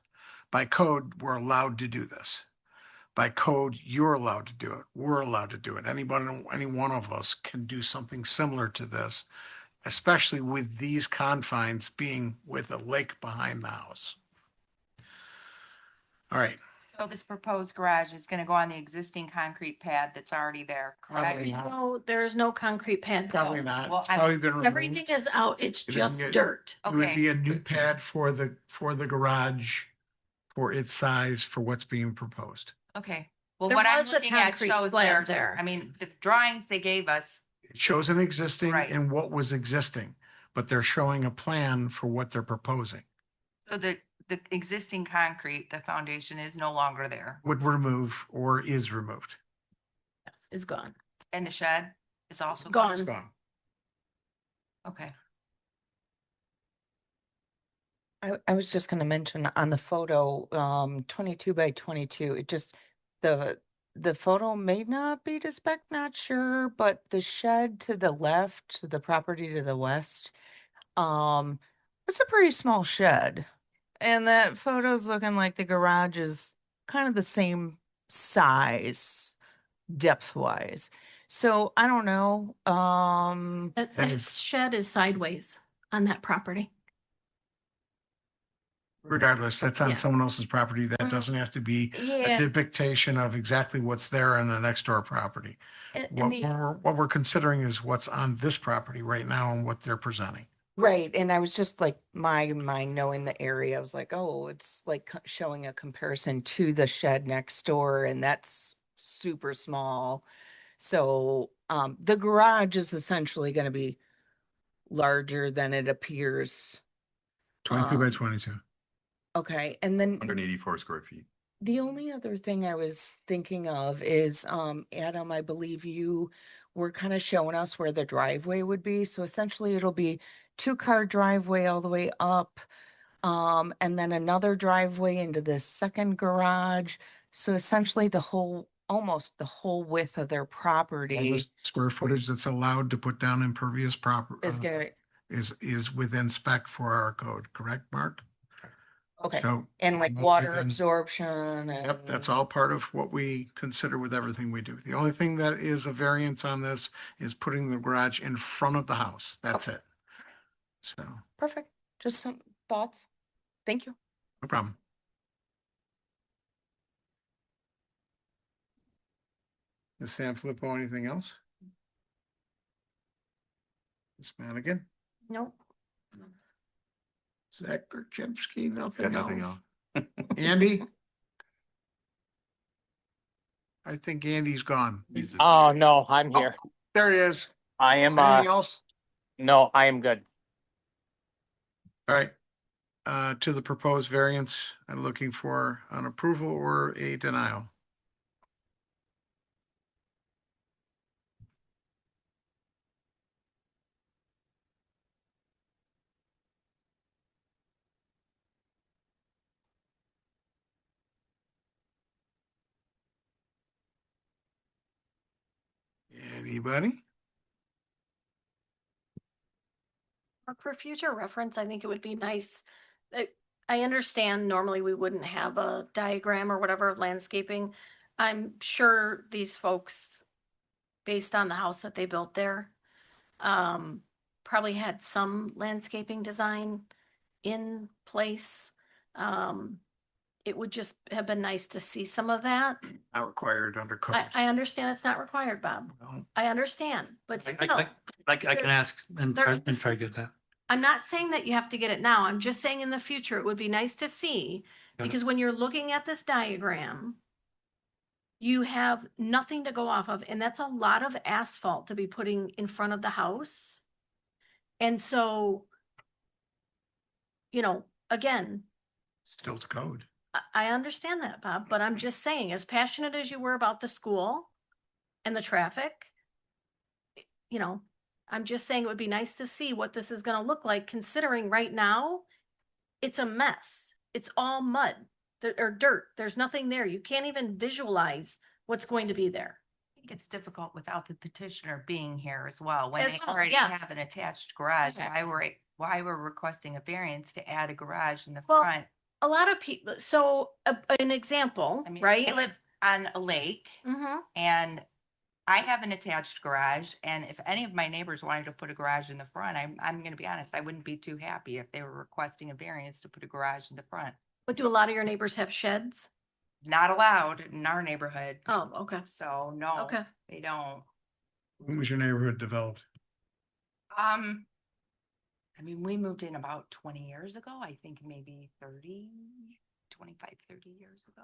By code, we're allowed to do this. By code, you're allowed to do it. We're allowed to do it. Anybody, any one of us can do something similar to this, especially with these confines being with a lake behind the house. All right. So this proposed garage is gonna go on the existing concrete pad that's already there, correct? Probably not. No, there is no concrete pad. Probably not. Well, It's probably been removed. Everything is out. It's It just didn't get- dirt. It would Okay. be a new pad for the garage, for its size, for what's being proposed. Okay, well, There what I'm was a looking at concrete shows slab there, there. I mean, the drawings they gave us, It shows an existing Right. and what was existing, but they're showing a plan for what they're proposing. so the existing concrete, the foundation is no longer there. Would remove or is removed. Is gone. And the shed is also Gone. It's gone. Okay. I was just gonna mention on the photo, 22 by 22, it just, the photo may not be to spec, not sure, but the shed to the left, the property to the west, it's a pretty small shed. And that photo's looking like the garage is kind of the same size, depth wise. So I don't know, That shed is sideways on that property. Regardless, that's on Yeah. someone else's property. That Mhm. doesn't have to be a yeah. depiction of exactly what's there on the next door property. and What the- we're considering is what's on this property right now and what they're presenting. Right, and I was just like, my mind knowing the area, I was like, oh, it's like showing a comparison to the shed next door, and that's super small. So, the garage is essentially gonna be larger than it appears. 22 by Um, 22. Okay, and then 184 square feet. the only other thing I was thinking of is, Adam, I believe you were kind of showing us where the driveway would be. So essentially it'll be 2-car driveway all the way up. And then another driveway into the second garage. So essentially almost the whole width of their All property the square footage that's allowed to put down impervious property is gonna, is within spec for our code, correct, Mark? okay, So, and like within- water absorption Yep, that's and, all part of what we consider with everything we do. The only thing that is a variance on this is putting the garage in front of the house. That's it. So, perfect, just some thoughts. Thank you. no problem. Ms. Sanfilippo, anything else? Ms. Madigan? Nope. Zach Gerchimsky, nothing Got nothing else? else. Andy? I think Andy's gone. He's just Oh, here. no, I'm here. There he is. I am, Anything else? no, I am good. All right. To the proposed variance, I'm looking for an approval or a denial. Anybody? For future reference, I think it would be nice. I understand normally we wouldn't have a diagram or whatever of landscaping. I'm sure these folks, based on the house that they built there, probably had some landscaping design in place. It would just have been nice to see some of that. Not required under code. I understand it's not required, Bob. Well, I understand, but I still. can ask and There- try to get that. I'm not saying that you have to get it now. I'm just saying in the future, it would be nice to see, Got it. because when you're looking at this diagram, you have nothing to go off of, and that's a lot of asphalt to be putting in front of the house. And so, again, Still to code. I understand that, Bob, but I'm just saying, as passionate as you were about the school and the traffic, I'm just saying it would be nice to see what this is gonna look like, considering right now, it's a mess. It's all mud or dirt. There's nothing there. You can't even visualize what's going to be there. think it's difficult without the petitioner being here as well. When As they well, already yes. have an attached garage, Okay. why we're requesting a variance to add a garage in the Well, front? a lot of people, so an example, I mean, right? I live on a lake Mm-hmm. and I have an attached garage. And if any of my neighbors wanted to put a garage in the front, I'm gonna be honest, I wouldn't be too happy if they were requesting a variance to put a garage in the front. But do a lot of your neighbors have sheds? Not allowed in our neighborhood. Oh, okay. So no, Okay. they don't. When was your neighborhood developed? I mean, we moved in about 20 years ago, I think maybe 30 years ago.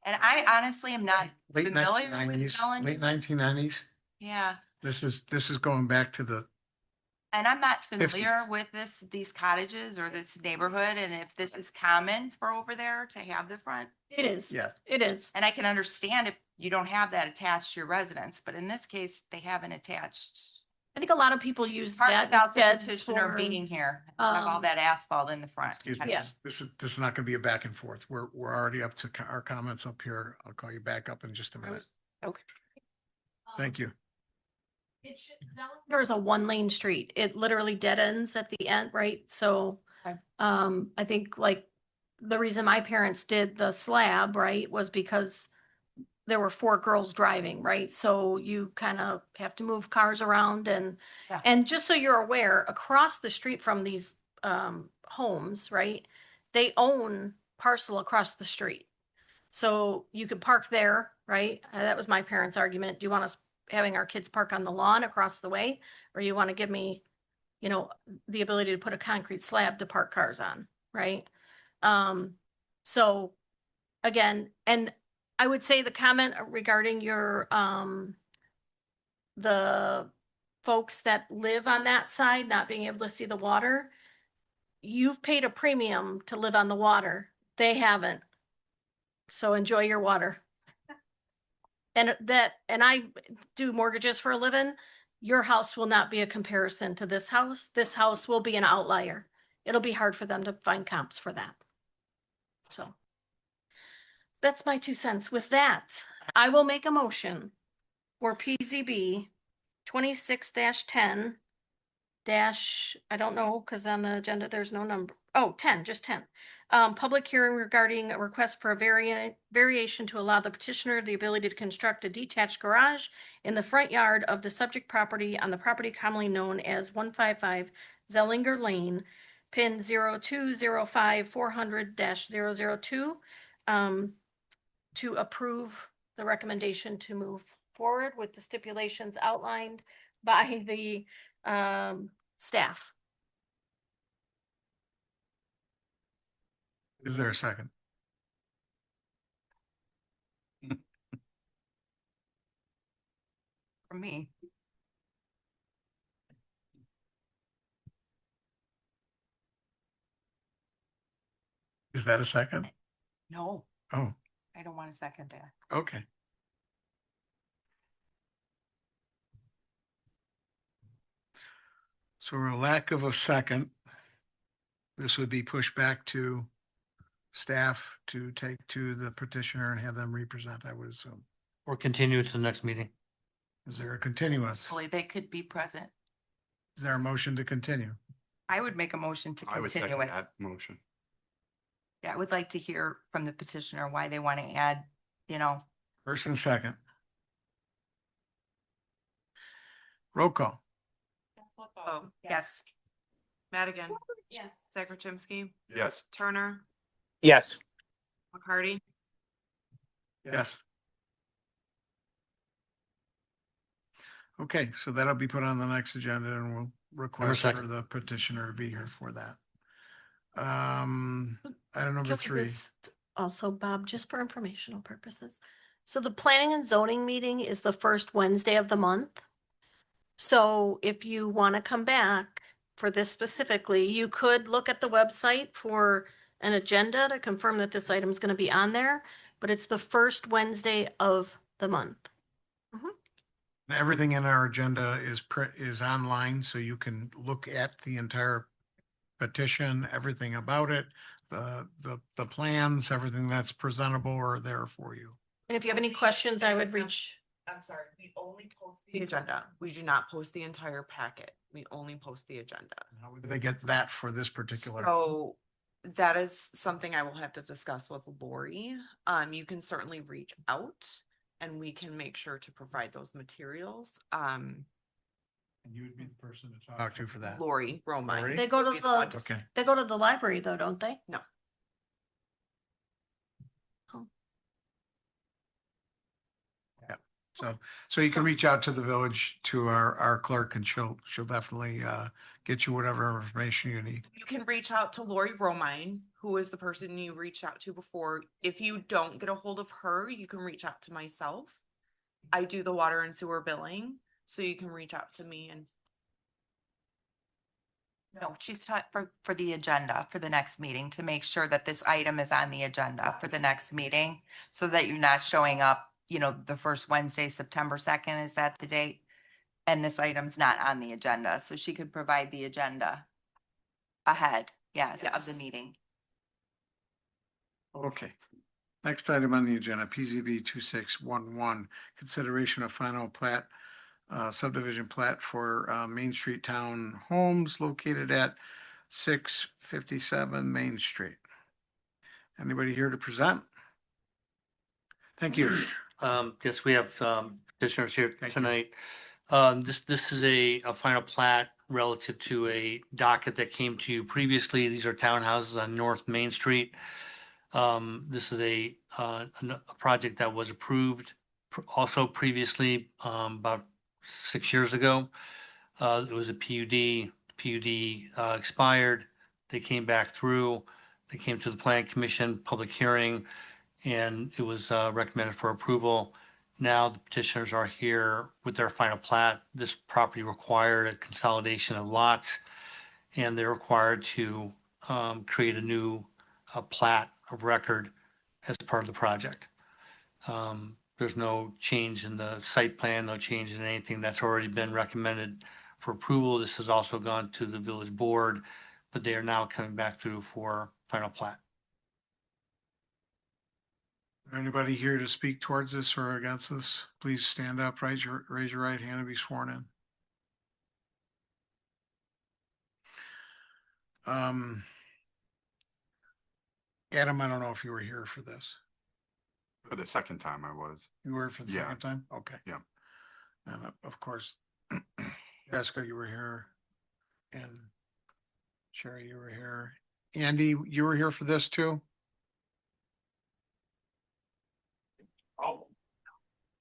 And I honestly am not Late familiar with 1990s, Zelen. late 1990s. Yeah, This is going back to the, and I'm not 50. familiar with these cottages or this neighborhood, and if this is common for over there to have the front. It is. Yes. It is. And I can understand if you don't have that attached to your residence, but in this case, they have an attached. I think a lot of people use Part that without the instead petitioner for, being here, have all that asphalt in the front. excuse me, Yeah. this is not gonna be a back and forth. We're already up to our comments up here. I'll call you back up in just a minute. Okay. Thank you. There's a one lane street. It literally dead ends at the end, right? So, Okay. I think like the reason my parents did the slab, right, was because there were 4 girls driving, right? So you kind of have to move cars around Yeah. and just so you're aware, across the street from these homes, right? They own parcel across the street. So you could park there, right? That was my parents' argument. Do you want us having our kids park on the lawn across the way? Or you want to give me, the ability to put a concrete slab to park cars on, right? So again, and I would say the comment regarding your, the folks that live on that side, not being able to see the water, you've paid a premium to live on the water. They haven't. So enjoy your water. And I do mortgages for a living. Your house will not be a comparison to this house. This house will be an outlier. It'll be hard for them to find comps for that. So that's my 2 cents. With that, I will make a motion for PZB 26-10 I don't know, because on the agenda, there's no number. Oh, 10, just 10. Public hearing regarding a request for a variation to allow the petitioner the ability to construct a detached garage in the front yard of the subject property on the property commonly known as 155 Zellinger Lane, pin 0205-400-002, to approve the recommendation to move forward with the stipulations outlined by the staff. Is there a second? For me. Is that a second? No, Oh, I don't want to second that. okay. So for a lack of a second, this would be pushed back to staff to take to the petitioner and have them represent, I would assume. Or continue to the next meeting. Is there a continuance? Hopefully they could be present. Is there a motion to continue? I would make a motion to I would continue second it. that motion. Yeah, I would like to hear from the petitioner why they want to add, First and second. Roll call. Oh, yes. Madigan, Yes. Sakurchimsky, Yes. Turner, Yes. McCarty, Yes. Okay, so that'll be put on the next agenda and we'll request for second. the petitioner to be here for that. Item number Can we 3. just also, Bob, just for informational purposes. So the planning and zoning meeting is the first Wednesday of the month. So if you want to come back for this specifically, you could look at the website for an agenda to confirm that this item is going to be on there, but it's the first Wednesday of the month. Everything in our agenda is online, so you can look at the entire petition, everything about it, the plans, everything that's presentable are there for you. And if you have any questions, I would reach. I'm sorry, we only post the agenda. We do not post the entire packet. We only post the agenda. How would they get that for this particular? So that is something I will have to discuss with Lori. You can certainly reach out and we can make sure to provide those materials. And you would be the person to talk to for that. Lori Lori? Romine. They go to would be the one the, Okay. they go to the library though, don't they? No. So you can reach out to the village, to our clerk, and she'll definitely get you whatever information you need. You can reach out to Lori Romine, who is the person you reached out to before. If you don't get a hold of her, you can reach out to myself. I do the water and sewer billing, so you can reach out to me and No, she's taught for the agenda for the next meeting to make sure that this item is on the agenda for the next meeting. So that you're not showing up, the first Wednesday, September 2nd, is that the date? And this item's not on the agenda, so she could provide the agenda ahead, yes, of the Yes. meeting. Okay. Next item on the agenda, PZB 2611, consideration of final plat, subdivision plat for Main Street Town Homes located at 657 Main Street. Anybody here to present? Thank you. Yes, we have petitioners here Thank you. tonight. This is a final plat relative to a docket that came to you previously. These are townhouses on North Main Street. This is a project that was approved also previously about 6 years ago. It was a PUD. PUD expired. They came back through. They came to the Plan Commission, public hearing, and it was recommended for approval. Now the petitioners are here with their final plat. This property required a consolidation of lots, and they're required to create a new plat of record as part of the project. There's no change in the site plan, no change in anything that's already been recommended for approval. This has also gone to the village board, but they are now coming back through for final plat. Anybody here to speak towards this or against this? Please stand up, raise your right hand and be sworn in. Adam, I don't know if you were here for this. For the second time I was. You were for the Yeah. second time? Okay. Yeah. And of course, Jessica, you were here. And Sherry, you were here. Andy, you were here for this too?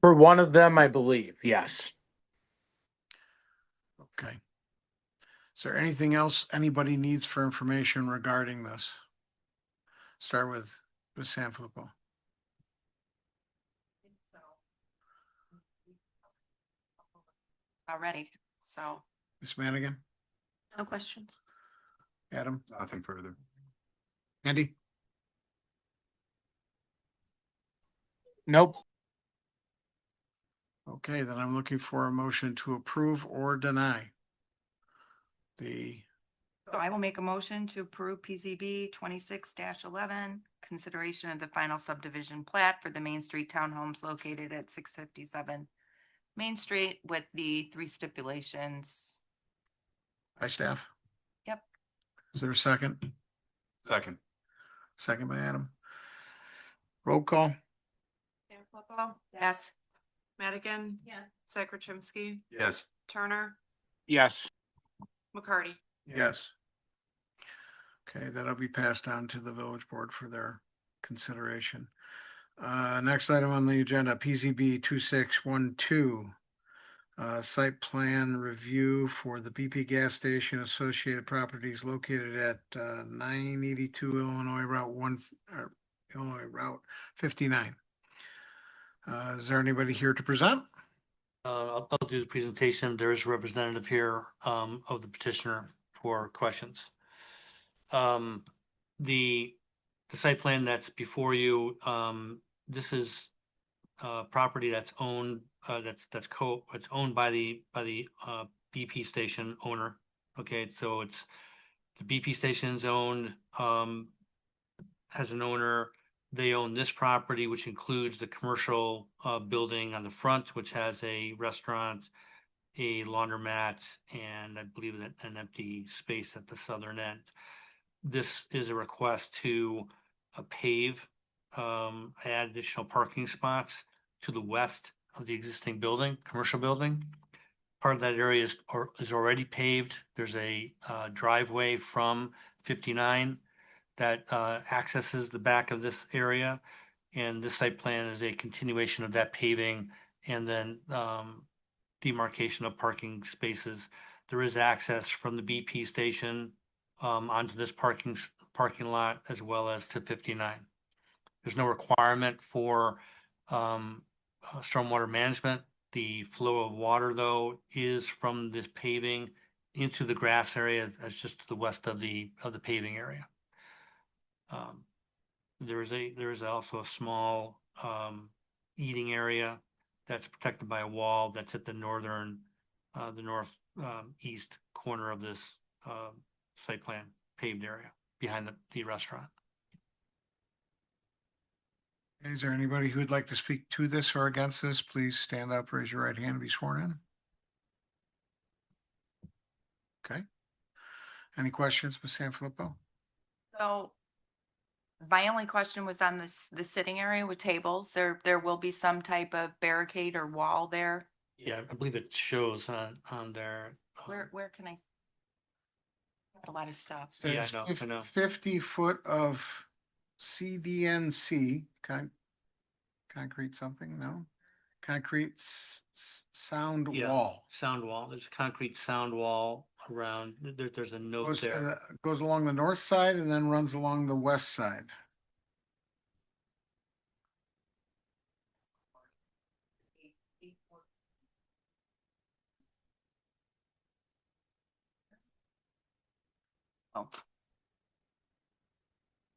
For one of them, I believe, yes. Okay. Is there anything else anybody needs for information regarding this? Start with Ms. Sanfilippo. Already, so. Ms. Madigan, No questions. Adam, Nothing further. Andy? Nope. Okay, then I'm looking for a motion to approve or deny So I will make a motion to approve PZB 26-11, consideration of the final subdivision plat for the Main Street Townhomes located at 657 Main Street with the 3 stipulations. by staff. Yep. Is there a second? Second. Second by Adam. Roll call. Yes. Madigan. Yeah. Sakraczymski. Yes. Turner. Yes. McCarty. Yes. Okay, that'll be passed on to the village board for their consideration. Next item on the agenda, PZB 2612. Site plan review for the BP gas station associated properties located at 982 Illinois Route 59. Is there anybody here to present? I'll do the presentation. There is a representative here of the petitioner for questions. The site plan that's before you, this is property that's owned, it's owned by the BP station owner. Okay, so it's the BP station is owned, has an owner. They own this property, which includes the commercial building on the front, which has a restaurant, a laundromat, and I believe that an empty space at the southern end. This is a request to pave, add additional parking spots to the west of the existing building, commercial building. Part of that area is already paved. There's a driveway from 59 that accesses the back of this area. And this site plan is a continuation of that paving and then demarcation of parking spaces. There is access from the BP station onto this parking lot as well as to 59. There's no requirement for stormwater management. The flow of water, though, is from this paving into the grass area that's just to the west of the paving area. There is also a small eating area that's protected by a wall that's at the north east corner of this site plan paved area behind the restaurant. Is there anybody who'd like to speak to this or against this? Please stand up, raise your right hand, and be sworn in. Okay. Any questions, Ms. Sanfilippo? So my only question was on the sitting area with tables. There will be some type of barricade or wall there. Yeah, I believe it shows on there. Where can I? A lot of stuff. Yeah, I know. 50 foot of CDNC, concrete something, no? Concrete sound Yeah, wall. sound wall. There's a concrete sound wall around. There's a note there. Goes along the north side and then runs along the west side. Oh.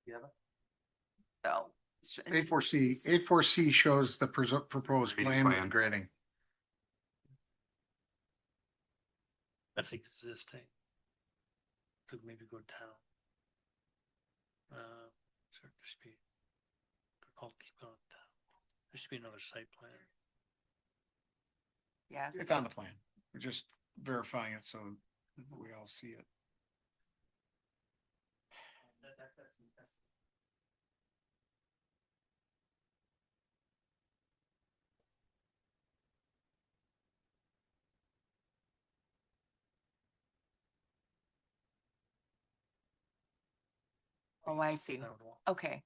Yeah. So. A4C shows the proposed plan with the grading. That's existing. Could maybe go down. So just be. I'll keep going down. There should be another site plan. Yes. It's on the plan. We're just verifying it so we all see it. Oh, I see. Okay.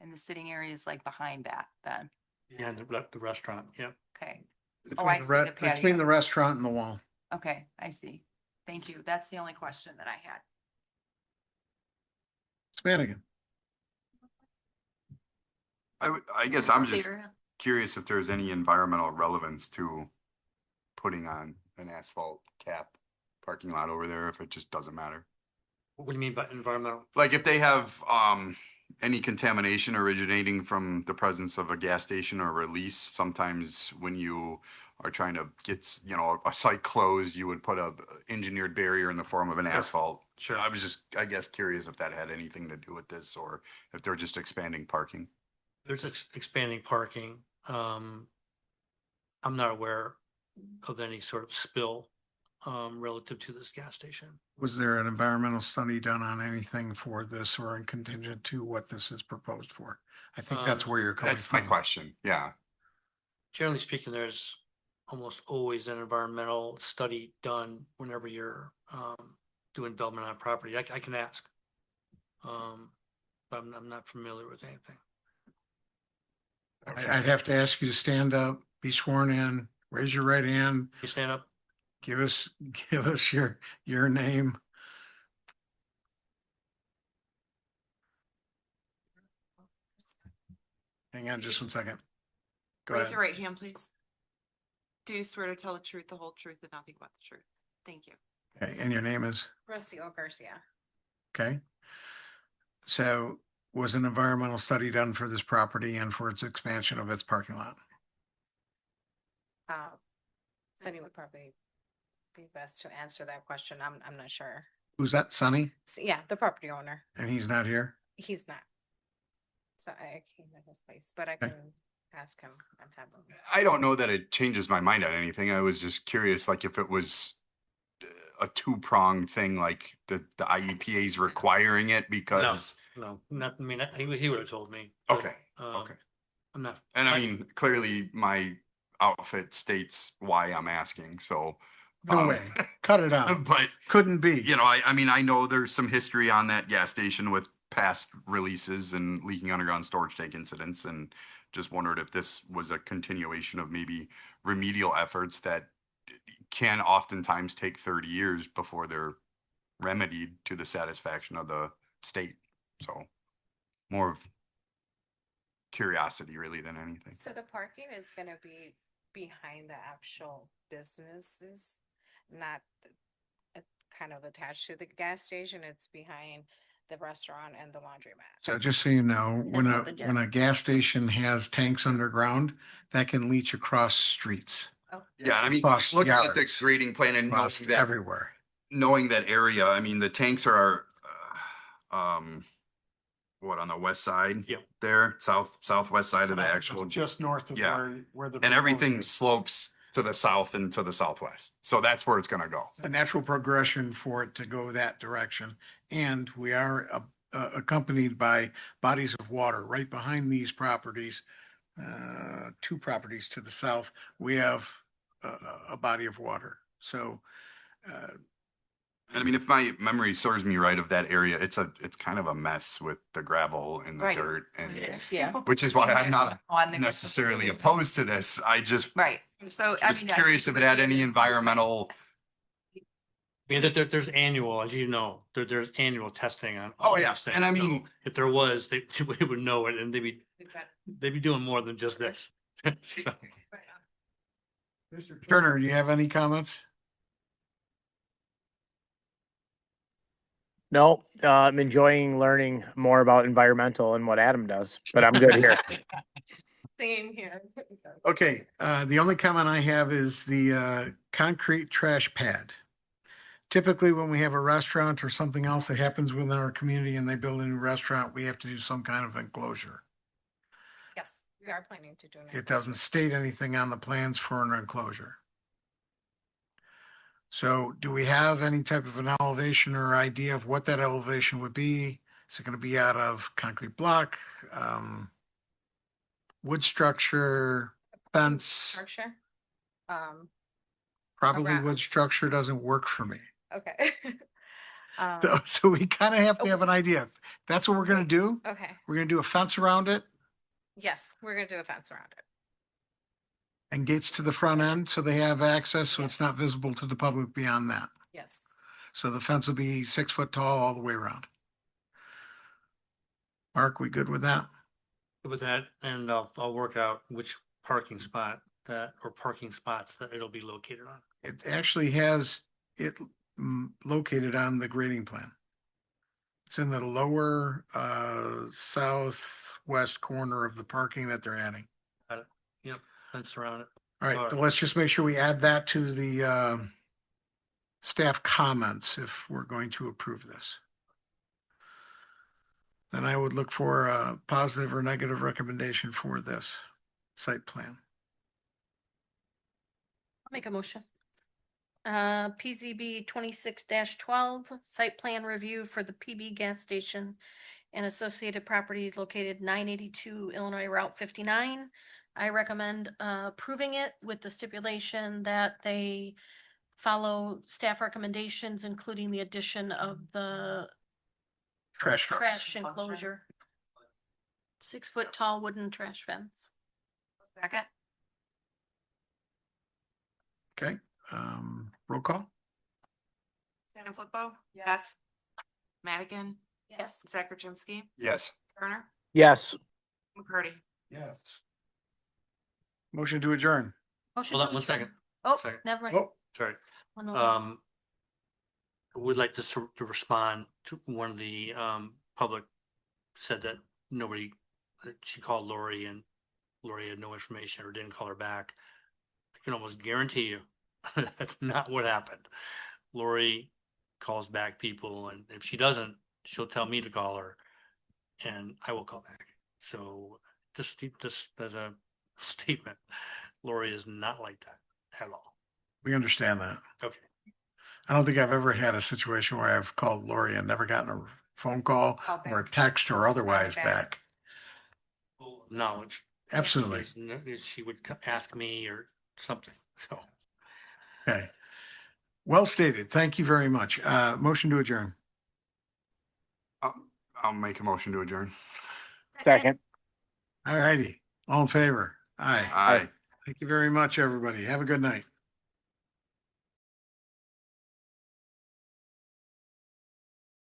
And the sitting area is like behind that then. Yeah, the restaurant. Yep. Okay. Oh, I see the Between the patio. restaurant and the wall. Okay, I see. Thank you. That's the only question that I had. Madigan. I guess I'm just Clear. curious if there's any environmental relevance to putting on an asphalt cap parking lot over there, if it just doesn't matter. What do you mean by environmental? Like if they have any contamination originating from the presence of a gas station or release, sometimes when you are trying to get, a site closed, you would put a engineered barrier in the form of an asphalt. Sure. I was just, I guess, curious if that had anything to do with this or if they're just expanding parking. There's expanding parking. I'm not aware of any sort of spill relative to this gas station. Was there an environmental study done on anything for this or in contingent to what this is proposed for? I think that's where you're coming That's from. my question. Yeah. Generally speaking, there's almost always an environmental study done whenever you're doing development on property. I can ask. But I'm not familiar with anything. I'd have to ask you to stand up, be sworn in, raise your right hand. You stand up. Give us your name. Hang on just 1 second. Go Raise ahead. your right hand, please. Do you swear to tell the truth, the whole truth, and nothing but the truth? Thank you. Okay, and your name is? Rocio Garcia. Okay. So was an environmental study done for this property and for its expansion of its parking lot? Cindywood property. be best to answer that question. I'm not sure. Who's that, Sonny? Yeah, the property owner. And he's not here? He's not. So I came in his place, but I can ask him and have him. I don't know that it changes my mind on anything. I was just curious, like if it was a two-pronged thing, like the IEPA is requiring it because. No, not, I mean, he would have told me. Okay, okay. I'm not. And I mean, clearly my outfit states why I'm asking, so. No way. Cut it out. But Couldn't be. you know, I mean, I know there's some history on that gas station with past releases and leaking underground storage tank incidents, and just wondered if this was a continuation of maybe remedial efforts that can oftentimes take 30 years before they're remedied to the satisfaction of the state. So more of curiosity really than anything. So the parking is gonna be behind the actual businesses, not kind of attached to the gas station. It's behind the restaurant and the laundromat. So just so you know, when a gas station has tanks underground, that can leach across streets. Oh. Yeah, and I mean, Across looking at the yards. grading plan and knowing Across that, everywhere. knowing that area, I mean, the tanks are, what, on the west side? Yep. There, southwest side of the actual. Just north of Yeah. where the. And everything proposed- slopes to the south and to the southwest. So that's where it's gonna go. The natural progression for it to go that direction. And we are accompanied by bodies of water right behind these properties. Two properties to the south, we have a body of water. So And I mean, if my memory serves me right of that area, it's kind of a mess with the gravel and the Right. dirt and. Yeah. Which is why I'm not On the- necessarily opposed to this. I just Right. So I was mean. curious if it had any environmental. I mean, there's annual, as you know, there's annual testing on. Oh, all yeah. these things. And I So mean- if there was, they would know it and they'd be doing more than just this. So, Mr. Turner, do you have any comments? No, I'm enjoying learning more about environmental and what Adam does, but I'm good here. Same here. Okay, the only comment I have is the concrete trash pad. Typically, when we have a restaurant or something else that happens within our community and they build a new restaurant, we have to do some kind of enclosure. Yes, we are planning to do that. It doesn't state anything on the plans for an enclosure. So do we have any type of an elevation or idea of what that elevation would be? Is it going to be out of concrete block, wood structure, fence? Structure. Probably around- wood structure doesn't work for me. Okay. So we kind of have to have an idea. That's what we're going to do. Okay. We're going to do a fence around it Yes, we're gonna do a fence around it. and gates to the front end so they have access, so it's not visible to the public beyond that. Yes. So the fence will be 6 foot tall all the way around. Mark, we good with that? with that, and I'll work out which parking spot that, or parking spots that it'll be located on. It actually has it located on the grading plan. It's in the lower southwest corner of the parking that they're adding. Got it. Yep, fence around it. All right, so let's just make sure we add that to the staff comments if we're going to approve this. Then I would look for a positive or negative recommendation for this site plan. I'll make a motion. PZB 26-12, site plan review for the PB gas station and associated properties located 982 Illinois Route 59. I recommend approving it with the stipulation that they follow staff recommendations, including the addition of the trash enclosure. 6 foot tall wooden trash fence. Second. Okay, roll call? Santa Flippo? Yes. Madigan? Yes. Zakrzymski? Yes. Turner? Yes. McCurdy? Yes. Motion to adjourn. Motion Hold to on one adjourn. second. Oh, Second. never mind. Oh, Sorry. One over. I would like to respond to one of the public said that nobody, that she called Lori and Lori had no information or didn't call her back. I can almost guarantee you That's not what happened. Lori calls back people, and if she doesn't, she'll tell me to call her, and I will call back. So just as a statement, Lori is not like that at all. We understand that. Okay. I don't think I've ever had a situation where I've called Lori and never gotten a phone call or a text or otherwise back. Knowledge. Absolutely. She would ask me or something, so. Okay. Well stated. Thank you very much. Motion to adjourn. I'll make a motion to adjourn. Second. All righty. All in favor? Aye. Aye. Thank you very much, everybody. Have a good night.